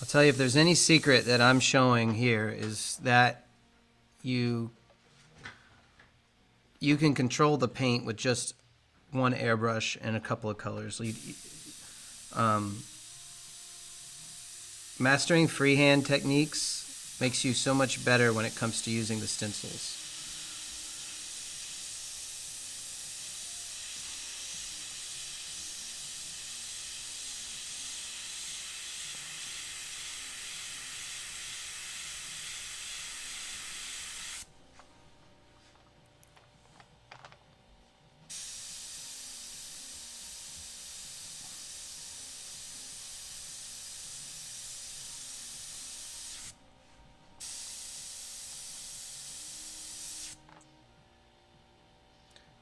[SPEAKER 1] I'll tell you, if there's any secret that I'm showing here, is that you can control the paint with just one airbrush and a couple of colors. Mastering freehand techniques makes you so much better when it comes to using the stencils.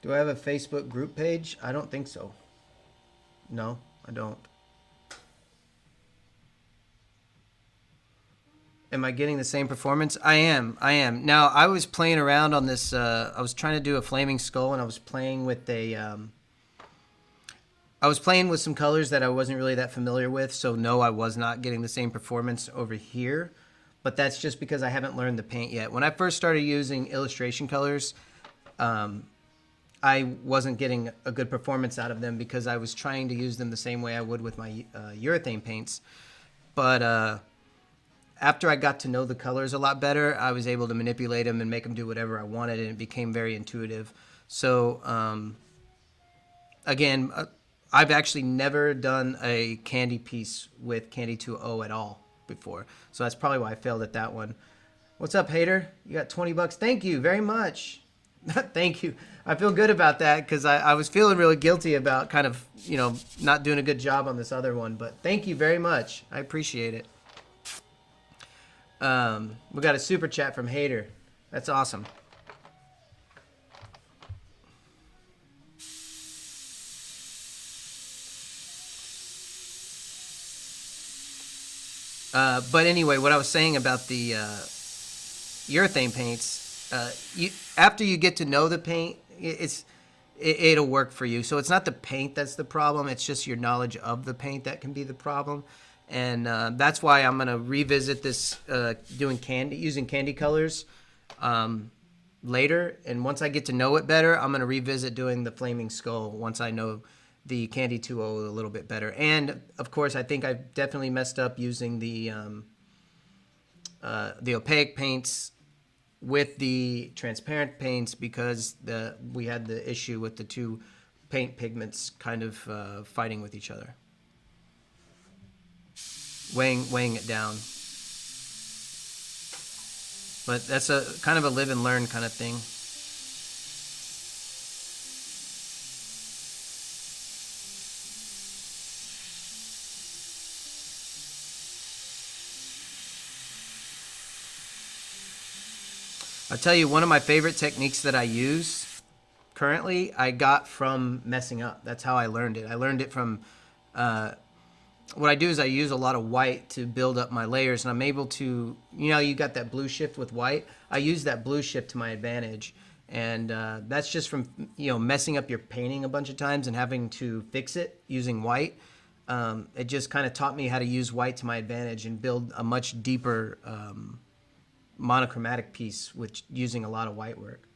[SPEAKER 1] Do I have a Facebook group page? I don't think so. No, I don't. Am I getting the same performance? I am. Now, I was playing around on this. I was trying to do a flaming skull, and I was playing with a I was playing with some colors that I wasn't really that familiar with, so no, I was not getting the same performance over here. But that's just because I haven't learned the paint yet. When I first started using illustration colors, I wasn't getting a good performance out of them because I was trying to use them the same way I would with my urethane paints. But after I got to know the colors a lot better, I was able to manipulate them and make them do whatever I wanted, and it became very intuitive. So again, I've actually never done a candy piece with Candy20 at all before. So that's probably why I failed at that one. What's up, hater? You got 20 bucks. Thank you very much. Thank you. I feel good about that because I was feeling really guilty about kind of, not doing a good job on this other one. But thank you very much. I appreciate it. We got a super chat from Hater. That's awesome. But anyway, what I was saying about the urethane paints, after you get to know the paint, it'll work for you. So it's not the paint that's the problem. It's just your knowledge of the paint that can be the problem. And that's why I'm going to revisit this using candy colors later. And once I get to know it better, I'm going to revisit doing the Flaming Skull once I know the Candy20 a little bit better. And of course, I think I've definitely messed up using the opaque paints with the transparent paints because we had the issue with the two paint pigments kind of fighting with each other, weighing it down. But that's a kind of a live and learn kind of thing. I'll tell you, one of my favorite techniques that I use currently, I got from messing up. That's how I learned it. I learned it from, what I do is I use a lot of white to build up my layers, and I'm able to, you got that blue shift with white. I use that blue shift to my advantage. And that's just from, messing up your painting a bunch of times and having to fix it using white. It just kind of taught me how to use white to my advantage and build a much deeper monochromatic piece with using a lot of white work.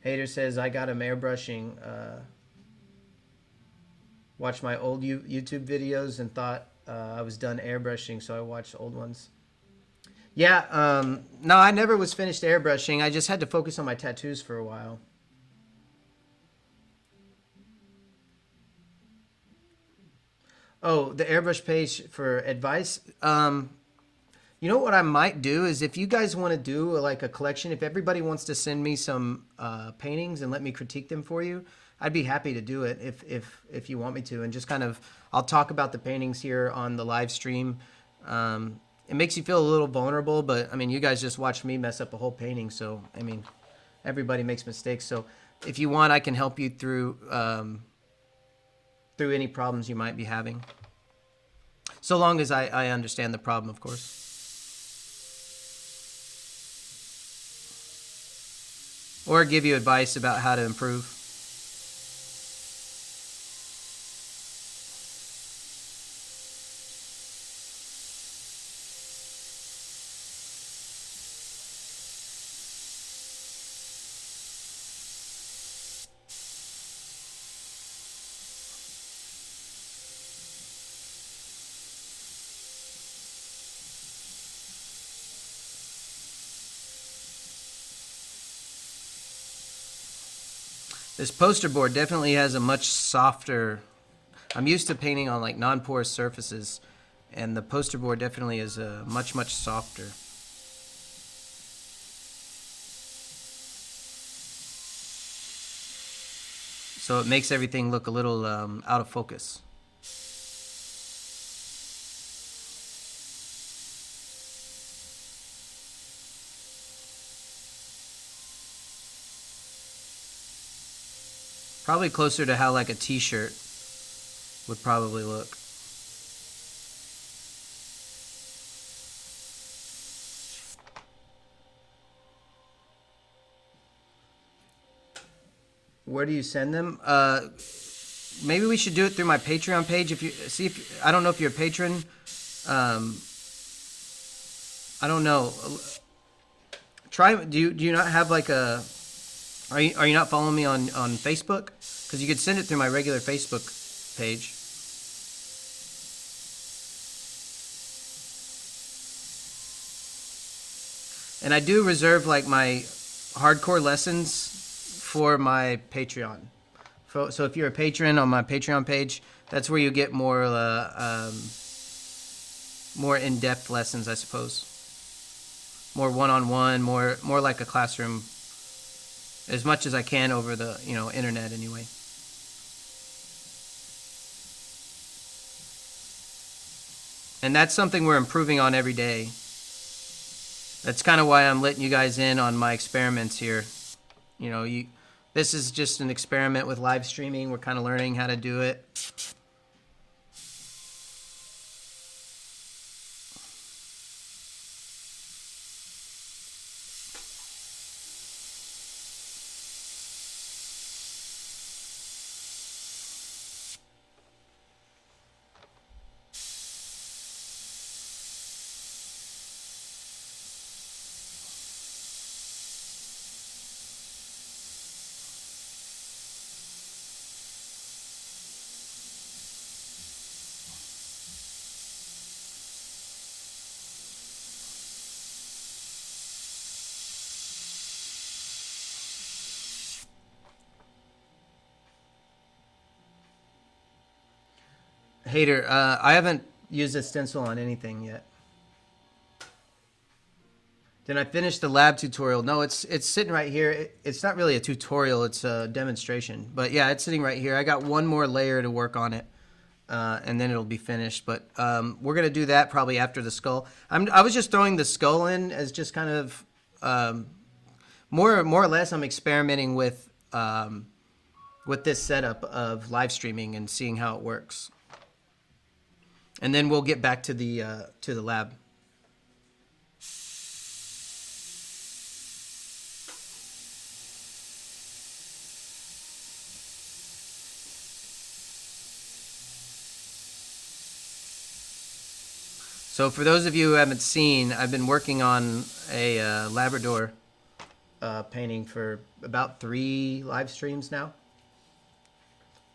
[SPEAKER 1] Hater says, I got him airbrushing. Watched my old YouTube videos and thought I was done airbrushing, so I watched old ones. Yeah, no, I never was finished airbrushing. I just had to focus on my tattoos for a while. Oh, the airbrush page for advice. You know what I might do is if you guys want to do like a collection, if everybody wants to send me some paintings and let me critique them for you, I'd be happy to do it if you want me to. And just kind of, I'll talk about the paintings here on the live stream. It makes you feel a little vulnerable, but I mean, you guys just watched me mess up a whole painting. So, I mean, everybody makes mistakes. So if you want, I can help you through any problems you might be having. So long as I understand the problem, of course. Or give you advice about how to improve. This poster board definitely has a much softer, I'm used to painting on like non-porous surfaces, and the poster board definitely is much softer. So it makes everything look a little out of focus. Probably closer to how like a t-shirt would probably look. Where do you send them? Maybe we should do it through my Patreon page. If you see, if I don't know if you're a patron, I don't know. Try. Do you not have like a? Are you not following me on Facebook? Because you could send it through my regular Facebook page. And I do reserve like my hardcore lessons for my Patreon. So if you're a patron on my Patreon page, that's where you get more in-depth lessons, I suppose. More one-on-one, more like a classroom, as much as I can over the internet anyway. And that's something we're improving on every day. That's kind of why I'm letting you guys in on my experiments here. This is just an experiment with live streaming. We're kind of learning how to do it. Hater, I haven't used a stencil on anything yet. Then I finished the lab tutorial. No, it's sitting right here. It's not really a tutorial. It's a demonstration. But yeah, it's sitting right here. I got one more layer to work on it, and then it'll be finished. But we're going to do that probably after the skull. I was just throwing the skull in as just kind of more or less I'm experimenting with this setup of live streaming and seeing how it works. And then we'll get back to the lab. So for those of you who haven't seen, I've been working on a Labrador painting for about 3 live streams now.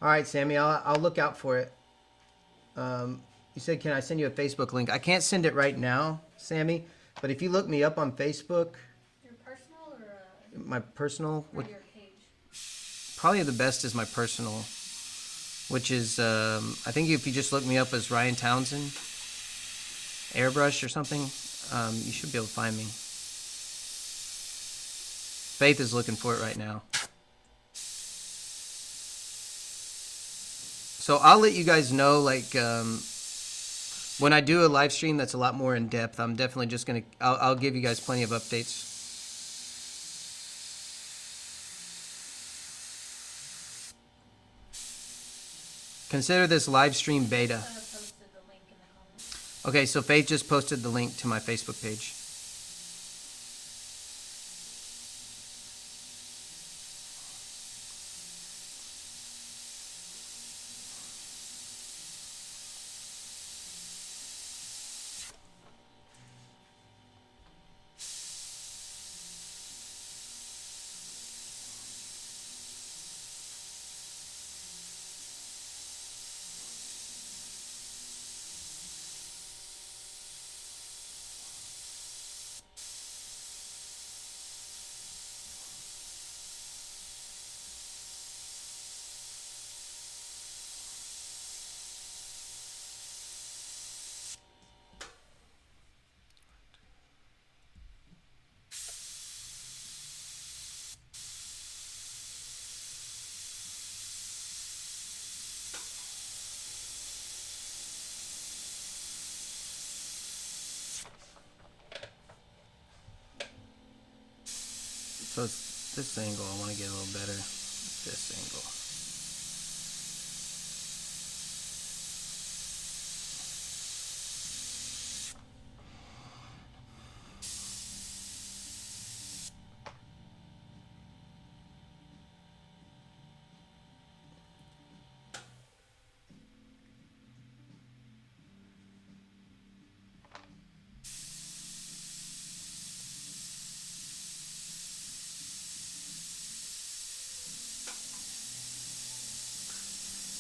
[SPEAKER 1] All right, Sammy, I'll look out for it. You said, can I send you a Facebook link? I can't send it right now, Sammy, but if you look me up on Facebook.
[SPEAKER 3] Your personal or
[SPEAKER 1] my personal?
[SPEAKER 3] or your page?
[SPEAKER 1] Probably the best is my personal, which is, I think if you just look me up as Ryan Townsend, airbrush or something, you should be able to find me. Faith is looking for it right now. So I'll let you guys know, like, when I do a live stream that's a lot more in depth, I'm definitely just gonna, I'll give you guys plenty of updates. Consider this live stream beta.
[SPEAKER 3] Posted the link in the comments.
[SPEAKER 1] Okay, so Faith just posted the link to my Facebook page. So it's this angle I want to get a little better. This angle.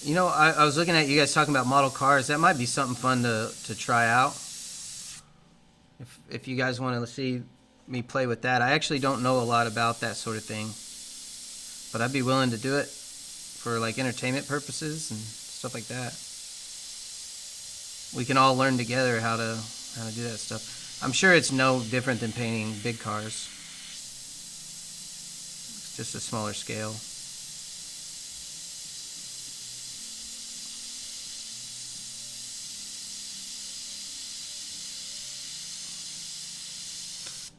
[SPEAKER 1] You know, I was looking at you guys talking about model cars. That might be something fun to try out. If you guys want to see me play with that. I actually don't know a lot about that sort of thing, but I'd be willing to do it for like entertainment purposes and stuff like that. We can all learn together how to do that stuff. I'm sure it's no different than painting big cars. It's just a smaller scale.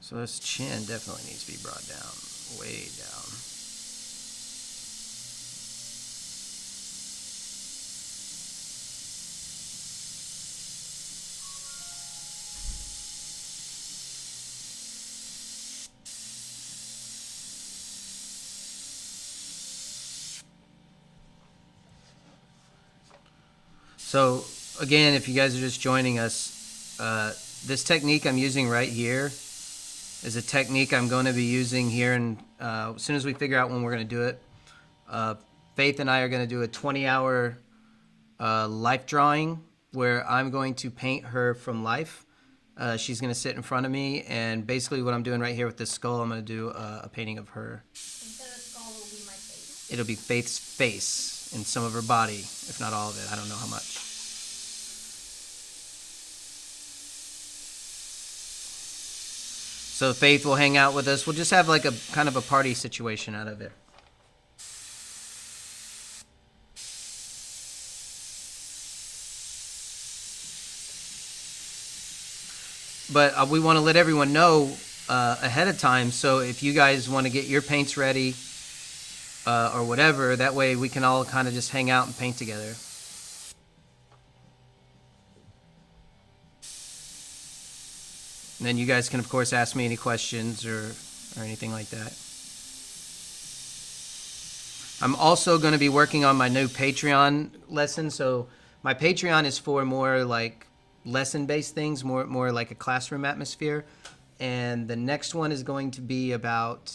[SPEAKER 1] So this chin definitely needs to be brought down, way down. So again, if you guys are just joining us, this technique I'm using right here is a technique I'm going to be using here, and as soon as we figure out when we're going to do it, Faith and I are going to do a 20-hour life drawing where I'm going to paint her from life. She's going to sit in front of me, and basically what I'm doing right here with this skull, I'm going to do a painting of her.
[SPEAKER 3] Instead of skull, will be my face.
[SPEAKER 1] It'll be Faith's face and some of her body, if not all of it. I don't know how much. So Faith will hang out with us. We'll just have like a kind of a party situation out of it. But we want to let everyone know ahead of time. So if you guys want to get your paints ready or whatever, that way we can all kind of just hang out and paint together. And then you guys can, of course, ask me any questions or anything like that. I'm also going to be working on my new Patreon lesson. So my Patreon is for more like lesson-based things, more like a classroom atmosphere. And the next one is going to be about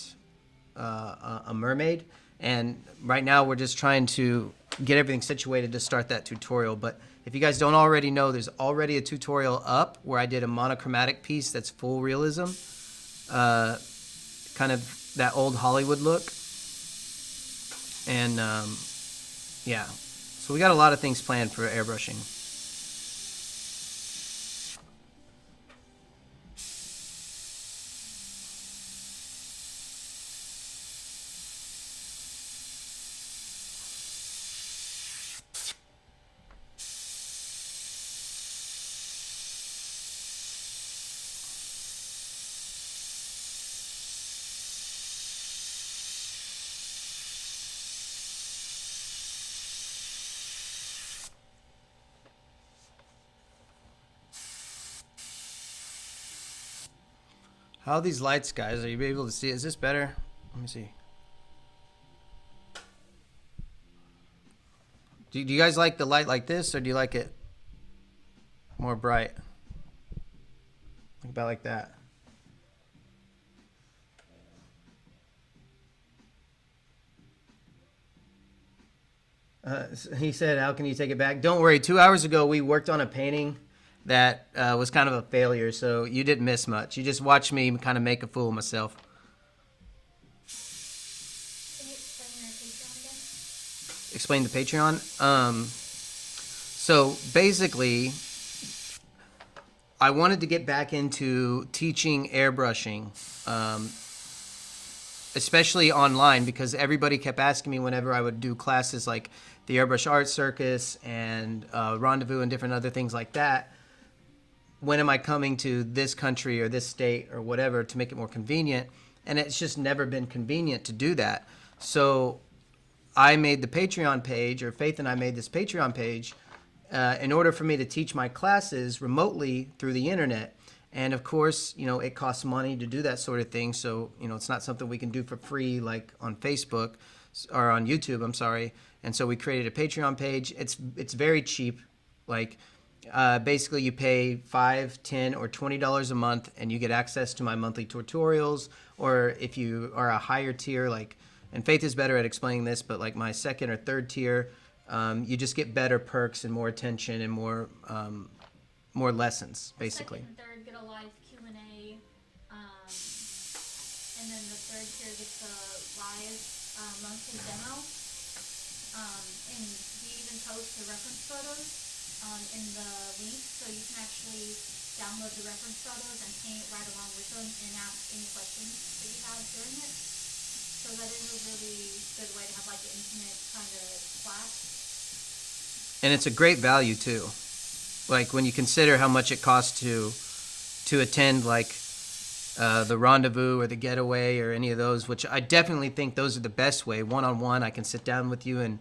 [SPEAKER 1] a mermaid. And right now we're just trying to get everything situated to start that tutorial. But if you guys don't already know, there's already a tutorial up where I did a monochromatic piece that's full realism. Kind of that old Hollywood look. And yeah, so we got a lot of things planned for airbrushing. How are these lights, guys? Are you able to see? Is this better? Let me see. Do you guys like the light like this, or do you like it more bright? Like about like that. He said, how can you take it back? Don't worry. 2 hours ago, we worked on a painting that was kind of a failure, so you didn't miss much. You just watched me kind of make a fool of myself.
[SPEAKER 3] Can you
[SPEAKER 1] Explain
[SPEAKER 3] explain your Patreon again?
[SPEAKER 1] the Patreon? So basically, I wanted to get back into teaching airbrushing, especially online, because everybody kept asking me whenever I would do classes like the Airbrush Art Circus and Rendezvous and different other things like that, when am I coming to this country or this state or whatever to make it more convenient? And it's just never been convenient to do that. So I made the Patreon page, or Faith and I made this Patreon page in order for me to teach my classes remotely through the internet. And of course, you know, it costs money to do that sort of thing. So, you know, it's not something we can do for free like on Facebook or on YouTube, I'm sorry. And so we created a Patreon page. It's very cheap. Like basically you pay $5, $10, or $20 a month and you get access to my monthly tutorials. Or if you are a higher tier, like, and Faith is better at explaining this, but like my second or third tier you just get better perks and more attention and more lessons, basically.
[SPEAKER 3] Second and third get a live Q&A, and then the third tier gets a live monthly demo. And we even post the reference photos in the link, so you can actually download the reference photos and paint right along with them and ask any questions that you have during it. So that is a really good way to have like an intimate kind of class.
[SPEAKER 1] And it's a great value too. Like when you consider how much it costs to attend like the rendezvous or the getaway or any of those, which I definitely think those are the best way. One-on-one, I can sit down with you and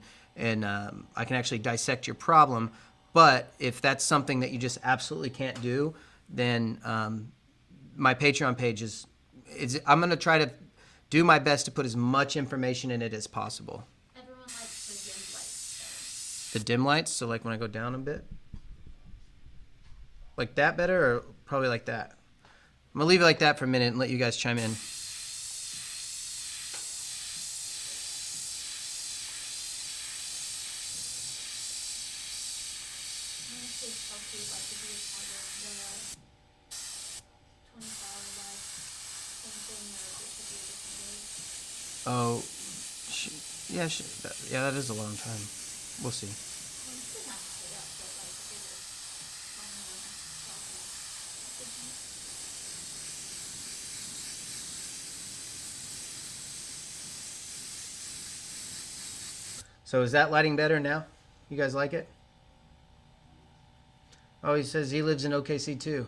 [SPEAKER 1] I can actually dissect your problem. But if that's something that you just absolutely can't do, then my Patreon page is I'm going to try to do my best to put as much information in it as possible.
[SPEAKER 3] Everyone likes the dim lights.
[SPEAKER 1] The dim lights, so like when I go down a bit? Like that better, or probably like that? I'm going to leave it like that for a minute and let you guys chime in. Oh, yeah, that is a long time. We'll see. So is that lighting better now? You guys like it? Oh, he says he lives in OKC too.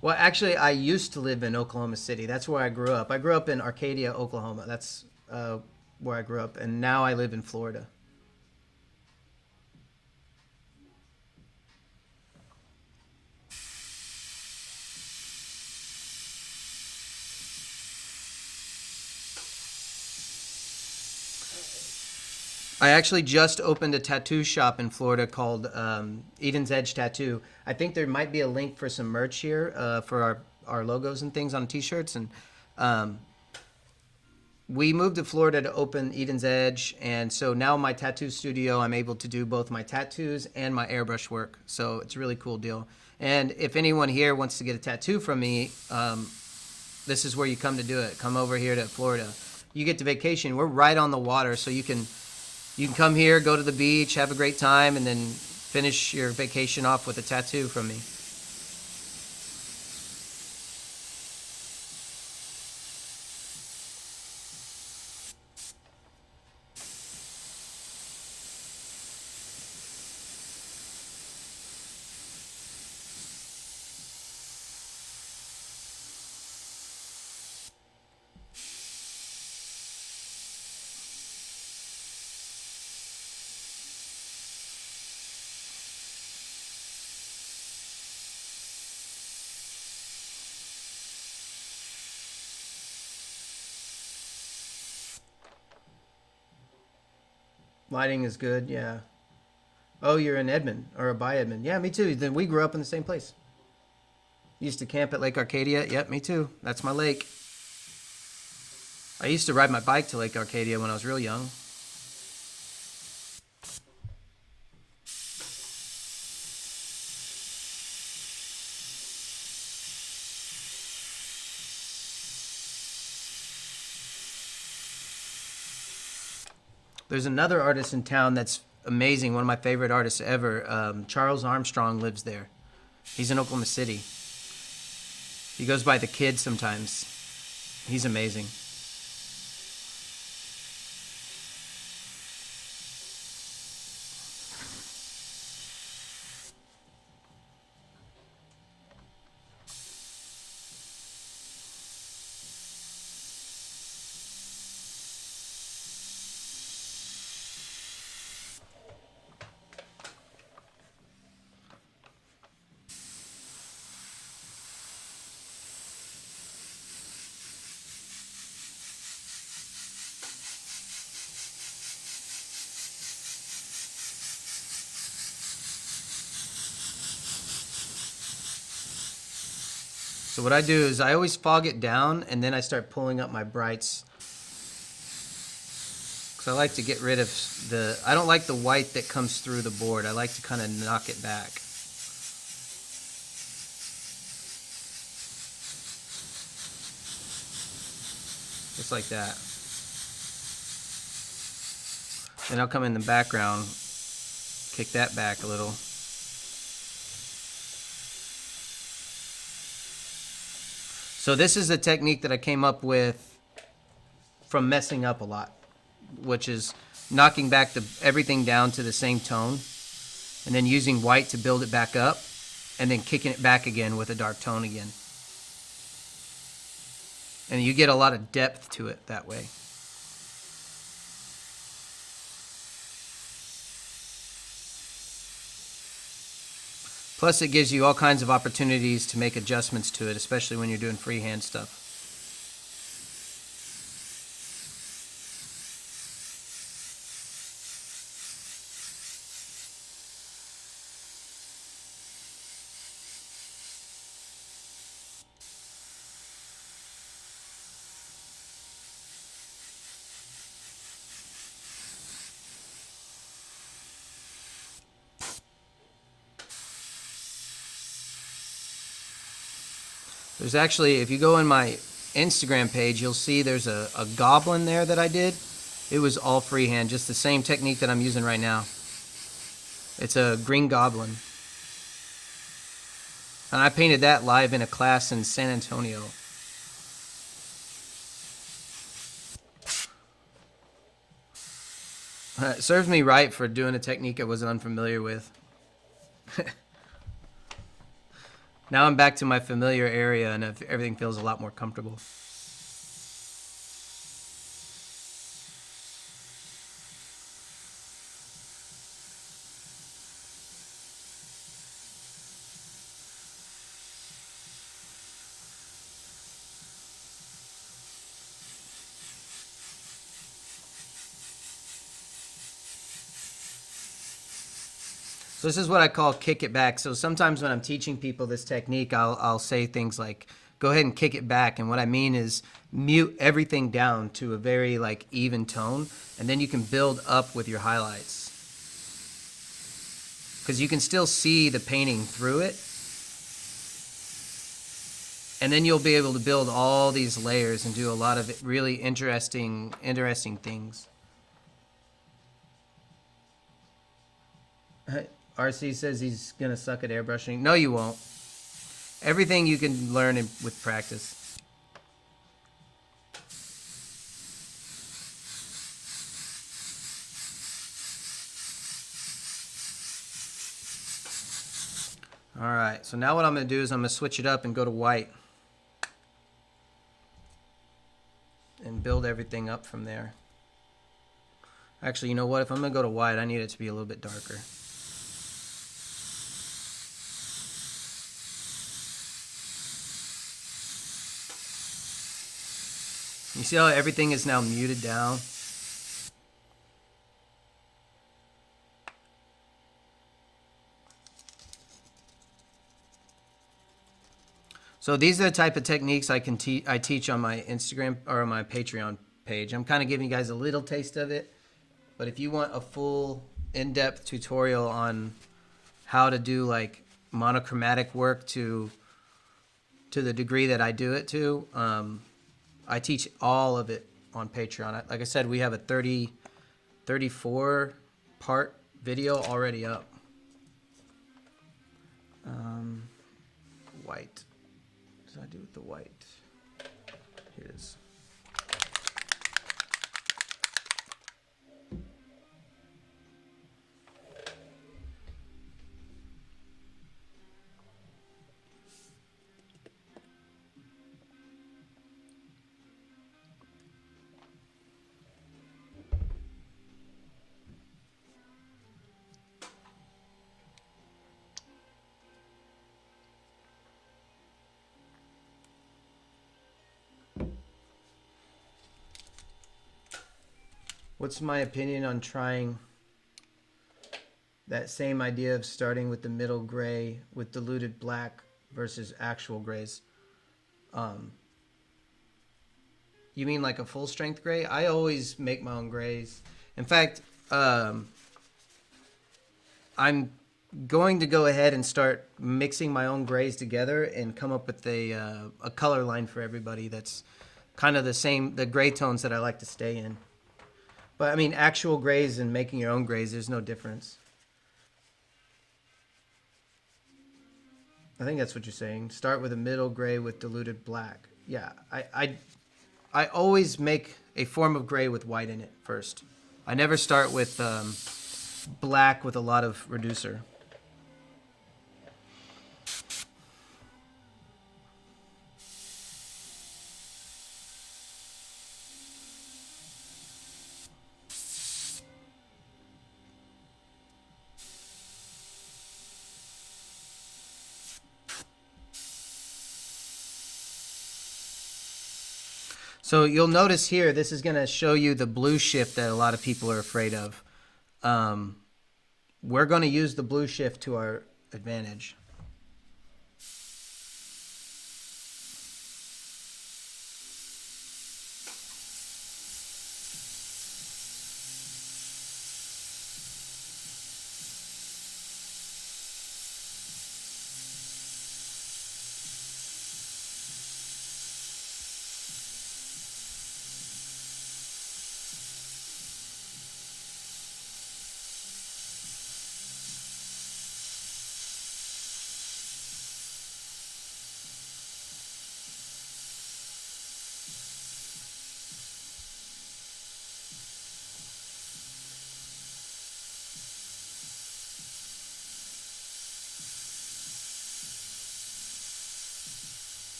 [SPEAKER 1] Well, actually, I used to live in Oklahoma City. That's where I grew up. I grew up in Arcadia, Oklahoma. That's where I grew up. And now I live in Florida. I actually just opened a tattoo shop in Florida called Eden's Edge Tattoo. I think there might be a link for some merch here for our logos and things on t-shirts. And we moved to Florida to open Eden's Edge. And so now my tattoo studio, I'm able to do both my tattoos and my airbrush work. So it's a really cool deal. And if anyone here wants to get a tattoo from me, this is where you come to do it. Come over here to Florida. You get to vacation. We're right on the water, so you can come here, go to the beach, have a great time, and then finish your vacation off with a tattoo from me. Lighting is good, yeah. Oh, you're in Edmond, or by Edmond. Yeah, me too. Then we grew up in the same place. Used to camp at Lake Arcadia. Yep, me too. That's my lake. I used to ride my bike to Lake Arcadia when I was real young. There's another artist in town that's amazing, one of my favorite artists ever. Charles Armstrong lives there. He's in Oklahoma City. He goes by The Kid sometimes. He's amazing. So what I do is I always fog it down and then I start pulling up my brights. Because So I like to get rid of I don't like the white that comes through the board. I like to kind of knock it back. Just like that. Then I'll come in the background, kick that back a little. So this is a technique that I came up with from messing up a lot, which is knocking back everything down to the same tone, and then using white to build it back up, and then kicking it back again with a dark tone again. And you get a lot of depth to it that way. Plus, it gives you all kinds of opportunities to make adjustments to it, especially when you're doing freehand stuff. There's actually, if you go in my Instagram page, you'll see there's a goblin there that I did. It was all freehand, just the same technique that I'm using right now. It's a green goblin. And I painted that live in a class in San Antonio. It serves me right for doing a technique I wasn't unfamiliar with. Now I'm back to my familiar area and everything feels a lot more comfortable. So this is what I call kick it back. So sometimes when I'm teaching people this technique, I'll say things like, go ahead and kick it back. And what I mean is mute everything down to a very like even tone. And then you can build up with your highlights. Because you can still see the painting through it. And then you'll be able to build all these layers and do a lot of really interesting things. RC says he's going to suck at airbrushing. No, you won't. Everything you can learn with practice. All right, so now what I'm going to do is I'm going to switch it up and go to white. And build everything up from there. Actually, you know what? If I'm going to go to white, I need it to be a little bit darker. You see how everything is now muted down? So these are the type of techniques I teach on my Instagram or on my Patreon page. I'm kind of giving you guys a little taste of it, but if you want a full in-depth tutorial on how to do like monochromatic work to the degree that I do it to, I teach all of it on Patreon. Like I said, we have a 34 part video already up. White. What did I do with the white? Here it is. What's my opinion on trying that same idea of starting with the middle gray with diluted black versus actual grays? You mean like a full strength gray? I always make my own grays. In fact, I'm going to go ahead and start mixing my own grays together and come up with a color line for everybody that's kind of the gray tones that I like to stay in. But I mean, actual grays and making your own grays, there's no difference. I think that's what you're saying. Start with a middle gray with diluted black. Yeah, I always make a form of gray with white in it first. I never start with black with a lot of reducer. So you'll notice here, this is going to show you the blue shift that a lot of people are afraid of. We're going to use the blue shift to our advantage.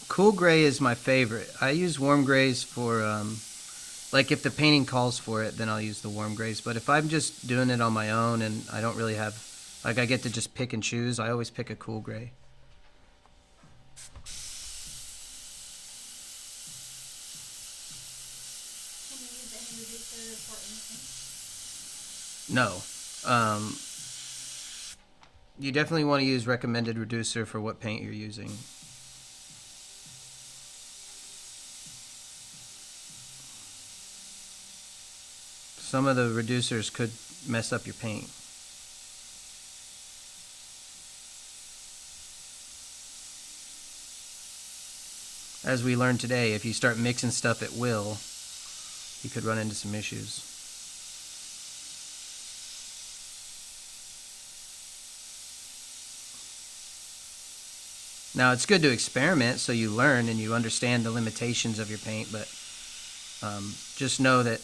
[SPEAKER 1] Cool gray is my favorite. I use warm grays for, like if the painting calls for it, then I'll use the warm grays. But if I'm just doing it on my own and I don't really have, like I get to just pick and choose, I always pick a cool gray.
[SPEAKER 3] Can you use any reducer for anything?
[SPEAKER 1] No. You definitely want to use recommended reducer for what paint you're using. Some of the reducers could mess up your paint. As we learned today, if you start mixing stuff at will, you could run into some issues. Now, it's good to experiment so you learn and you understand the limitations of your paint, but just know that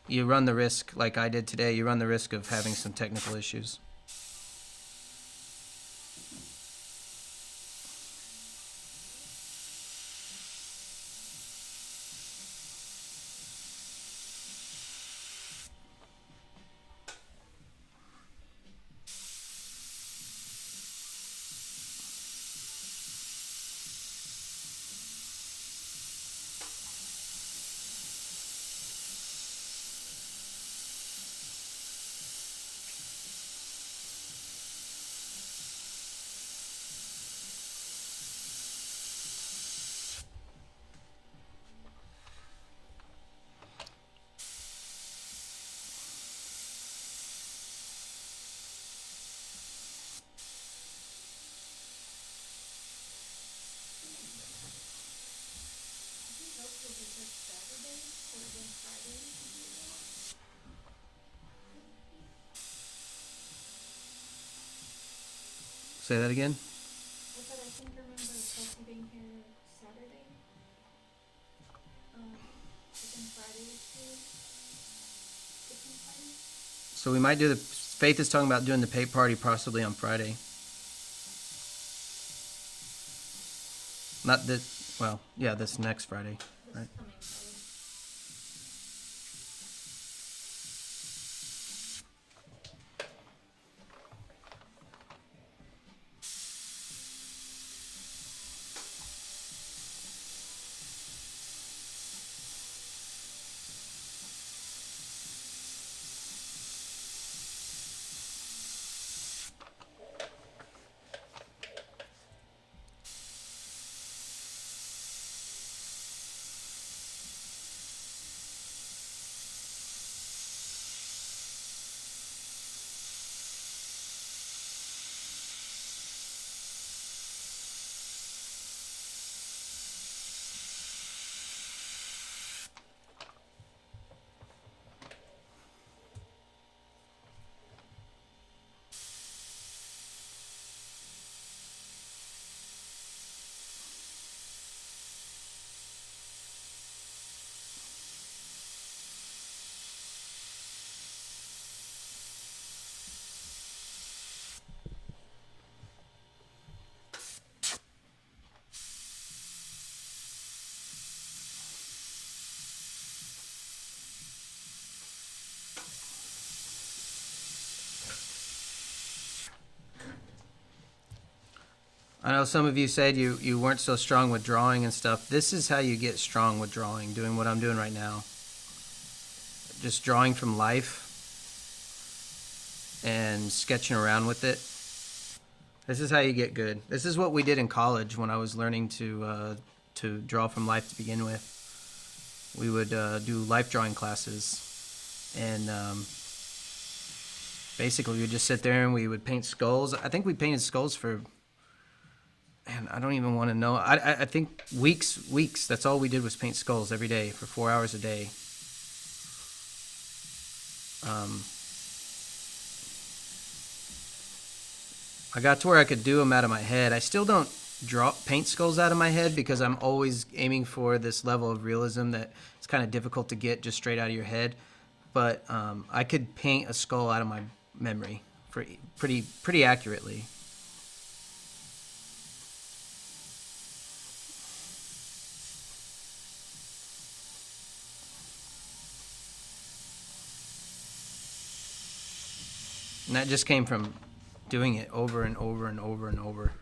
[SPEAKER 1] you run the risk, like I did today, you run the risk of having some technical issues. Say that again?
[SPEAKER 3] I said I think I remember Kelsey being here Saturday. But then Friday was due. Different Friday.
[SPEAKER 1] So we might do the, Faith is talking about doing the paint party possibly on Friday. Not this, well, yeah, this next Friday.
[SPEAKER 3] This
[SPEAKER 1] Right.
[SPEAKER 3] coming Friday.
[SPEAKER 1] I know some of you said you weren't so strong with drawing and stuff. This is how you get strong with drawing, doing what I'm doing right now. Just drawing from life and sketching around with it. This is how you get good. This is what we did in college when I was learning to draw from life to begin with. We would do life drawing classes, and basically we would just sit there and we would paint skulls. I think we painted skulls for, man, I don't even want to know. I think weeks. That's all we did was paint skulls every day for 4 hours a day. I got to where I could do them out of my head. I still don't paint skulls out of my head because I'm always aiming for this level of realism that it's kind of difficult to get just straight out of your head. But I could paint a skull out of my memory pretty accurately. And that just came from doing it over and over and over and over.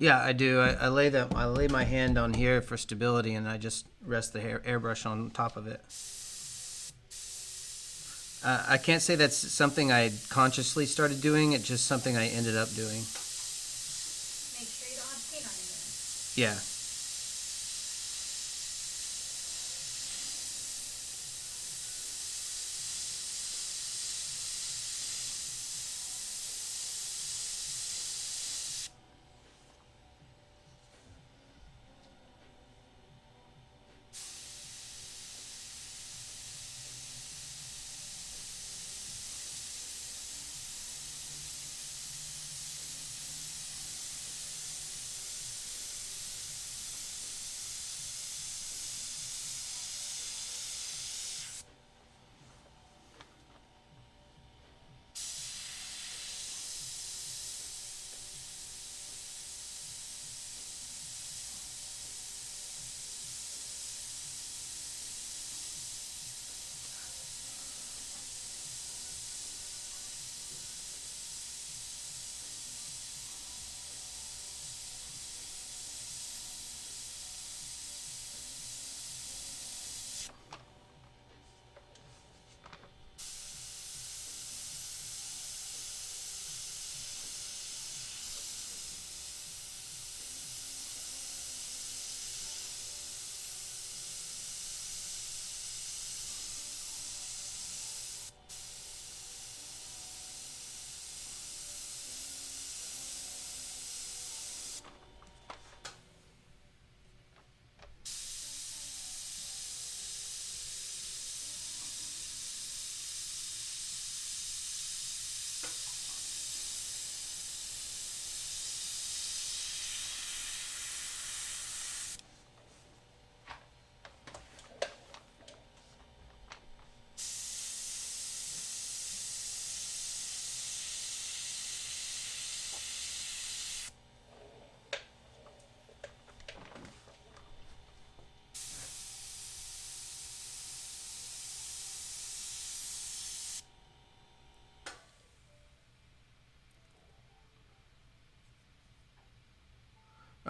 [SPEAKER 1] Yeah, I do. I lay my hand on here for stability, and I just rest the airbrush on top of it. I can't say that's something I consciously started doing. It's just something I ended up doing.
[SPEAKER 3] Make sure you don't have paint on your hands.
[SPEAKER 1] Yeah.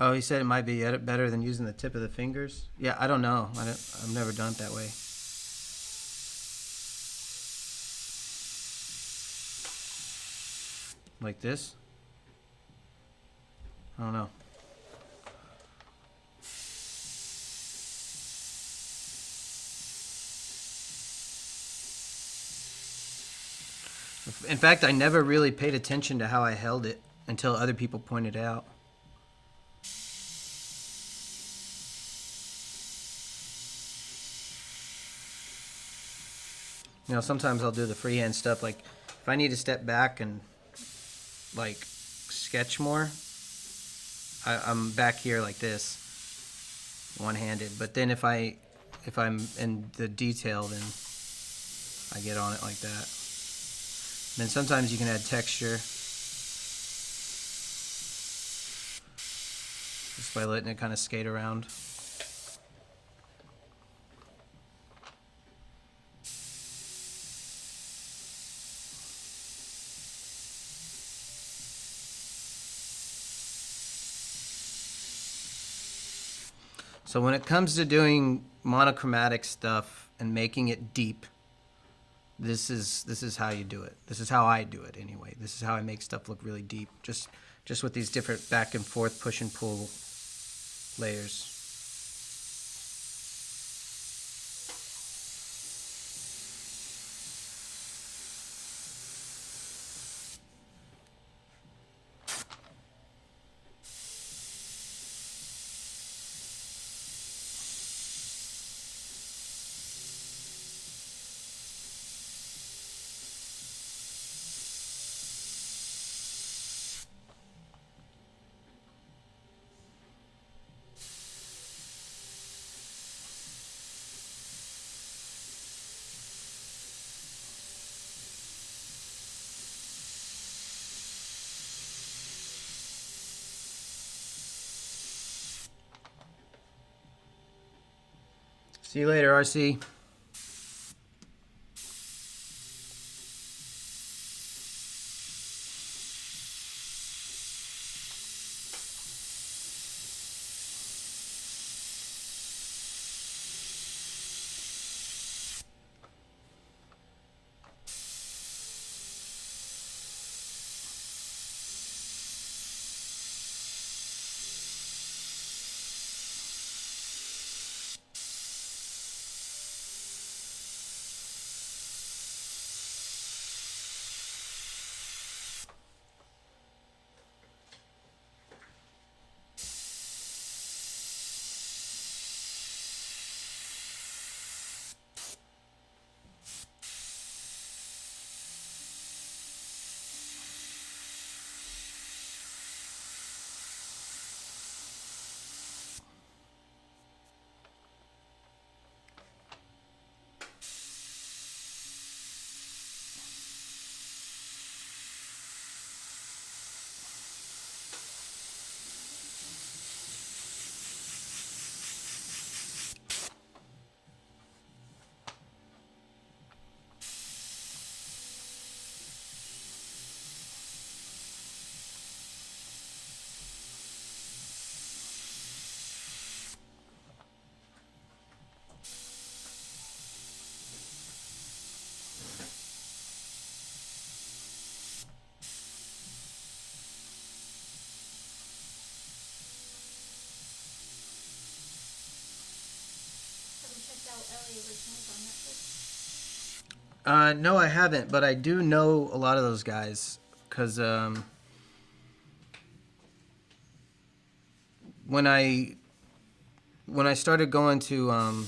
[SPEAKER 1] Oh, he said it might be better than using the tip of the fingers. Yeah, I don't know. I've never done it that way. Like this? I don't know. In fact, I never really paid attention to how I held it until other people pointed out. You know, sometimes I'll do the freehand stuff. Like, if I need to step back and, like, sketch more, I'm back here like this, one-handed. But then if I'm in the detail, then I get on it like that. And then sometimes you can add texture just by letting it kind of skate around. So when it comes to doing monochromatic stuff and making it deep, this is how you do it. This is how I do it anyway. This is how I make stuff look really deep. Just with these different back and forth push and pull layers. See you later, RC.
[SPEAKER 3] LA Originals on Netflix?
[SPEAKER 1] No, I haven't, but I do know a lot of those guys because when I started going to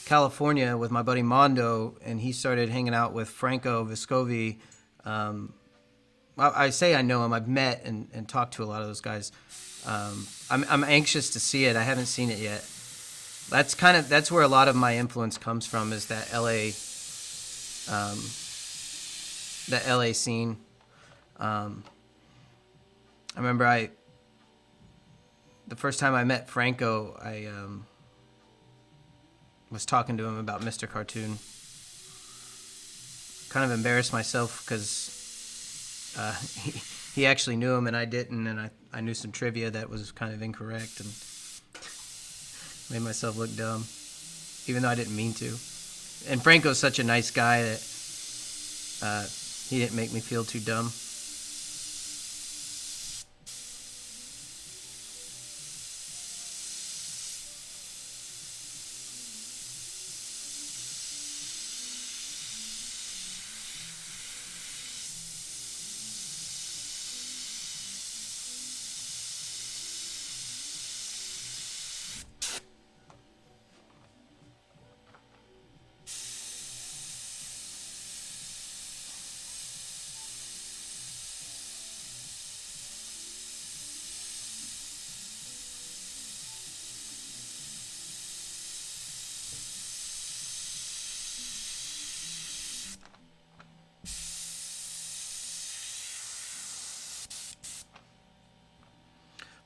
[SPEAKER 1] California with my buddy Mondo, and he started hanging out with Franco Vescovi. I say I know him. I've met and talked to a lot of those guys. I'm anxious to see it. I haven't seen it yet. That's where a lot of my influence comes from, is that LA scene. I remember the first time I met Franco, I was talking to him about Mr. Cartoon. Kind of embarrassed myself because he actually knew him and I didn't, and I knew some trivia that was kind of incorrect and made myself look dumb, even though I didn't mean to. And Franco's such a nice guy that he didn't make me feel too dumb.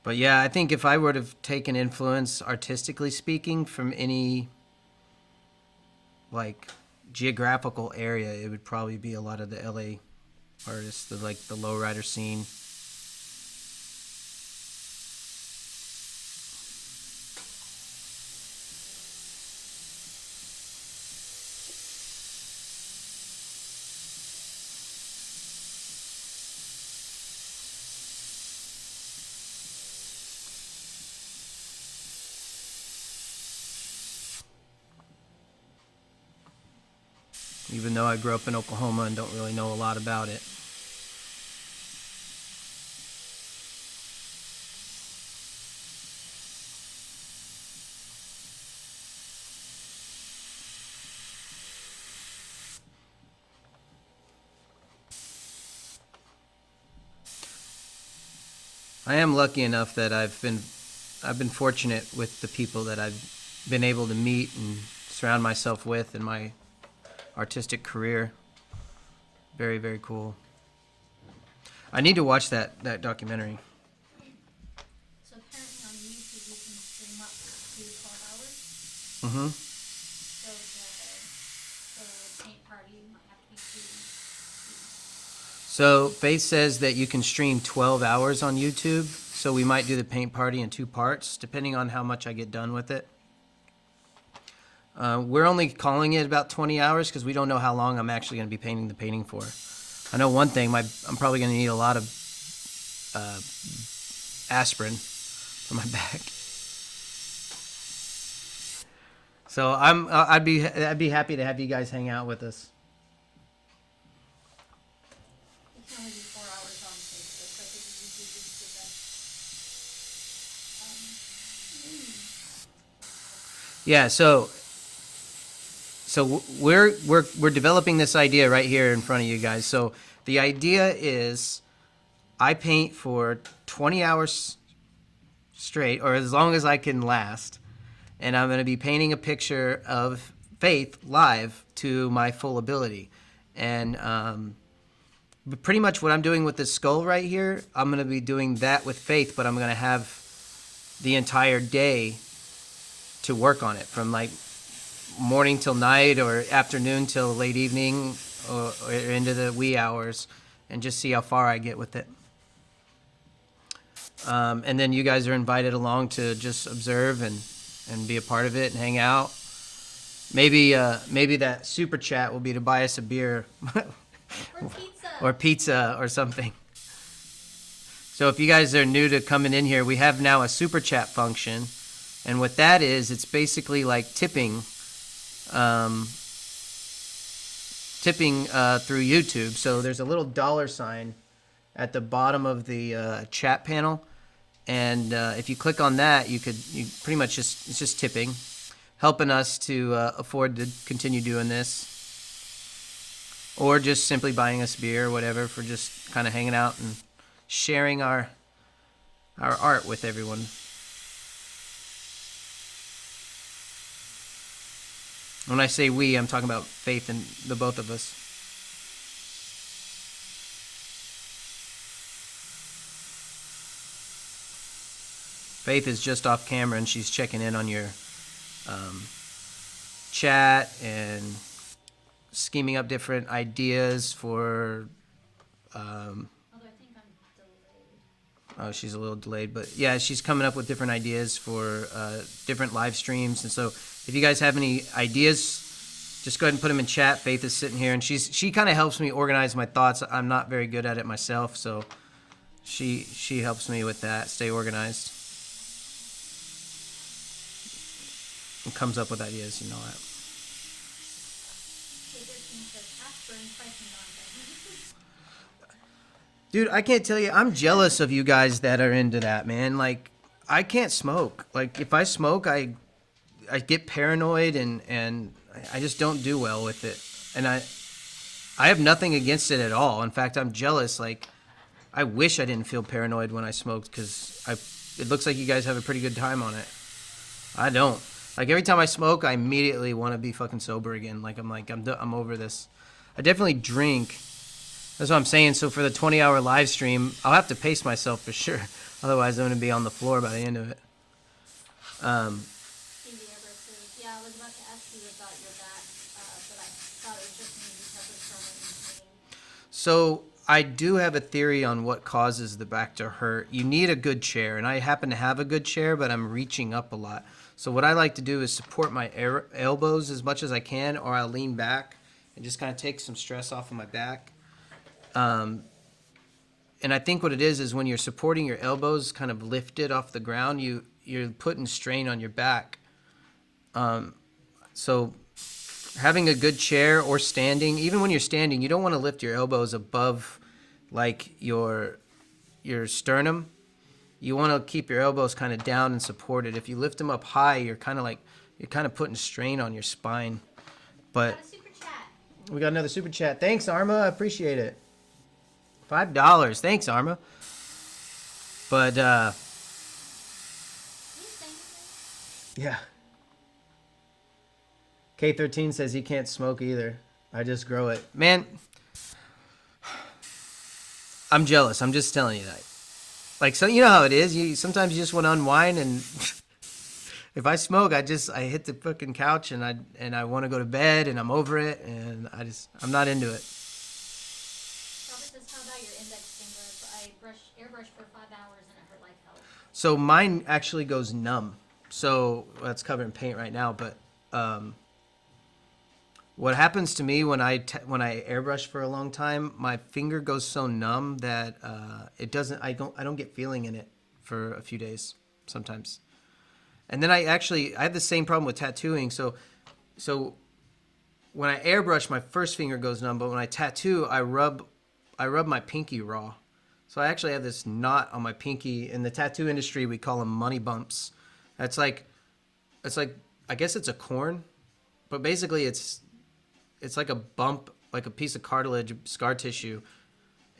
[SPEAKER 1] But yeah, I think if I were to take an influence, artistically speaking, from any like geographical area, it would probably be a lot of the LA artists, the lowrider scene. Even though I grew up in Oklahoma and don't really know a lot about it. I am lucky enough that I've been fortunate with the people that I've been able to meet and surround myself with in my artistic career. Very, very cool. I need to watch that documentary.
[SPEAKER 3] So apparently on YouTube you can stream up to 12 hours.
[SPEAKER 1] Mm-hmm.
[SPEAKER 3] So the paint party might have to be too.
[SPEAKER 1] So Faith says that you can stream 12 hours on YouTube, so we might do the paint party in 2 parts, depending on how much I get done with it. We're only calling it about 20 hours because we don't know how long I'm actually going to be painting the painting for. I know one thing, I'm probably going to need a lot of aspirin for my back. So I'd be happy to have you guys hang out with us.
[SPEAKER 3] It can only be 4 hours on Facebook, but the YouTube is the best.
[SPEAKER 1] Yeah, so we're developing this idea right here in front of you guys. So the idea is I paint for 20 hours straight, or as long as I can last, and I'm going to be painting a picture of Faith live to my full ability. And but pretty much what I'm doing with this skull right here, I'm going to be doing that with Faith, but I'm going to have the entire day to work on it, from like morning till night or afternoon till late evening or into the wee hours, and just see how far I get with it. And then you guys are invited along to just observe and be a part of it and hang out. Maybe that super chat will be to buy us a beer
[SPEAKER 3] Or pizza.
[SPEAKER 1] or pizza or something. So if you guys are new to coming in here, we have now a super chat function, And what that is, it's basically like tipping through YouTube. So there's a little $sign at the bottom of the chat panel, and if you click on that, you pretty much it's just tipping, helping us to afford to continue doing this, or just simply buying us beer or whatever for just kind of hanging out and sharing our art with everyone. When I say we, I'm talking about Faith and the both of us. Faith is just off camera and she's checking in on your chat and scheming up different ideas for.
[SPEAKER 3] Although I think I'm delayed.
[SPEAKER 1] Oh, she's a little delayed, but yeah, she's coming up with different ideas for different live streams. And so if you guys have any ideas, just go ahead and put them in chat. Faith is sitting here, and she kind of helps me organize my thoughts. I'm not very good at it myself, so she helps me with that, stay organized, and comes up with ideas, you know that. Dude, I can't tell you, I'm jealous of you guys that are into that, man. Like, I can't smoke. Like, if I smoke, I get paranoid and I just don't do well with it. And I have nothing against it at all. In fact, I'm jealous. Like, I wish I didn't feel paranoid when I smoked, because it looks like you guys have a pretty good time on it. I don't. Like, every time I smoke, I immediately want to be fucking sober again. I'm over this. I definitely drink. That's what I'm saying. So for the 20-hour live stream, I'll have to pace myself for sure. Otherwise, I'm going to be on the floor by the end of it.
[SPEAKER 3] Yeah, I was about to ask you about your back, but I thought it was just maybe because of so much.
[SPEAKER 1] So I do have a theory on what causes the back to hurt. You need a good chair, and I happen to have a good chair, but I'm reaching up a lot. So what I like to do is support my elbows as much as I can, or I'll lean back and just kind of take some stress off of my back. And I think what it is when you're supporting your elbows kind of lifted off the ground, you're putting strain on your back. So having a good chair or standing, even when you're standing, you don't want to lift your elbows above like your sternum. You want to keep your elbows kind of down and supported. If you lift them up high, you're kind of putting strain on your spine. But
[SPEAKER 3] Got a super chat.
[SPEAKER 1] we got another super chat. Thanks, Arma. I appreciate it. $5. Thanks, Arma. But yeah. K13 says he can't smoke either. I just grow it. Man, I'm jealous. I'm just telling you that. Like, so you know how it is. Sometimes you just want to unwind, and if I smoke, I hit the fucking couch and I want to go to bed, and I'm over it, and I'm not into it.
[SPEAKER 3] Robert says, how about your index finger? I airbrushed for 5 hours and it hurt like hell.
[SPEAKER 1] So mine actually goes numb. So it's covered in paint right now, but what happens to me when I airbrush for a long time, my finger goes so numb that I don't get feeling in it for a few days sometimes. And then I have the same problem with tattooing. So when I airbrush, my first finger goes numb, but when I tattoo, I rub my pinky raw. So I actually have this knot on my pinky. In the tattoo industry, we call them money bumps. It's like I guess it's a corn, but basically it's like a bump, like a piece of cartilage, scar tissue,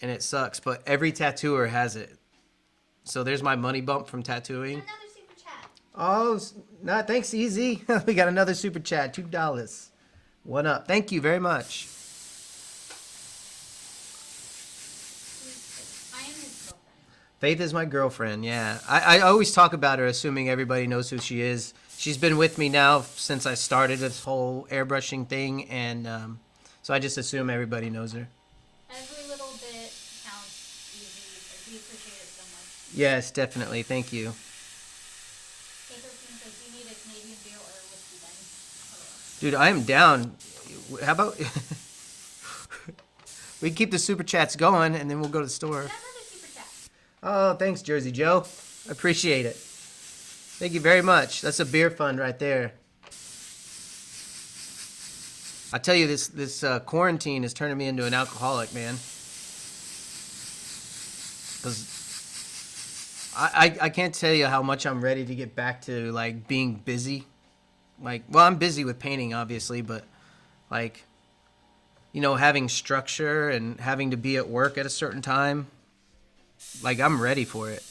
[SPEAKER 1] and it sucks. But every tattooer has it. So there's my money bump from tattooing.
[SPEAKER 3] Another super chat.
[SPEAKER 1] Oh, no, thanks, Easy. We got another super chat, $2. One up. Thank you very much.
[SPEAKER 3] I am his girlfriend.
[SPEAKER 1] Faith is my girlfriend, yeah. I always talk about her assuming everybody knows who she is. She's been with me now since I started this whole airbrushing thing, and so I just assume everybody knows her.
[SPEAKER 3] Every little bit counts, Easy. We appreciate it so much.
[SPEAKER 1] Yes, definitely. Thank you.
[SPEAKER 3] K13 says, do you need a Canadian beer or a whiskey then?
[SPEAKER 1] Dude, I am down. How about we keep the super chats going, and then we'll go to the store.
[SPEAKER 3] Another super chat.
[SPEAKER 1] Oh, thanks, Jersey Joe. I appreciate it. Thank you very much. That's a beer fund right there. I tell you, this quarantine is turning me into an alcoholic, man. Because I can't tell you how much I'm ready to get back to like being busy. Like, well, I'm busy with painting, obviously, but like, you know, having structure and having to be at work at a certain time. Like, I'm ready for it.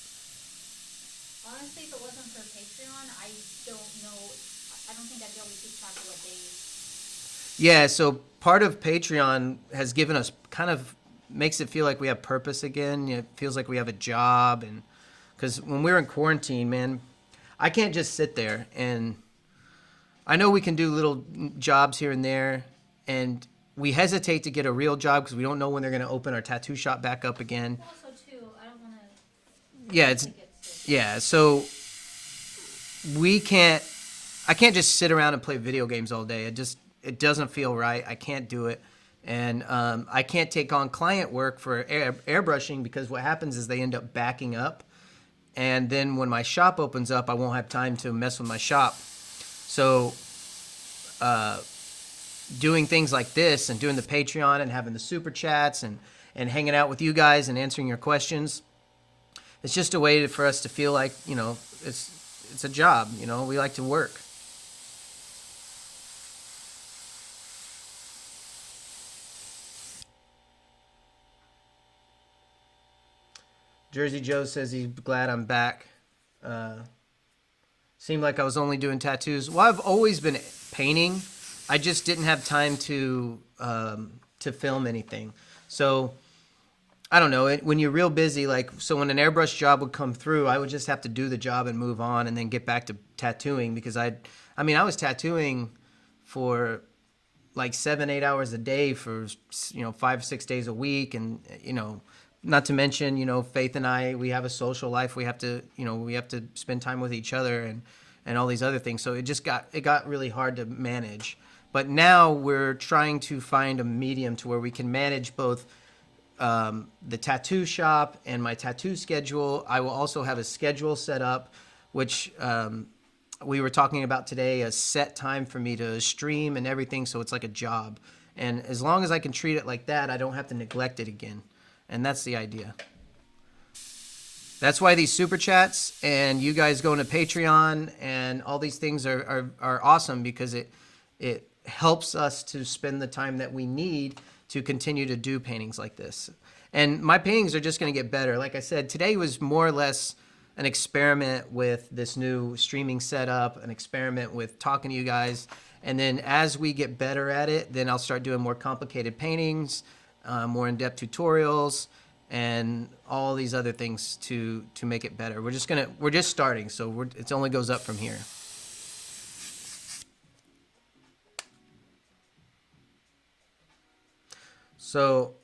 [SPEAKER 3] Honestly, if it wasn't for Patreon, I don't know. I don't think I'd be able to keep track of what days.
[SPEAKER 1] Yeah, so part of Patreon has given us kind of makes it feel like we have purpose again. It feels like we have a job, and because when we're in quarantine, man, I can't just sit there. And I know we can do little jobs here and there, and we hesitate to get a real job because we don't know when they're going to open our tattoo shop back up again.
[SPEAKER 3] Also, too, I don't want to.
[SPEAKER 1] Yeah, it's yeah. So we can't. I can't just sit around and play video games all day. It doesn't feel right. I can't do it, and I can't take on client work for airbrushing because what happens is they end up backing up, and then when my shop opens up, I won't have time to mess with my shop. So, doing things like this and doing the Patreon and having the super chats and hanging out with you guys and answering your questions, it's just a way for us to feel like, you know, it's a job. You know, we like to work. Jersey Joe says he's glad I'm back. Seemed like I was only doing tattoos. Well, I've always been painting. I just didn't have time to film anything. So I don't know. When you're real busy, like, so when an airbrush job would come through, I would just have to do the job and move on and then get back to tattooing because I was tattooing for like 7-8 hours a day for, you know, 5-6 days a week. And, you know, not to mention, you know, Faith and I, we have a social life. We have to, you know, we have to spend time with each other and all these other things. So it got really hard to manage. But now we're trying to find a medium to where we can manage both the tattoo shop and my tattoo schedule. I will also have a schedule set up, which we were talking about today, a set time for me to stream and everything. So it's like a job. And as long as I can treat it like that, I don't have to neglect it again. And that's the idea. That's why these super chats and you guys going to Patreon and all these things are awesome because it helps us to spend the time that we need to continue to do paintings like this. And my paintings are just going to get better. Like I said, today was more or less an experiment with this new streaming setup, an experiment with talking to you guys. And then as we get better at it, then I'll start doing more complicated paintings, more in-depth tutorials, and all these other things to make it better. We're just starting, so it only goes up from here. So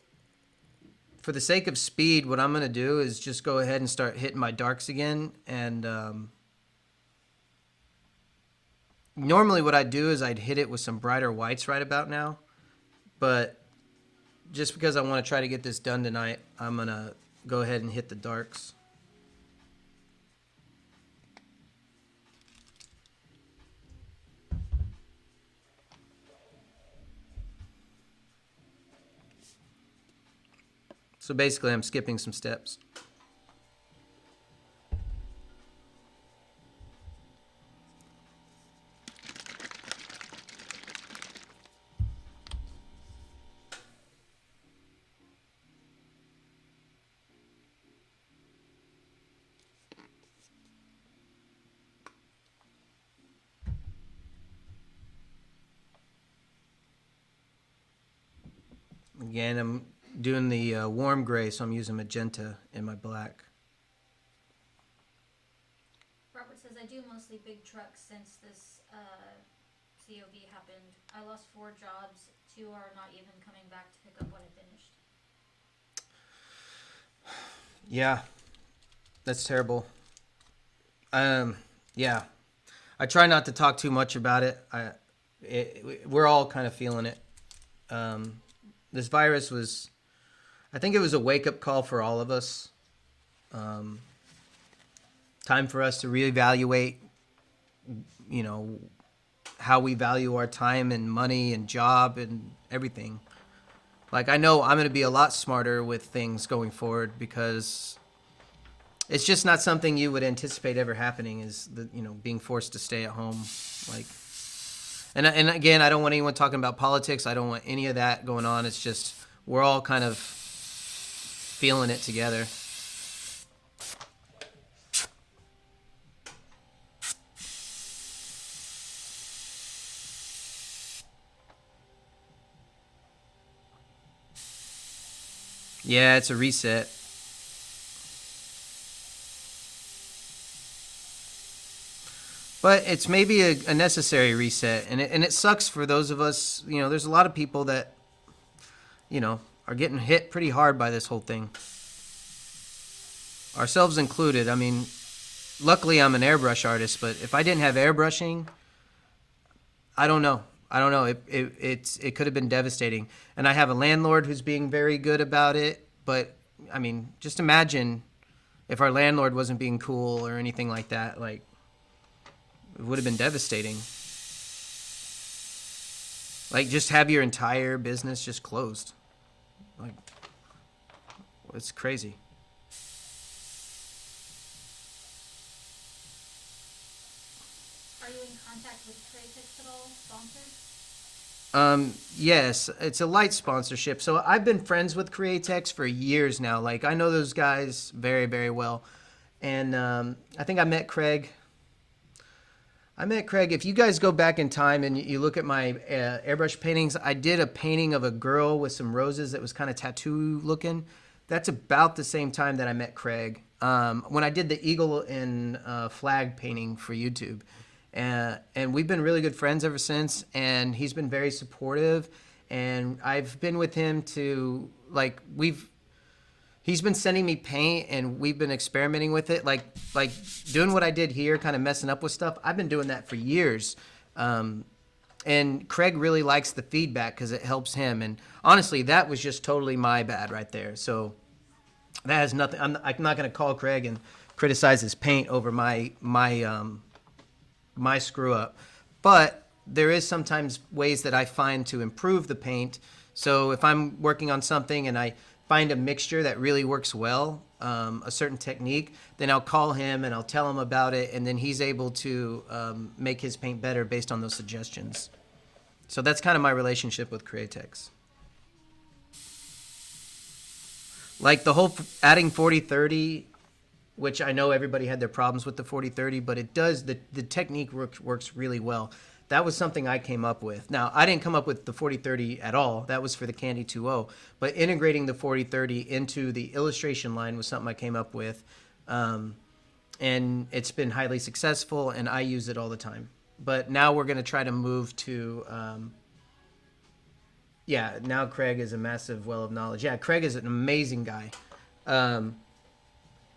[SPEAKER 1] for the sake of speed, what I'm going to do is just go ahead and start hitting my darks again. And normally what I'd do is I'd hit it with some brighter whites right about now. But just because I want to try to get this done tonight, I'm going to go ahead and hit the darks. So basically, I'm skipping some steps. Again, I'm doing the warm gray, so I'm using magenta in my black.
[SPEAKER 3] Robert says, I do mostly big trucks since this COV happened. I lost 4 jobs. 2 are not even coming back to pick up what I finished.
[SPEAKER 1] Yeah, that's terrible. Yeah, I try not to talk too much about it. We're all kind of feeling it. This virus was, I think it was a wake-up call for all of us. Time for us to reevaluate you know, how we value our time and money and job and everything. Like, I know I'm going to be a lot smarter with things going forward because it's just not something you would anticipate ever happening, is the, you know, being forced to stay at home. Like, and again, I don't want anyone talking about politics. I don't want any of that going on. It's just, we're all kind of feeling it together. Yeah, it's a reset. But it's maybe a necessary reset, and it sucks for those of us. You know, there's a lot of people that, you know, are getting hit pretty hard by this whole thing, ourselves included. I mean, luckily I'm an airbrush artist, but if I didn't have airbrushing, I don't know. It could have been devastating. And I have a landlord who's being very good about it, but I mean, just imagine if our landlord wasn't being cool or anything like that. Like, it would have been devastating. Like, just have your entire business just closed. Like, it's crazy.
[SPEAKER 3] Are you in contact with Createx at all, sponsors?
[SPEAKER 1] Yes, it's a light sponsorship. So I've been friends with Createx for years now. Like, I know those guys very, very well. And I think I met Craig. If you guys go back in time and you look at my airbrush paintings, I did a painting of a girl with some roses that was kind of tattoo looking. That's about the same time that I met Craig. When I did the eagle and flag painting for YouTube. And we've been really good friends ever since, and he's been very supportive, and I've been with him to, like, he's been sending me paint, and we've been experimenting with it, like doing what I did here, kind of messing up with stuff. I've been doing that for years, and Craig really likes the feedback because it helps him, and honestly, that was just totally my bad right there. So that has nothing. I'm not going to call Craig and criticize his paint over my screw up, but there is sometimes ways that I find to improve the paint. So if I'm working on something and I find a mixture that really works well, a certain technique, then I'll call him and I'll tell him about it, and then he's able to make his paint better based on those suggestions. So that's kind of my relationship with Createx. Like the whole adding 40-30, which I know everybody had their problems with the 40-30, but it does, the technique works really well. That was something I came up with. Now, I didn't come up with the 40-30 at all. That was for the Candy20, but integrating the 40-30 into the illustration line was something I came up with, and it's been highly successful, and I use it all the time. But now we're going to try to move to, yeah, now Craig is a massive well of knowledge. Yeah, Craig is an amazing guy.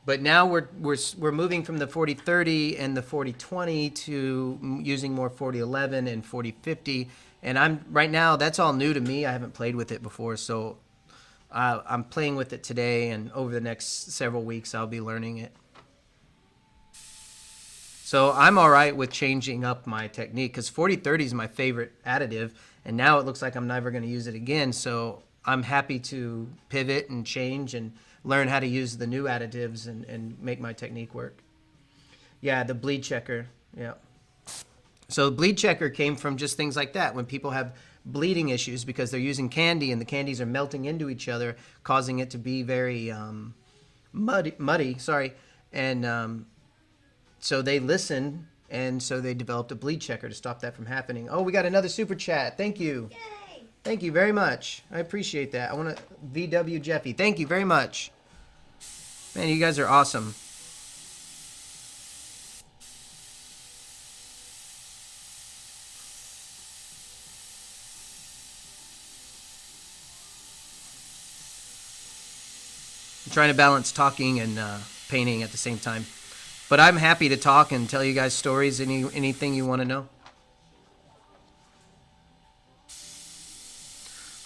[SPEAKER 1] But now we're moving from the 40-30 and the 40-20 to using more 40-11 and 40-50. And right now, that's all new to me. I haven't played with it before, so I'm playing with it today, and over the next several weeks, I'll be learning it. So I'm all right with changing up my technique because 40-30 is my favorite additive, and now it looks like I'm never going to use it again. So I'm happy to pivot and change and learn how to use the new additives and make my technique work. Yeah, the bleed checker. Yeah. So bleed checker came from just things like that. When people have bleeding issues because they're using candy and the candies are melting into each other, causing it to be very muddy. Sorry. And so they listened, and so they developed a bleed checker to stop that from happening. Oh, we got another super chat. Thank you.
[SPEAKER 3] Yay!
[SPEAKER 1] Thank you very much. I appreciate that. I want to VW Jeffy. Thank you very much. Man, you guys are awesome. I'm trying to balance talking and painting at the same time. But I'm happy to talk and tell you guys stories, anything you want to know.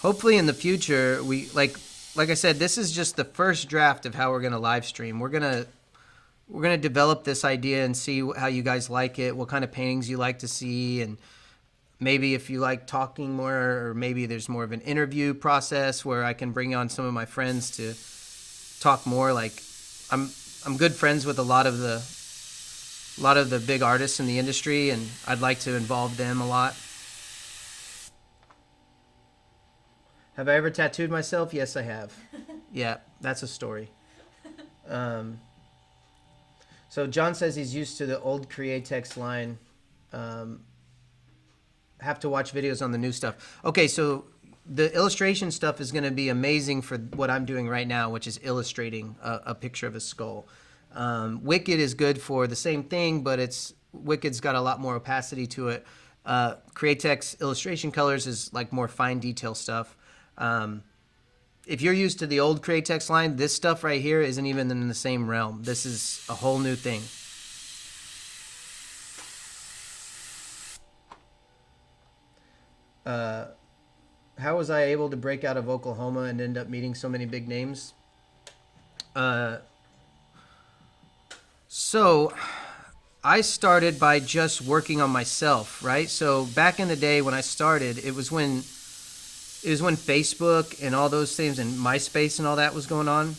[SPEAKER 1] Hopefully in the future, like I said, this is just the first draft of how we're going to live stream. We're going we're gonna develop this idea and see how you guys like it, what kind of paintings you like to see, and maybe if you like talking more, or maybe there's more of an interview process where I can bring on some of my friends to talk more. Like I'm good friends with a lot of the big artists in the industry, and I'd like to involve them a lot. Have I ever tattooed myself? Yes, I have. Yeah, that's a story. So John says he's used to the old Createx line. Have to watch videos on the new stuff. Okay, so the illustration stuff is going to be amazing for what I'm doing right now, which is illustrating a picture of a skull. Wicked is good for the same thing, but Wicked's got a lot more opacity to it. Createx illustration colors is like more fine detail stuff. If you're used to the old Createx line, this stuff right here isn't even in the same realm. This is a whole new thing. How was I able to break out of Oklahoma and end up meeting so many big names? So I started by just working on myself, right? So back in the day when I started, it was when Facebook and all those things and MySpace and all that was going on.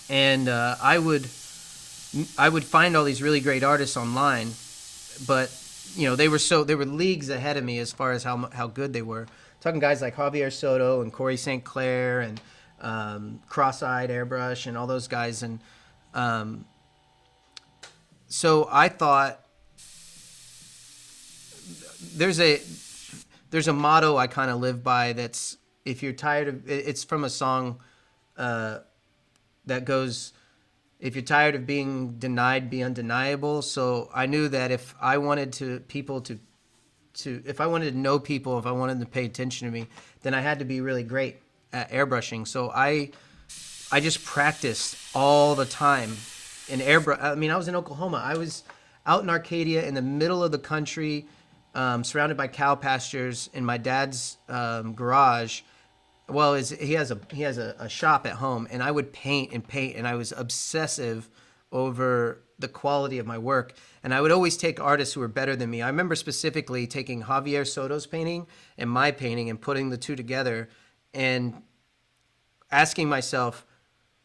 [SPEAKER 1] And I would find all these really great artists online, but you know, they were leagues ahead of me as far as how good they were. Talking guys like Javier Soto and Corey St. Clair and Cross-Eyed Airbrush and all those guys. And so I thought there's a motto I kind of live by that's, if you're tired of, it's from a song that goes, if you're tired of being denied, be undeniable. So I knew that if I wanted if I wanted to know people, if I wanted to pay attention to me, then I had to be really great at airbrushing. So I just practiced all the time in airbrush. I mean, I was in Oklahoma. I was out in Arcadia in the middle of the country, surrounded by cow pastures in my dad's garage. Well, he has a shop at home, and I would paint, and I was obsessive over the quality of my work. And I would always take artists who were better than me. I remember specifically taking Javier Soto's painting and my painting and putting the two together and asking myself,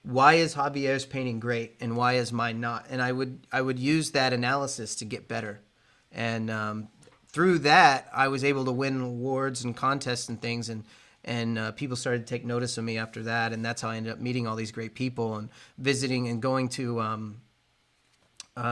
[SPEAKER 1] why is Javier's painting great and why is mine not? And I would use that analysis to get better. And through that, I was able to win awards and contests and things, and people started to take notice of me after that, and that's how I ended up meeting all these great people and visiting and going to,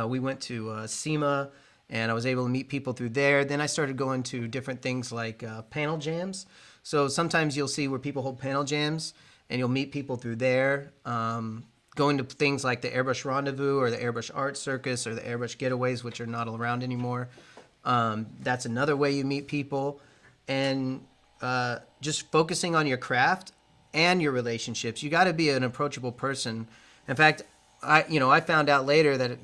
[SPEAKER 1] we went to SEMA, and I was able to meet people through there. Then I started going to different things like panel jams. So sometimes you'll see where people hold panel jams, and you'll meet people through there. Going to things like the Airbrush Rendezvous or the Airbrush Art Circus or the Airbrush Getaways, which are not around anymore. That's another way you meet people. And just focusing on your craft and your relationships. You got to be an approachable person. In fact, I found out later that,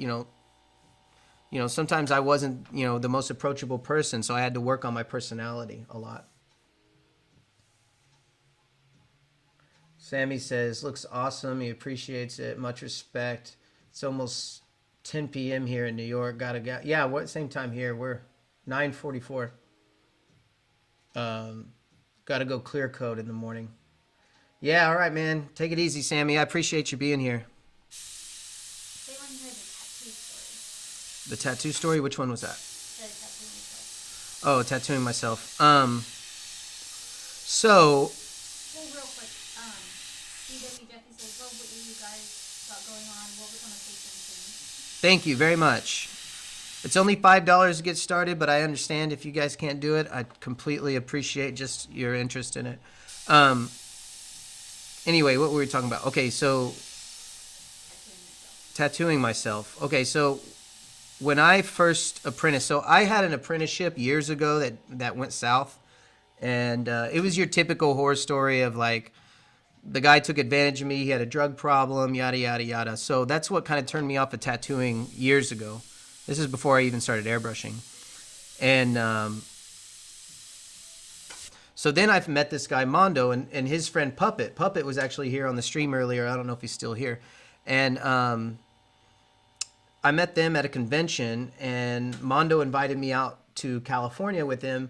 [SPEAKER 1] sometimes I wasn't, the most approachable person, so I had to work on my personality a lot. Sammy says, looks awesome. He appreciates it. Much respect. It's almost 10 p.m. here in New York. Gotta go. Yeah, same time here. We're 9:44. Got to go clear code in the morning. Yeah, all right, man. Take it easy, Sammy. I appreciate you being here.
[SPEAKER 3] They want to hear the tattoo story.
[SPEAKER 1] The tattoo story? Which one was that?
[SPEAKER 3] The tattooing story.
[SPEAKER 1] Oh, tattooing myself. So...
[SPEAKER 3] Well, real quick, DW Jeffy says, love what you guys got going on. We'll become a patron soon.
[SPEAKER 1] Thank you very much. It's only $5 to get started, but I understand if you guys can't do it. I completely appreciate just your interest in it. Anyway, what were we talking about? Okay, so tattooing myself. Okay, so when I first apprenticed, so I had an apprenticeship years ago that went south, and it was your typical horror story of like, the guy took advantage of me, he had a drug problem, yada, yada, yada. So that's what kind of turned me off of tattooing years ago. This is before I even started airbrushing. And so then I've met this guy, Mondo, and his friend Puppet. Puppet was actually here on the stream earlier. I don't know if he's still here. And I met them at a convention, and Mondo invited me out to California with him,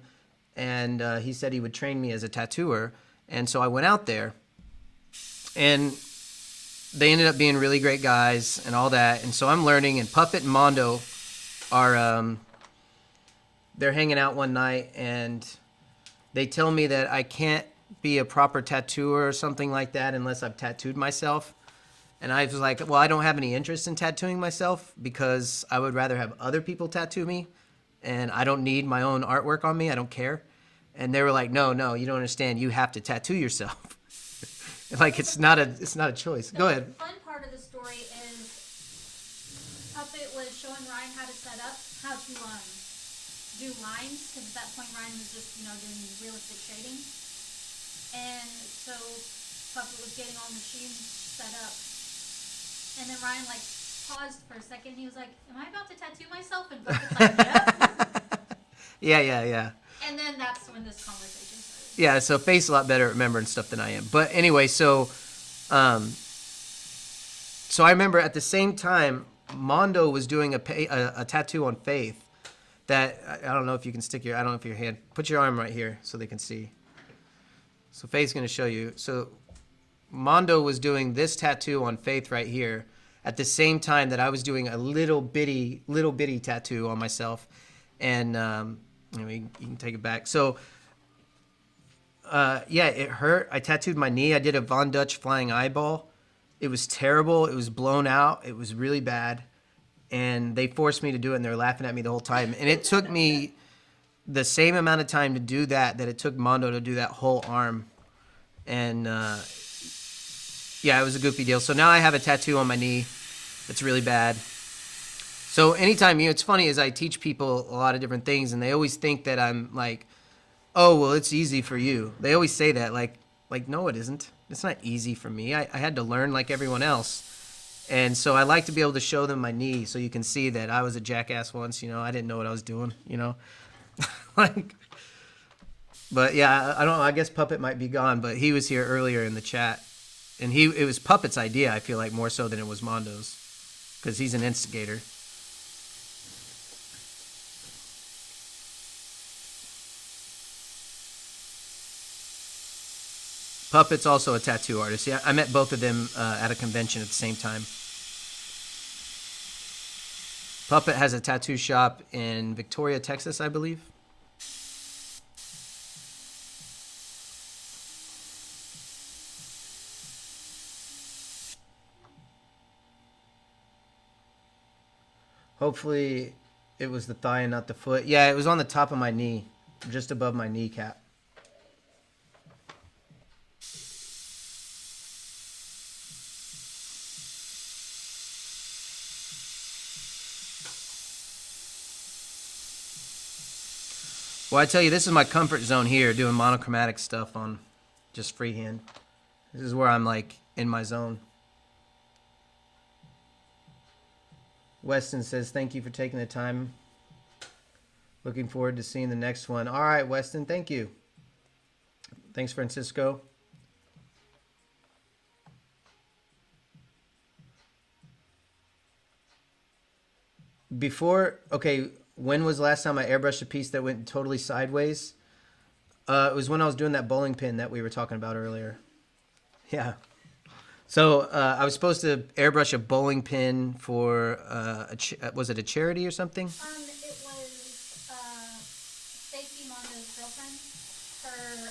[SPEAKER 1] and he said he would train me as a tattooer. And so I went out there, and they ended up being really great guys and all that. And so I'm learning, and Puppet and Mondo are they're hanging out one night, and they tell me that I can't be a proper tattooer or something like that unless I've tattooed myself. And I was like, well, I don't have any interest in tattooing myself because I would rather have other people tattoo me, and I don't need my own artwork on me. I don't care. And they were like, no, you don't understand. You have to tattoo yourself. Like it's not a choice. Go ahead.
[SPEAKER 3] The fun part of the story is Puppet was showing Ryan how to set up, how to do lines, because at that point Ryan was just, doing realistic shading. And so Puppet was getting all the machines set up. And then Ryan paused for a second. He was like, am I about to tattoo myself? And Puppet's like, yep.
[SPEAKER 1] Yeah.
[SPEAKER 3] And then that's when this conversation started.
[SPEAKER 1] Yeah, so Faith's a lot better at remembering stuff than I am. But anyway, so I remember at the same time, Mondo was doing a tattoo on Faith that, I don't know if you can I don't know if your hand, put your arm right here so they can see. So Faith's going to show you. So Mondo was doing this tattoo on Faith right here at the same time that I was doing a little bitty tattoo on myself. And you can take it back. So yeah, it hurt. I tattooed my knee. I did a Von Dutch flying eyeball. It was terrible. It was blown out. It was really bad. And they forced me to do it, and they were laughing at me the whole time. And it took me the same amount of time to do that it took Mondo to do that whole arm. And yeah, it was a goofy deal. So now I have a tattoo on my knee that's really bad. So anytime, it's funny is I teach people a lot of different things, and they always think that I'm like, oh, well, it's easy for you. They always say that, like no, it isn't. It's not easy for me. I had to learn like everyone else. And so I like to be able to show them my knee so you can see that I was a jackass once, I didn't know what I was doing, But yeah, I don't know. I guess Puppet might be gone, but he was here earlier in the chat. And it was Puppet's idea, I feel like, more so than it was Mondo's, because he's an instigator. Puppet's also a tattoo artist. Yeah, I met both of them at a convention at the same time. Puppet has a tattoo shop in Victoria, Texas, I believe. Hopefully it was the thigh and not the foot. Yeah, it was on the top of my knee, just above my kneecap. Well, I tell you, this is my comfort zone here, doing monochromatic stuff on just freehand. This is where I'm in my zone. Weston says, thank you for taking the time. Looking forward to seeing the next one. All right, Weston, thank you. Thanks, Francisco. Okay, when was the last time I airbrushed a piece that went totally sideways? It was when I was doing that bowling pin that we were talking about earlier. Yeah. So I was supposed to airbrush a bowling pin for, was it a charity or something?
[SPEAKER 3] It was Stacy Mondo's girlfriend. Her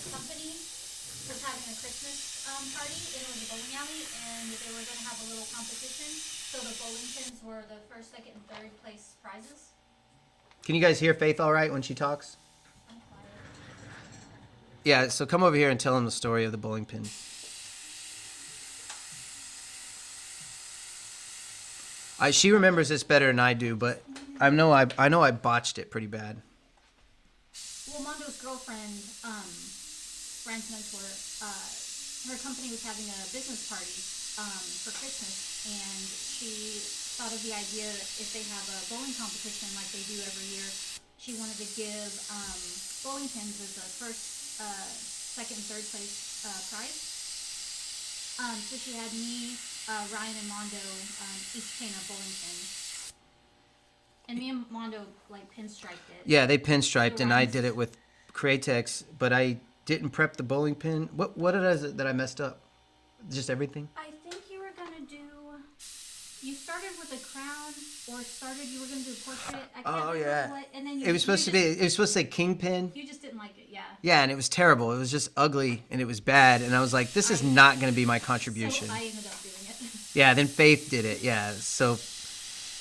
[SPEAKER 3] company was having a Christmas party, and it was a bowling alley, and they were going to have a little competition. So the bowling pins were the first, second, and third place prizes.
[SPEAKER 1] Can you guys hear Faith all right when she talks? Yeah, so come over here and tell them the story of the bowling pin. She remembers this better than I do, but I know I botched it pretty bad.
[SPEAKER 3] Well, Mondo's girlfriend, Ryan's mentor, her company was having a business party for Christmas, and she thought of the idea if they have a bowling competition like they do every year, she wanted to give bowling pins as a first, second, and third place prize. So she had me, Ryan, and Mondo each paint a bowling pin, And me and Mondo like pinstriped it.
[SPEAKER 1] Yeah, they pinstriped,
[SPEAKER 3] The
[SPEAKER 1] and I
[SPEAKER 3] rhymes.
[SPEAKER 1] did it with Createx, but I didn't prep the bowling pin. What did I that I messed up? Just everything?
[SPEAKER 3] I think you were gonna do. You started with a crown, or you were gonna do a portrait. I can't remember
[SPEAKER 1] Yeah.
[SPEAKER 3] what. And then
[SPEAKER 1] It was supposed to be. It was supposed to say kingpin.
[SPEAKER 3] You just didn't like it, yeah.
[SPEAKER 1] Yeah, and it was terrible. It was just ugly, and it was bad. And I was like, this is not going to be my contribution.
[SPEAKER 3] So I ended up doing it.
[SPEAKER 1] Yeah, then Faith did it. Yeah, so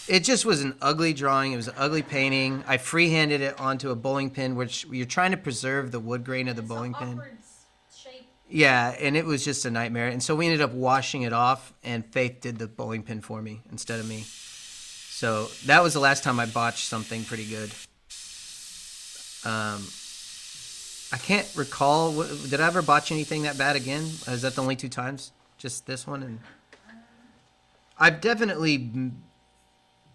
[SPEAKER 1] it just was an ugly drawing. It was an ugly painting. I freehanded it onto a bowling pin, which you're trying to preserve the wood grain of the bowling pin.
[SPEAKER 3] Awkward shape.
[SPEAKER 1] Yeah, and it was just a nightmare. And so we ended up washing it off, and Faith did the bowling pin for me instead of me. So that was the last time I botched something pretty good. I can't recall. Did I ever botch anything that bad again? Is that the only 2 times? Just this one? And I've definitely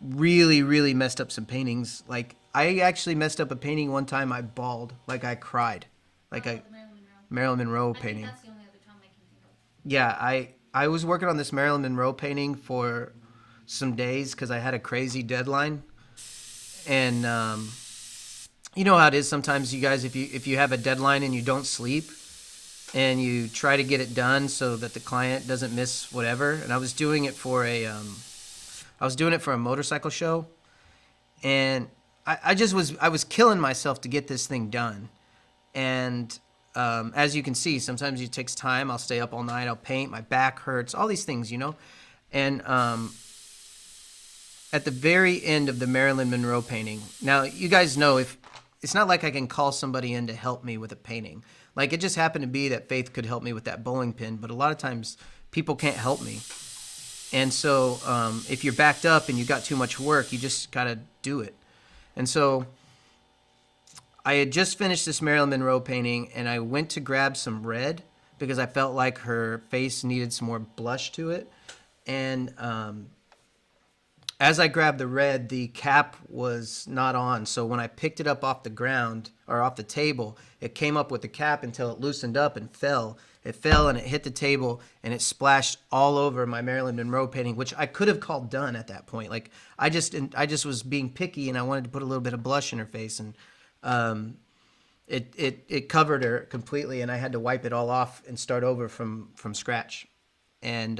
[SPEAKER 1] really, really messed up some paintings. Like, I actually messed up a painting one time. I bawled. Like, I cried. Like,
[SPEAKER 3] The
[SPEAKER 1] a
[SPEAKER 3] Marilyn Monroe.
[SPEAKER 1] Marilyn Monroe
[SPEAKER 3] I think
[SPEAKER 1] painting.
[SPEAKER 3] that's the only other time I can think of.
[SPEAKER 1] Yeah, I was working on this Marilyn Monroe painting for some days because I had a crazy deadline. And, you know how it is sometimes, you guys, if you have a deadline and you don't sleep and you try to get it done so that the client doesn't miss whatever. And I was doing it for a motorcycle show, and I was killing myself to get this thing done. And as you can see, sometimes it takes time. I'll stay up all night. I'll paint. My back hurts. All these things, you know. And at the very end of the Marilyn Monroe painting, now you guys know, if it's not like I can call somebody in to help me with a painting. Like, it just happened to be that Faith could help me with that bowling pin, but a lot of times people can't help me. And so if you're backed up and you got too much work, you just gotta do it. And so I had just finished this Marilyn Monroe painting, and I went to grab some red because I felt like her face needed some more blush to it. And as I grabbed the red, the cap was not on. So when I picked it up off the ground, or off the table, it came up with the cap until it loosened up and fell. It fell and it hit the table, and it splashed all over my Marilyn Monroe painting, which I could have called done at that point. Like, I just was being picky, and I wanted to put a little bit of blush in her face, and it covered her completely, and I had to wipe it all off and start over from scratch. And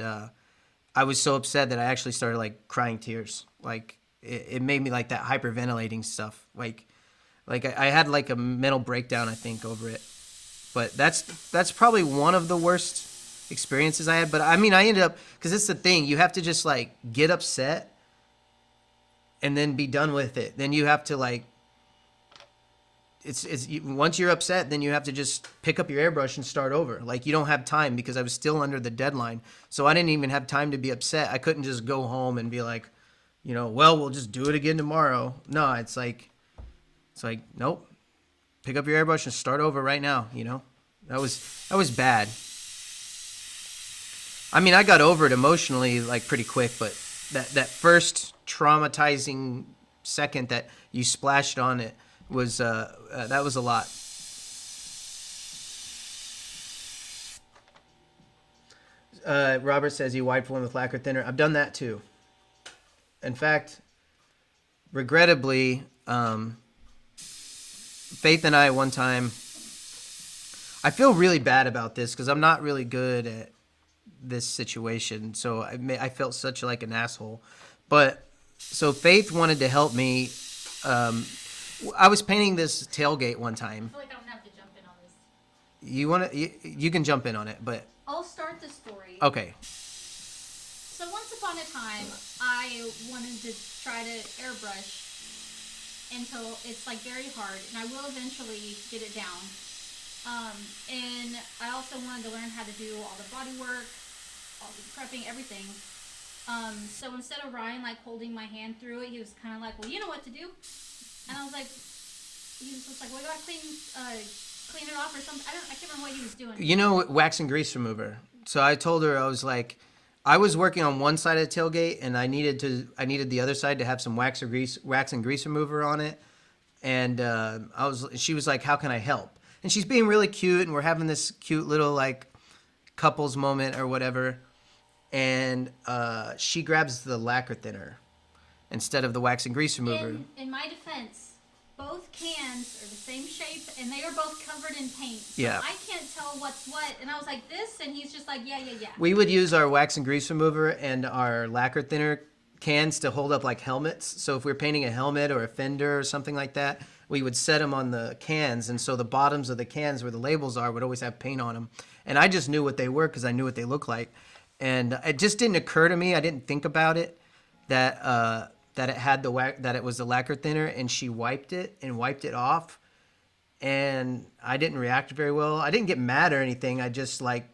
[SPEAKER 1] I was so upset that I actually started like crying tears. Like, it made me like that hyperventilating stuff. Like I had like a mental breakdown, I think, over it. But that's probably one of the worst experiences I had. But I mean, I ended up, because it's the thing, you have to just like get upset and then be done with it. Then you have to like, once you're upset, then you have to just pick up your airbrush and start over. Like, you don't have time, because I was still under the deadline. So I didn't even have time to be upset. I couldn't just go home and be like, you know, well, we'll just do it again tomorrow. No, it's like, nope. Pick up your airbrush and start over right now, you know? That was bad. I mean, I got over it emotionally like pretty quick, but that first traumatizing second that you splashed on it was that was a lot. Robert says he wiped one with lacquer thinner. I've done that too. In fact, regrettably, Faith and I one time, I feel really bad about this because I'm not really good at this situation. So I felt such like an asshole. But so Faith wanted to help me. I was painting this tailgate one time.
[SPEAKER 3] I feel like I'm gonna have to jump in on this.
[SPEAKER 1] You can jump in on it, but
[SPEAKER 3] I'll start the story.
[SPEAKER 1] okay.
[SPEAKER 3] So once upon a time, I wanted to try to airbrush until it's like very hard, and I will eventually get it down. And I also wanted to learn how to do all the body work, all the prepping, everything. So instead of Ryan like holding my hand through it, he was kind of like, well, you know what to do. And I was like, he was just like, well, you gotta clean it off or something. I can't remember what he was doing.
[SPEAKER 1] You know, wax and grease remover. So I told her, I was like, I was working on one side of the tailgate, and I needed the other side to have some wax and grease remover on it. And she was like, how can I help? And she's being really cute, and we're having this cute little like couples moment or whatever. And she grabs the lacquer thinner, instead of the wax and grease remover.
[SPEAKER 3] In my defense, both cans are the same shape and they are both covered in paint. So
[SPEAKER 1] Yeah.
[SPEAKER 3] I can't tell what's what. And I was like, this, and he's just like, yeah.
[SPEAKER 1] We would use our wax and grease remover and our lacquer thinner cans to hold up like helmets. So if we were painting a helmet or a fender or something like that, we would set them on the cans. And so the bottoms of the cans where the labels are would always have paint on them. And I just knew what they were because I knew what they looked like. And it just didn't occur to me. I didn't think about it that it had that it was the lacquer thinner, and she wiped it off. And I didn't react very well. I didn't get mad or anything. I just like,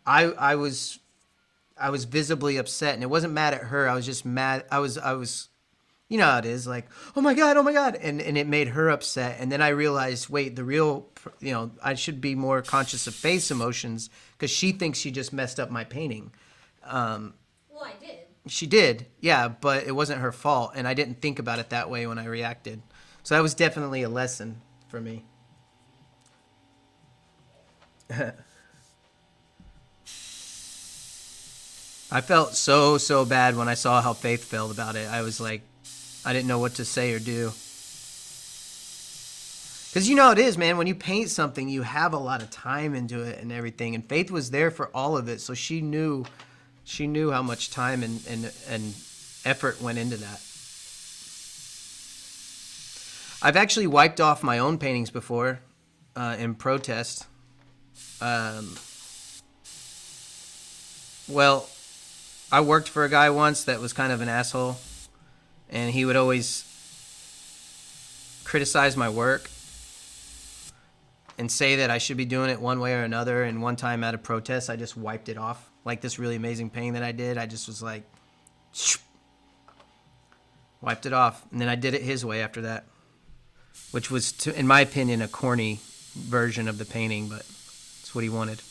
[SPEAKER 1] I was visibly upset, and it wasn't mad at her. I was just mad. I was, you know how it is, like, oh my God. And it made her upset. And then I realized, wait, I should be more conscious of face emotions because she thinks she just messed up my painting.
[SPEAKER 3] Well, I did.
[SPEAKER 1] She did, yeah, but it wasn't her fault, and I didn't think about it that way when I reacted. So that was definitely a lesson for me. I felt so bad when I saw how Faith felt about it. I was like, I didn't know what to say or do. Because you know how it is, man. When you paint something, you have a lot of time into it and everything. And Faith was there for all of it, so she knew how much time and effort went into that. I've actually wiped off my own paintings before in protest. Well, I worked for a guy once that was kind of an asshole, and he would always criticize my work and say that I should be doing it one way or another. And one time at a protest, I just wiped it off. Like this really amazing painting that I did, I just was like, wiped it off. And then I did it his way after that, which was, in my opinion, a corny version of the painting, but it's what he wanted.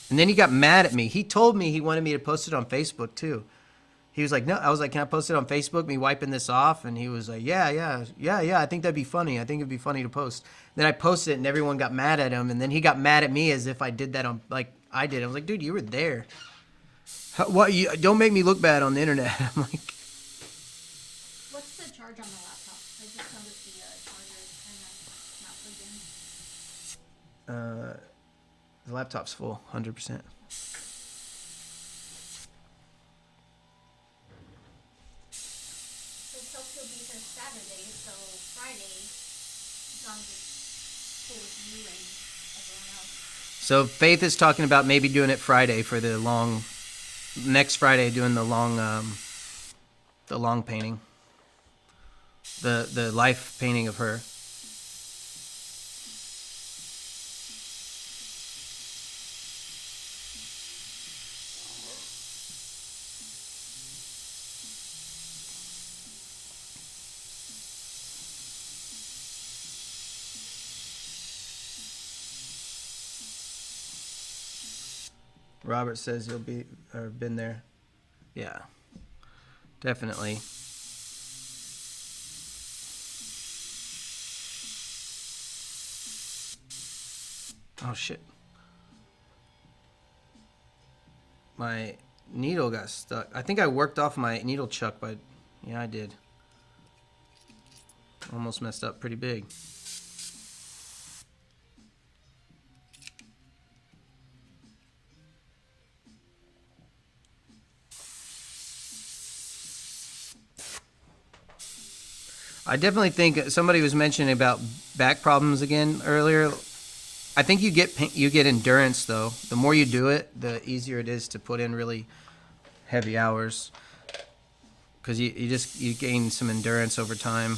[SPEAKER 1] And then he got mad at me. He told me he wanted me to post it on Facebook too. He was like, no. I was like, can I post it on Facebook, me wiping this off? And he was like, yeah, I think that'd be funny. I think it'd be funny to post. Then I posted it, and everyone got mad at him. And then he got mad at me as if I did that on, like I did. I was like, dude, you were there. What? Don't make me look bad on the internet. I'm like,
[SPEAKER 3] What's the charge on the laptop? I just noticed the charger is kind of not plugged in.
[SPEAKER 1] the laptop's full, 100%.
[SPEAKER 3] Let's hope he'll be here Saturday, so Friday, as long as it's cool with you and everyone else.
[SPEAKER 1] So Faith is talking about maybe doing it Friday for the next Friday, doing the long painting, the life painting of her. Robert says you'll be or been there. Yeah, definitely. Oh shit. My needle got stuck. I think I worked off my needle chuck, but yeah, I did. Almost messed up pretty big. I definitely think somebody was mentioning about back problems again earlier. I think you get endurance though. The more you do it, the easier it is to put in really heavy hours, because you gain some endurance over time.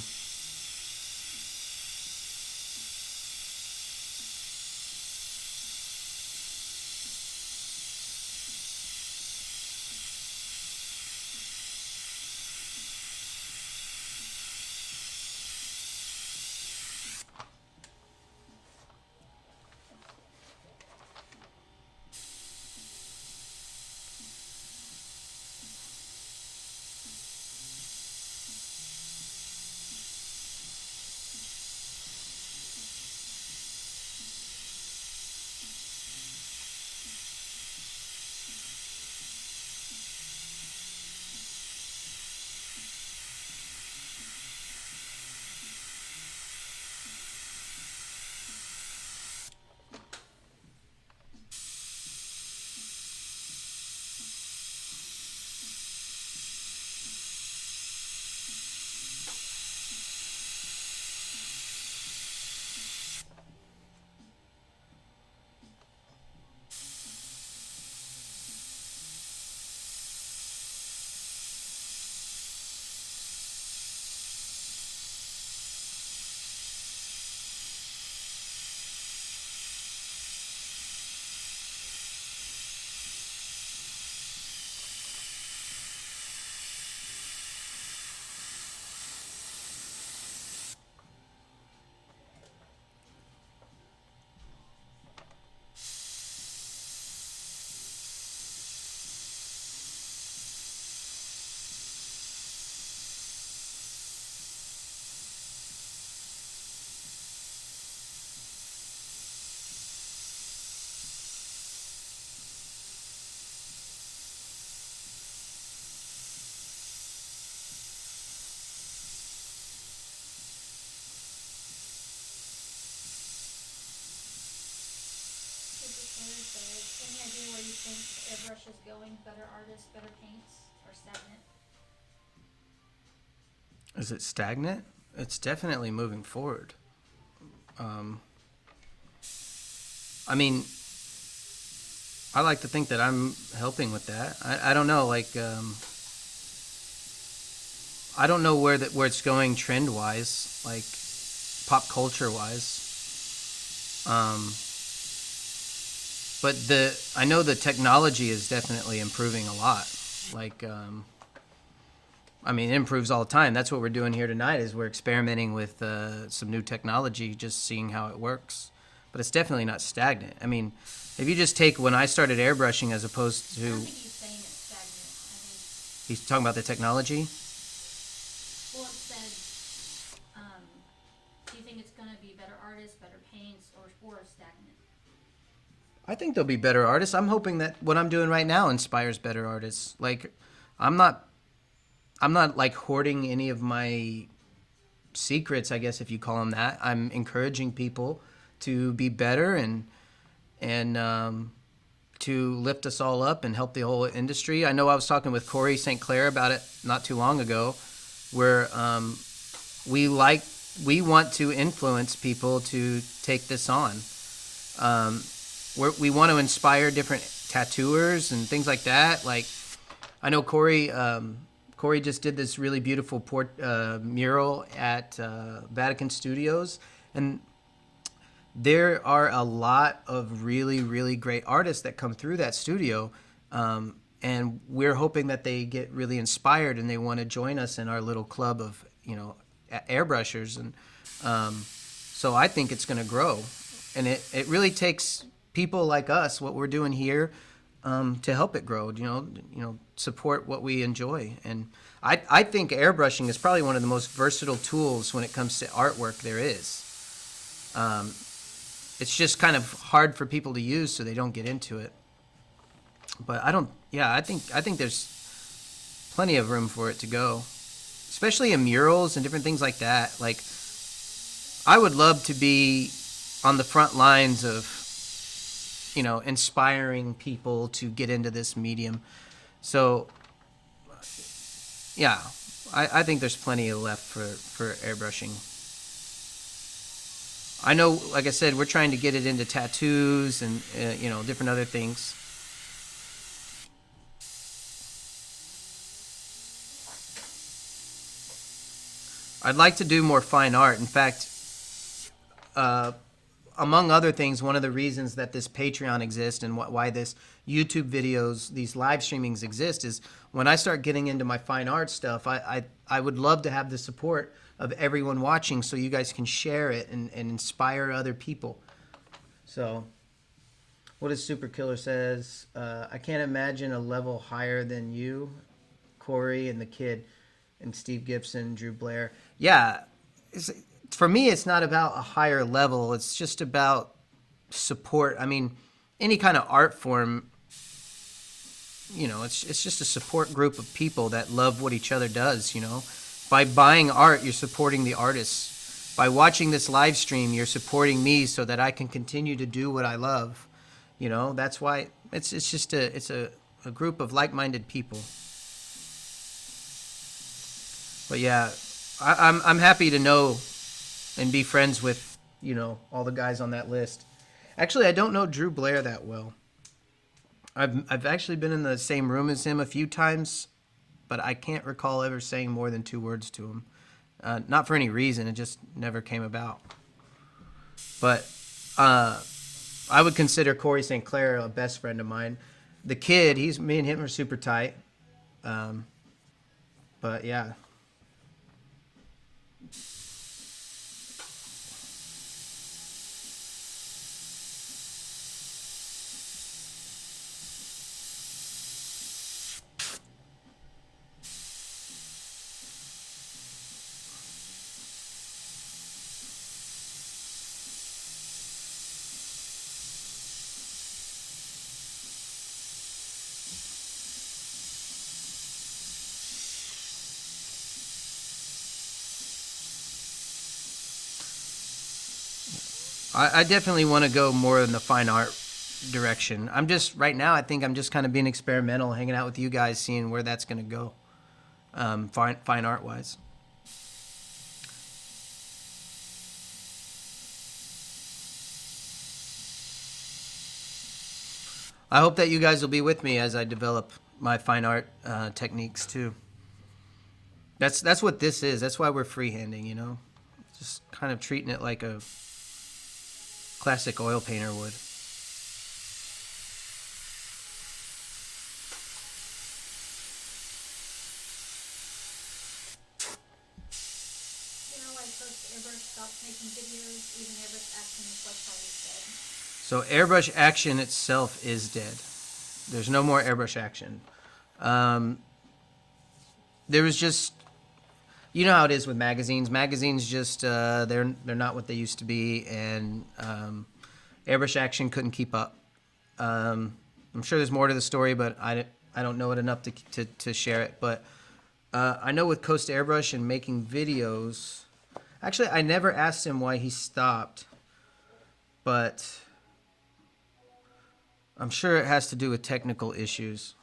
[SPEAKER 3] Taylor says, any idea where you think airbrush is going? Better artists, better paints, or stagnant?
[SPEAKER 1] Is it stagnant? It's definitely moving forward. I mean, I like to think that I'm helping with that. I don't know, like, I don't know where it's going trend wise, like pop culture wise. But I know the technology is definitely improving a lot. Like, I mean, it improves all the time. That's what we're doing here tonight. Is we're experimenting with some new technology, just seeing how it works. But it's definitely not stagnant. I mean, if you just take when I started airbrushing as opposed
[SPEAKER 3] I don't
[SPEAKER 1] to,
[SPEAKER 3] think he's saying it's stagnant. I think,
[SPEAKER 1] he's talking about the technology.
[SPEAKER 3] well, it said, do you think it's going to be better artists, better paints, or stagnant?
[SPEAKER 1] I think there'll be better artists. I'm hoping that what I'm doing right now inspires better artists. Like, I'm not like hoarding any of my secrets, I guess if you call them that. I'm encouraging people to be better and to lift us all up and help the whole industry. I know I was talking with Corey St. Clair about it not too long ago, where we want to influence people to take this on. We want to inspire different tattooers and things like that. Like, I know Corey just did this really beautiful mural at Vatican Studios, and there are a lot of really, really great artists that come through that studio, and we're hoping that they get really inspired and they want to join us in our little club of, airbrushers. And so I think it's going to grow, and it really takes people like us, what we're doing here, to help it grow. Support what we enjoy. And I think airbrushing is probably one of the most versatile tools when it comes to artwork there is. It's just kind of hard for people to use, so they don't get into it. But I think there's plenty of room for it to go, especially in murals and different things like that. Like, I would love to be on the front lines of, inspiring people to get into this medium. So, yeah, I think there's plenty left for airbrushing. I know, like I said, we're trying to get it into tattoos and, different other things. I'd like to do more fine art. In fact, among other things, one of the reasons that this Patreon exists and why this YouTube videos, these live streamings exist, is when I start getting into my fine art stuff, I would love to have the support of everyone watching so you guys can share it and inspire other people. So, what is Super Killer says? I can't imagine a level higher than you, Corey, and the kid, and Steve Gibson, Drew Blair. Yeah, for me, it's not about a higher level. It's just about support. I mean, any kind of art form, it's just a support group of people that love what each other does, By buying art, you're supporting the artists. By watching this live stream, you're supporting me so that I can continue to do what I love. That's why it's just a group of like-minded people. But yeah, I'm happy to know and be friends with, all the guys on that list. Actually, I don't know Drew Blair that well. I've actually been in the same room as him a few times, but I can't recall ever saying more than 2 words to him. Not for any reason, it just never came about. But I would consider Corey St. Clair a best friend of mine. The kid, me and him are super tight. But yeah. I definitely want to go more in the fine art direction. I'm just right now. I think I'm just kind of being experimental, hanging out with you guys, seeing where that's going to go, fine art wise. I hope that you guys will be with me as I develop my fine art techniques too. That's what this is. That's why we're freehanding, you know, just kind of treating it like a classic oil painter would.
[SPEAKER 3] You know why Coach Airbrush stopped making videos? Even Airbrush Action is what's always dead.
[SPEAKER 1] So airbrush action itself is dead. There's no more airbrush action. There was just, you know how it is with magazines. Magazines just they're not what they used to be, and airbrush action couldn't keep up. I'm sure there's more to the story, but I don't know it enough to share it. But I know with Coast Airbrush and making videos, actually I never asked him why he stopped, but I'm sure it has to do with technical issues.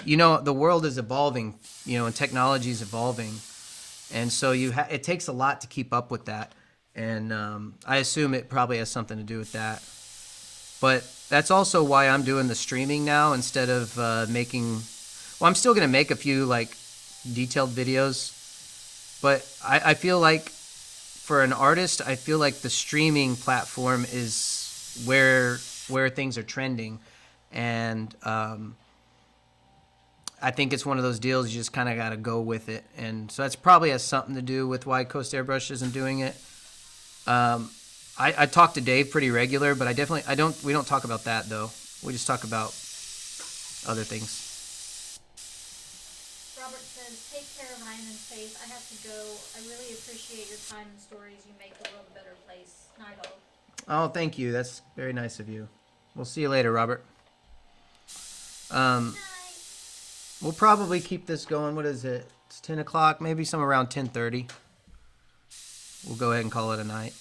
[SPEAKER 1] You know, the world is evolving, you know, and technology is evolving. And so it takes a lot to keep up with that. And I assume it probably has something to do with that. But that's also why I'm doing the streaming now instead of making... Well, I'm still going to make a few, like, detailed videos. But I feel like, for an artist, I feel like the streaming platform is where things are trending, and I think it's one of those deals you just kind of got to go with it, and so that's probably has something to do with why Coast Airbrush isn't doing it. I talk to Dave pretty regular, but we don't talk about that though. We just talk about other things.
[SPEAKER 3] Robert says, take care of Ryan and Faith. I have to go. I really appreciate your time and stories. You make the world a better place. Night all.
[SPEAKER 1] Oh, thank you. That's very nice of you. We'll see you later, Robert.
[SPEAKER 3] Night.
[SPEAKER 1] We'll probably keep this going. What is it? It's 10 o'clock, maybe somewhere around 10:30. We'll go ahead and call it a night.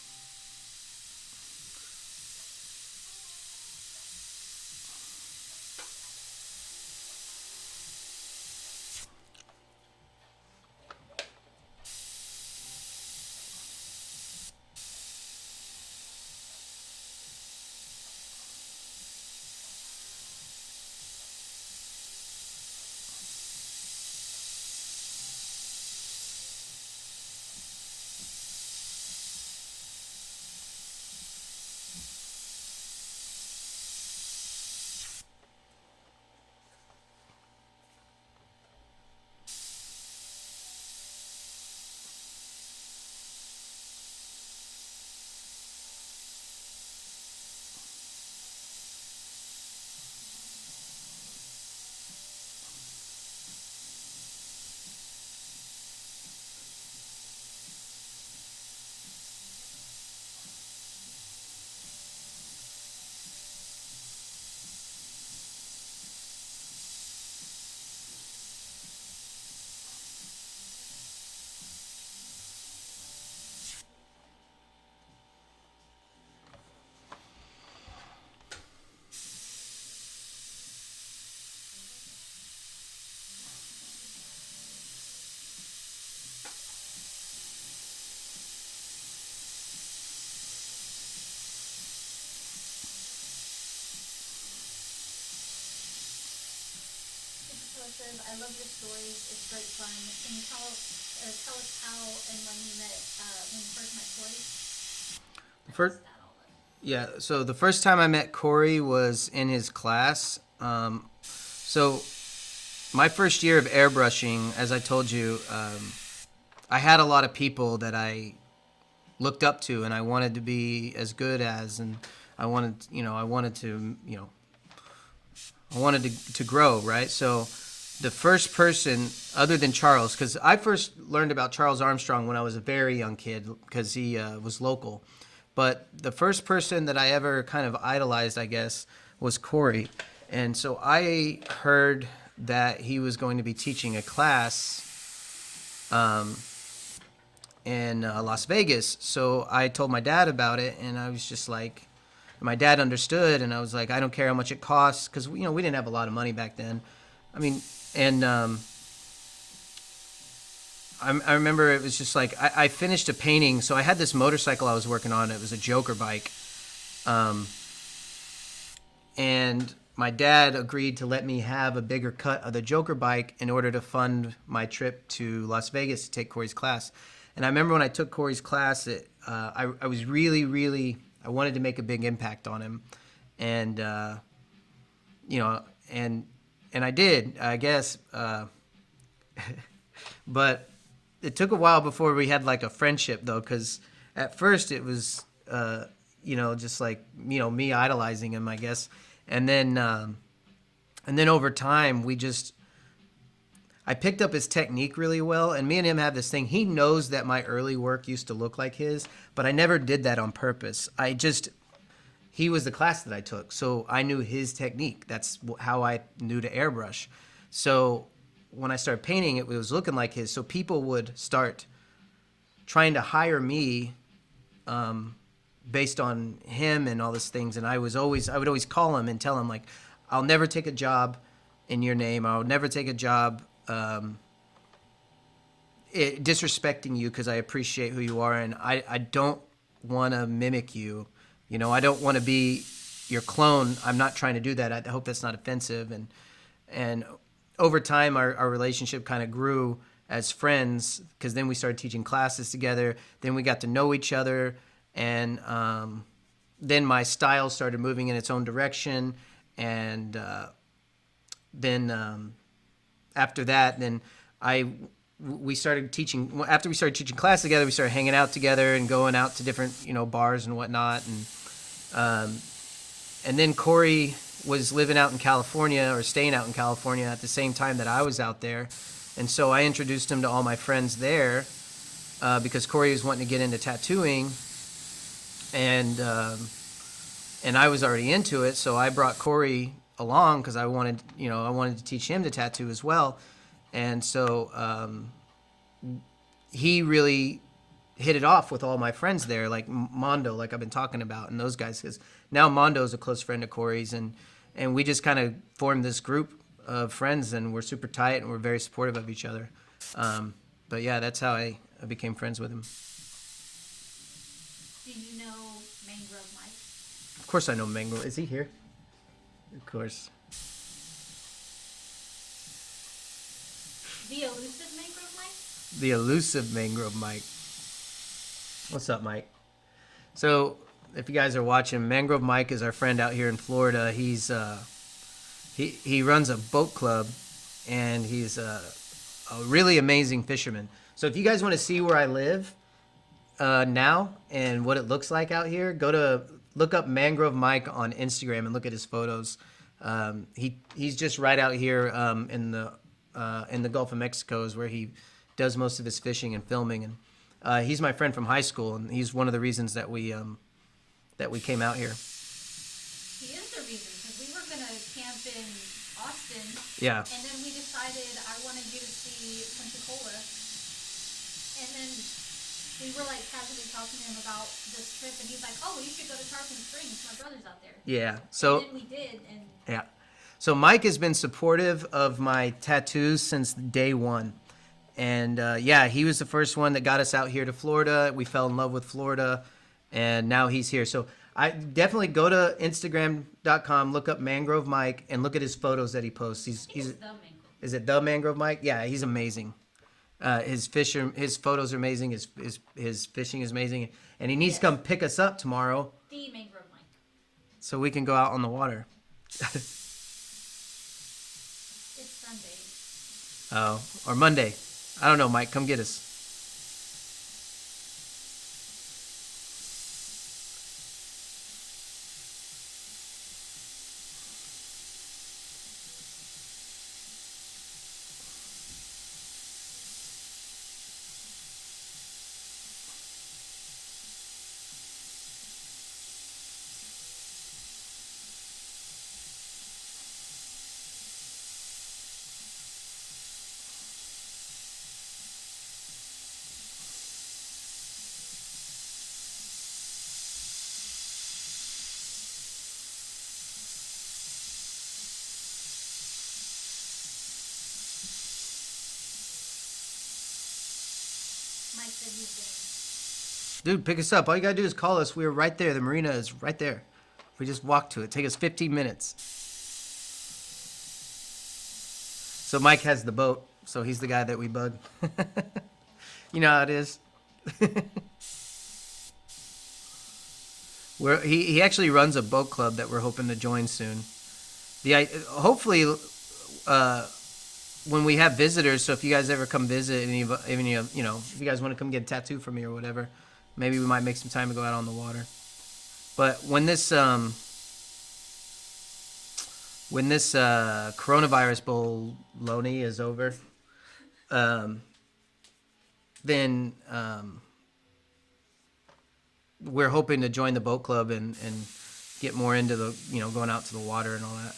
[SPEAKER 3] Says, I love your stories. It's great fun. Can you tell us how and when you first met Corey?
[SPEAKER 1] Yeah. So the first time I met Corey was in his class. So my first year of airbrushing, as I told you, I had a lot of people that I looked up to, and I wanted to be as good as, and I wanted to grow, right? So the first person, other than Charles, because I first learned about Charles Armstrong when I was a very young kid, because he was local. But the first person that I ever kind of idolized, I guess, was Corey. And so I heard that he was going to be teaching a class in Las Vegas. So I told my dad about it, and I was just like, And my dad understood, and I was like, I don't care how much it costs, because we didn't have a lot of money back then. I mean, and I remember it was just like I finished a painting. So I had this motorcycle I was working on. It was a Joker bike, and my dad agreed to let me have a bigger cut of the Joker bike in order to fund my trip to Las Vegas to take Corey's class. And I remember when I took Corey's class, I was really, really, I wanted to make a big impact on him. And, and I did, I guess. But it took a while before we had like a friendship, though, because at first it was, just like, me idolizing him, I guess. And then over time, I picked up his technique really well. And me and him have this thing. He knows that my early work used to look like his, but I never did that on purpose. He was the class that I took, so I knew his technique. That's how I knew to airbrush. So when I started painting, it was looking like his. So people would start trying to hire me based on him and all these things. And I would always call him and tell him, like, I'll never take a job in your name. I'll never take a job disrespecting you, because I appreciate who you are, and I don't want to mimic you. I don't want to be your clone. I'm not trying to do that. I hope that's not offensive. And over time, our relationship kind of grew as friends, because then we started teaching classes together. Then we got to know each other, and then my style started moving in its own direction. And then after that, we started teaching. After we started teaching class together, we started hanging out together and going out to different bars and whatnot. And then Corey was living out in California, or staying out in California, at the same time that I was out there. And so I introduced him to all my friends there, because Corey was wanting to get into tattooing, and I was already into it. So I brought Corey along because I wanted to teach him to tattoo as well. And so he really hit it off with all my friends there, like Mondo, like I've been talking about, and those guys, because now Mondo's a close friend of Corey's, and we just kind of formed this group of friends, and we're super tight, and we're very supportive of each other. But yeah, that's how I became friends with him.
[SPEAKER 3] Do you know Mangrove Mike?
[SPEAKER 1] Of course I know Mangrove. Is he here? Of course.
[SPEAKER 3] The elusive Mangrove Mike?
[SPEAKER 1] The elusive Mangrove Mike. What's up, Mike? So, if you guys are watching, Mangrove Mike is our friend out here in Florida. He's he runs a boat club, and he's a really amazing fisherman. So if you guys want to see where I live now and what it looks like out here, look up Mangrove Mike on Instagram and look at his photos. He's just right out here in the Gulf of Mexico is where he does most of his fishing and filming. And he's my friend from high school, and he's one of the reasons that we came out here.
[SPEAKER 3] He is the reason, because we were going to camp in Austin.
[SPEAKER 1] Yeah.
[SPEAKER 3] And then we decided I wanted you to see Pensacola. And then we were like casually talking to him about this trip, and he's like, "Oh, well, you should go to Tarpon Springs. My brother's out there."
[SPEAKER 1] Yeah. So.
[SPEAKER 3] And then we did, and
[SPEAKER 1] Yeah. So Mike has been supportive of my tattoos since day one. And he was the first one that got us out here to Florida. We fell in love with Florida, and now he's here. So I definitely go to Instagram.com, look up Mangrove Mike, and look at his photos that he posts. He's
[SPEAKER 3] the Mangrove.
[SPEAKER 1] Is it the Mangrove Mike? Yeah, he's amazing. His photos are amazing. His fishing is amazing, and he needs to come pick us up tomorrow.
[SPEAKER 3] The Mangrove Mike.
[SPEAKER 1] So we can go out on the water.
[SPEAKER 3] It's Sunday.
[SPEAKER 1] Oh, or Monday. I don't know, Mike. Come get us.
[SPEAKER 3] Mike said he's game.
[SPEAKER 1] Dude, pick us up. All you gotta do is call us. We're right there. The marina is right there. We just walk to it. Take us 15 minutes. So Mike has the boat, so he's the guy that we bug. You know how it is. He actually runs a boat club that we're hoping to join soon. Hopefully when we have visitors. So if you guys ever come visit, any of you know, if you guys want to come get a tattoo from me or whatever, maybe we might make some time to go out on the water. But when this coronavirus baloney is over, then we're hoping to join the boat club and get more into the, you know, going out to the water and all that.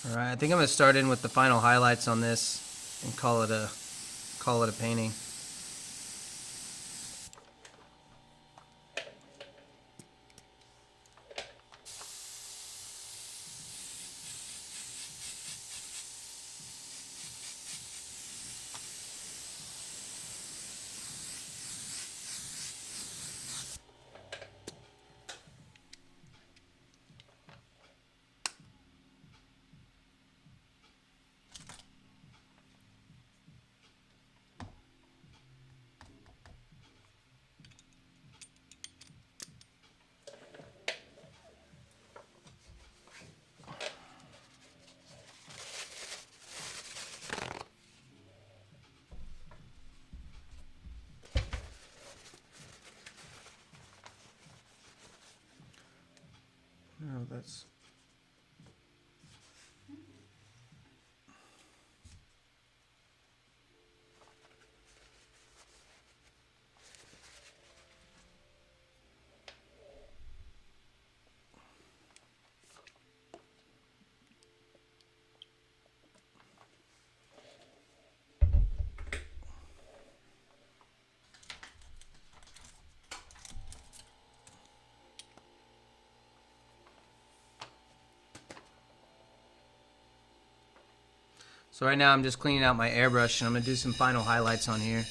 [SPEAKER 1] All right, I think I'm gonna start in with the final highlights on this and call it a painting. No, that's... So right now I'm just cleaning out my airbrush and I'm gonna do some final highlights on here.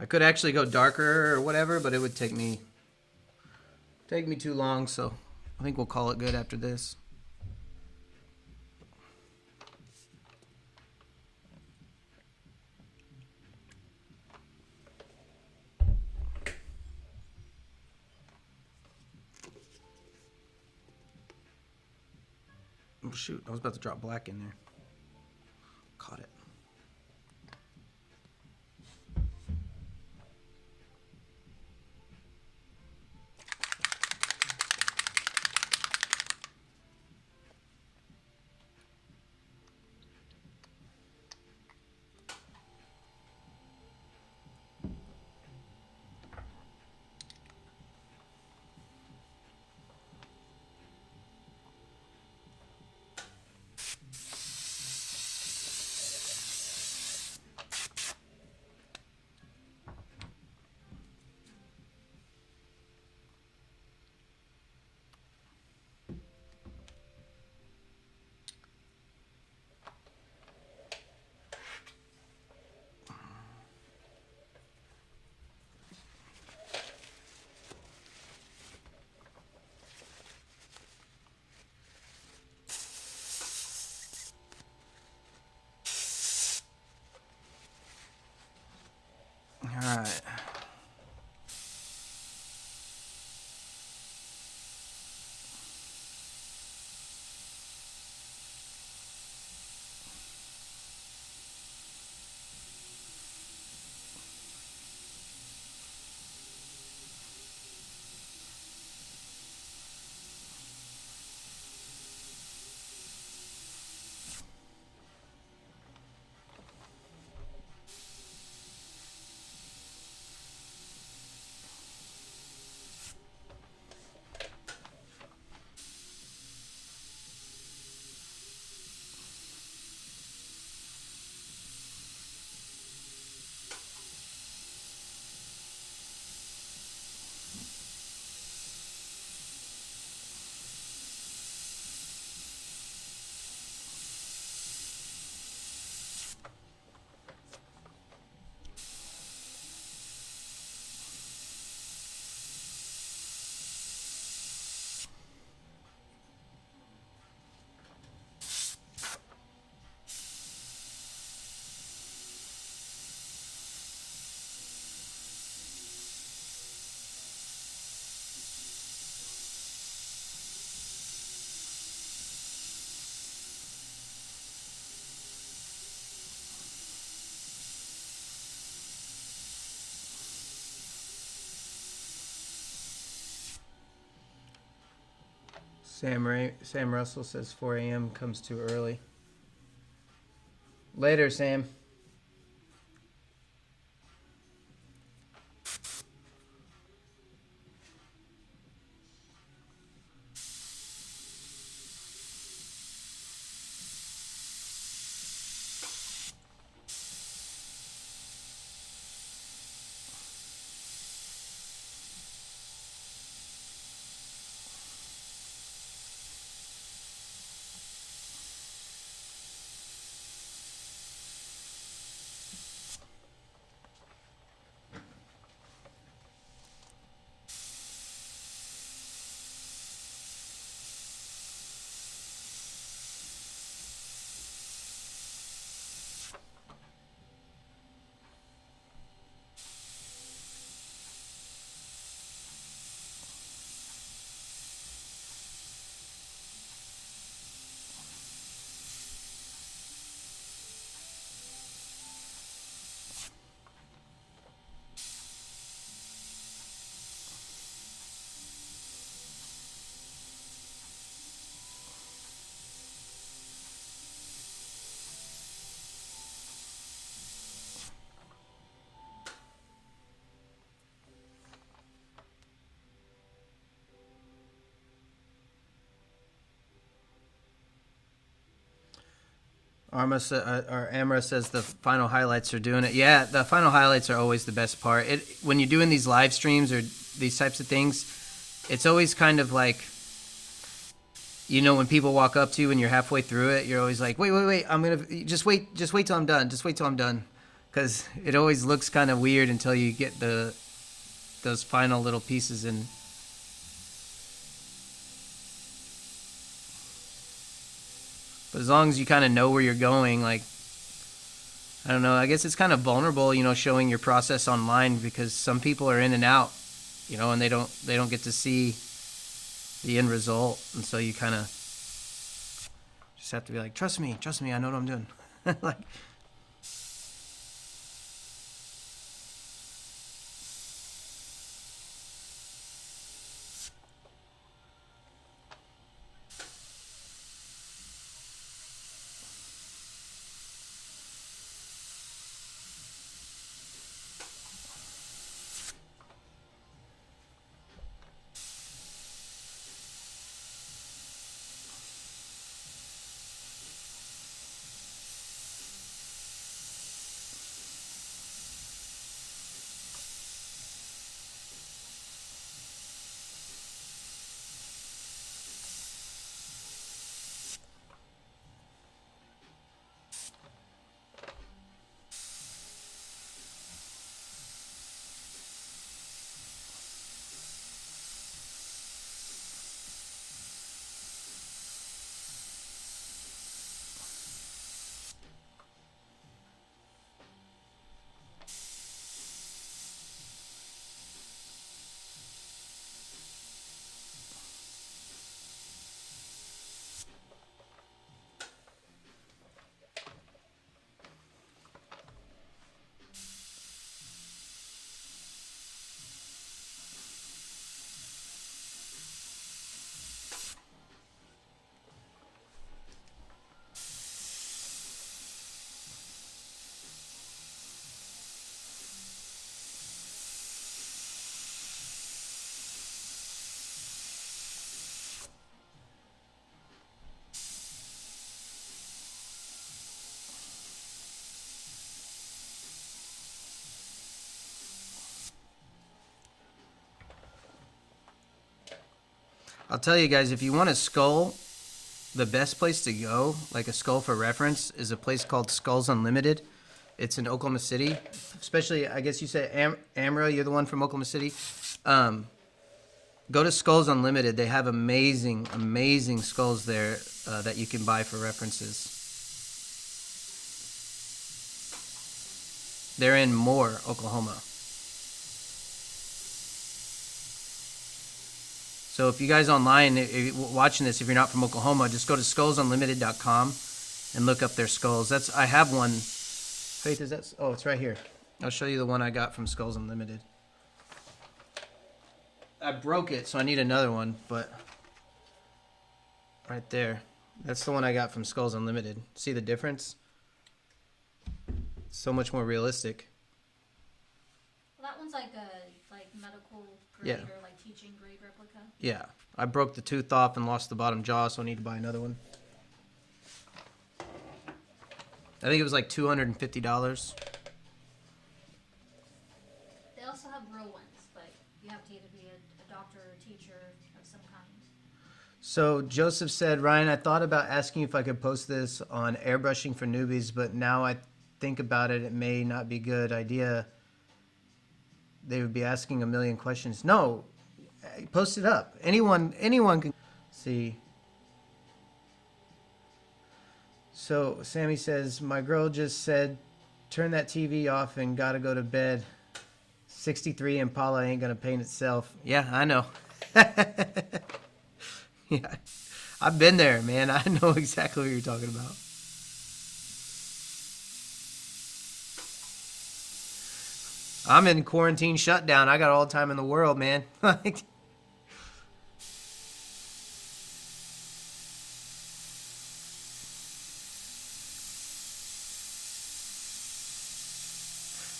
[SPEAKER 1] I could actually go darker or whatever, but it would take me too long, so I think we'll call it good after this. Oh shoot, I was about to drop black in there. Caught it. All right. Sam Russell says 4 a.m. comes too early. Later, Sam. Amra says the final highlights are doing it. Yeah, the final highlights are always the best part. When you're doing these live streams or these types of things, it's always kind of like, when people walk up to you and you're halfway through it, you're always like, wait, I'm gonna just wait till I'm done, because it always looks kind of weird until you get those final little pieces in. But as long as you kind of know where you're going, like, I don't know, I guess it's kind of vulnerable, showing your process online, because some people are in and out, and they don't get to see the end result. And so you kind of just have to be like, trust me, I know what I'm doing. Like, I'll tell you guys, if you want a skull, the best place to go, like a skull for reference, is a place called Skulls Unlimited. It's in Oklahoma City. Especially, I guess you said Amra, you're the one from Oklahoma City. Go to Skulls Unlimited. They have amazing, amazing skulls there that you can buy for references. They're in Moore, Oklahoma. So if you guys online, if you're watching this, if you're not from Oklahoma, just go to skullsunlimited.com and look up their skulls. I have one. Faith, is that? Oh, it's right here. I'll show you the one I got from Skulls Unlimited. I broke it, so I need another one, but right there. That's the one I got from Skulls Unlimited. See the difference? So much more realistic.
[SPEAKER 3] Well, that one's like a medical grade
[SPEAKER 1] Yeah.
[SPEAKER 3] or like teaching grade replica.
[SPEAKER 1] Yeah. I broke the tooth off and lost the bottom jaw, so I need to buy another one. I think it was like $250.
[SPEAKER 3] They also have real ones, but you have to either be a doctor or a teacher of some kind.
[SPEAKER 1] So Joseph said, Ryan, I thought about asking if I could post this on airbrushing for newbies, but now I think about it, it may not be a good idea. They would be asking a million questions. No, post it up. Anyone can see. So Sammy says, my girl just said, turn that TV off and gotta go to bed. 63 Impala ain't gonna paint itself. Yeah, I know. Yeah, I've been there, man. I know exactly what you're talking about. I'm in quarantine shutdown. I got all the time in the world, man.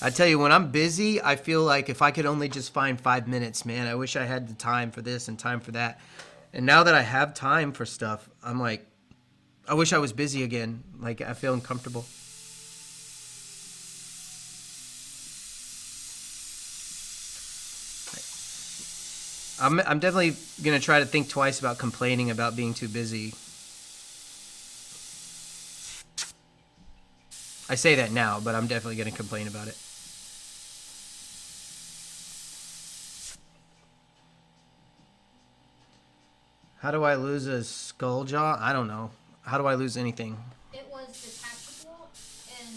[SPEAKER 1] I tell you, when I'm busy, I feel like if I could only just find 5 minutes, man, I wish I had the time for this and time for that. And now that I have time for stuff, I'm like, I wish I was busy again. Like, I feel uncomfortable. I'm definitely going to try to think twice about complaining about being too busy. I say that now, but I'm definitely going to complain about it. How do I lose a skull jaw? I don't know. How do I lose anything?
[SPEAKER 3] It was detachable and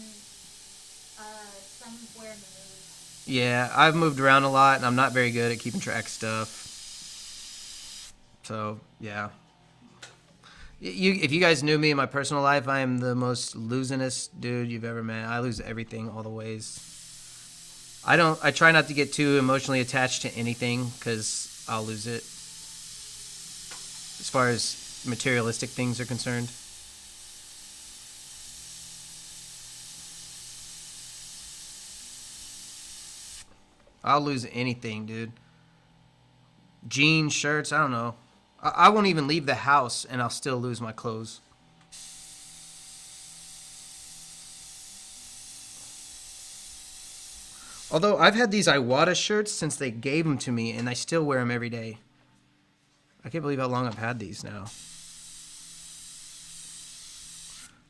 [SPEAKER 3] somewhere in the news.
[SPEAKER 1] Yeah, I've moved around a lot, and I'm not very good at keeping track of stuff. So, yeah. If you guys knew me in my personal life, I am the most losingest dude you've ever met. I lose everything all the ways. I try not to get too emotionally attached to anything because I'll lose it. As far as materialistic things are concerned. I'll lose anything, dude. Jeans, shirts, I don't know. I won't even leave the house and I'll still lose my clothes. Although I've had these Iwata shirts since they gave them to me and I still wear them every day. I can't believe how long I've had these now.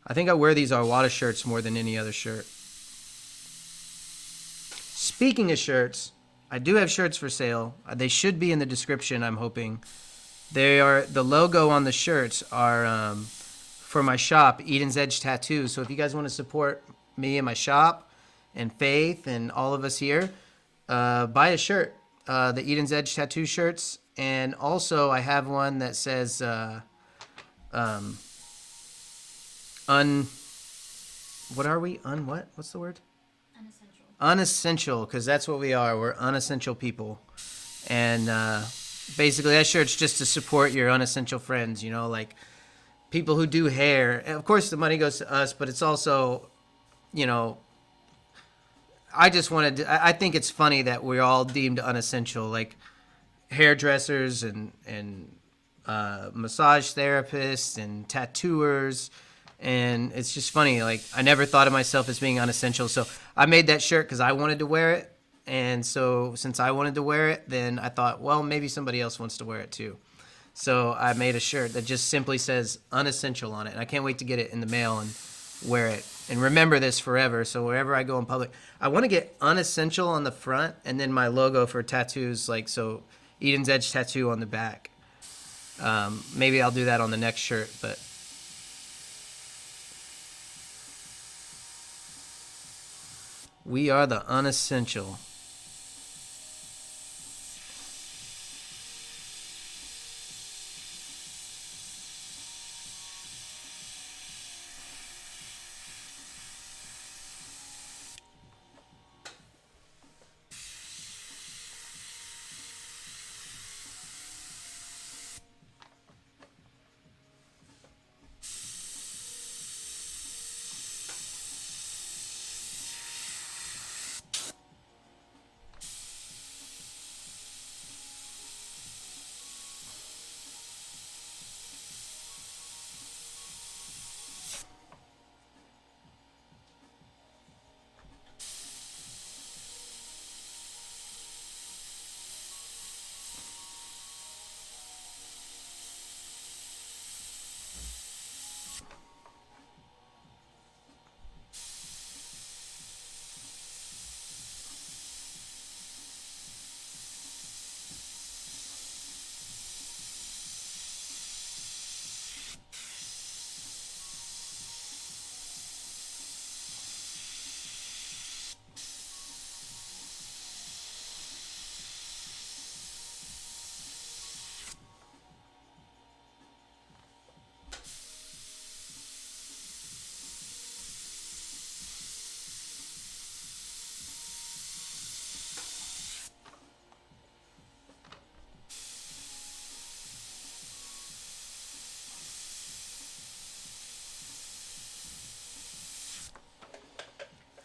[SPEAKER 1] I think I wear these Iwata shirts more than any other shirt. Speaking of shirts, I do have shirts for sale. They should be in the description, I'm hoping. The logo on the shirts are for my shop, Eden's Edge Tattoo. So if you guys want to support me and my shop and Faith and all of us here, buy a shirt. The Eden's Edge Tattoo shirts. And also I have one that says what are we? What? What's the word?
[SPEAKER 3] Unessential.
[SPEAKER 1] Unessential, because that's what we are. We're unessential people. And basically that shirt's just to support your unessential friends, you know, like people who do hair. And of course the money goes to us, but it's also, you know, I think it's funny that we're all deemed unessential, like hairdressers and massage therapists and tattooers. And it's just funny, like I never thought of myself as being unessential. So I made that shirt because I wanted to wear it. And so since I wanted to wear it, then I thought, well, maybe somebody else wants to wear it too. So I made a shirt that just simply says unessential on it. And I can't wait to get it in the mail and wear it and remember this forever. So wherever I go in public, I want to get unessential on the front and then my logo for tattoos, like so Eden's Edge tattoo on the back. Maybe I'll do that on the next shirt, but we are the unessential.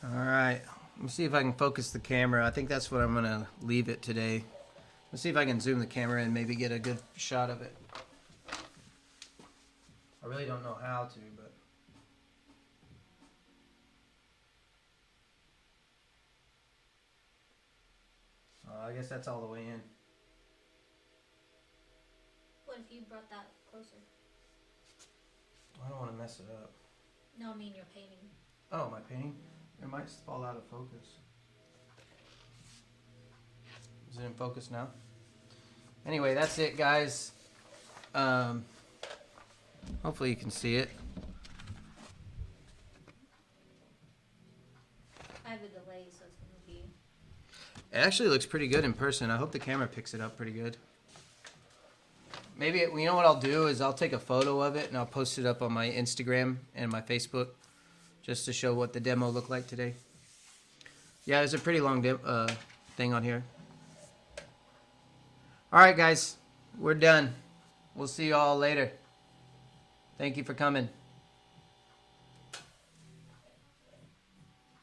[SPEAKER 1] All right, let me see if I can focus the camera. I think that's what I'm gonna leave it today. Let's see if I can zoom the camera and maybe get a good shot of it. I really don't know how to, but. I guess that's all the way in.
[SPEAKER 3] What if you brought that closer?
[SPEAKER 1] I don't want to mess it up.
[SPEAKER 3] No, I mean your painting.
[SPEAKER 1] Oh, my painting? It might fall out of focus. Is it in focus now? Anyway, that's it, guys. Hopefully you can see it.
[SPEAKER 3] I have a delay, so it's going to be...
[SPEAKER 1] It actually looks pretty good in person. I hope the camera picks it up pretty good. Maybe, you know what I'll do is I'll take a photo of it and I'll post it up on my Instagram and my Facebook just to show what the demo looked like today. Yeah, there's a pretty long thing on here. All right, guys, we're done. We'll see you all later. Thank you for coming.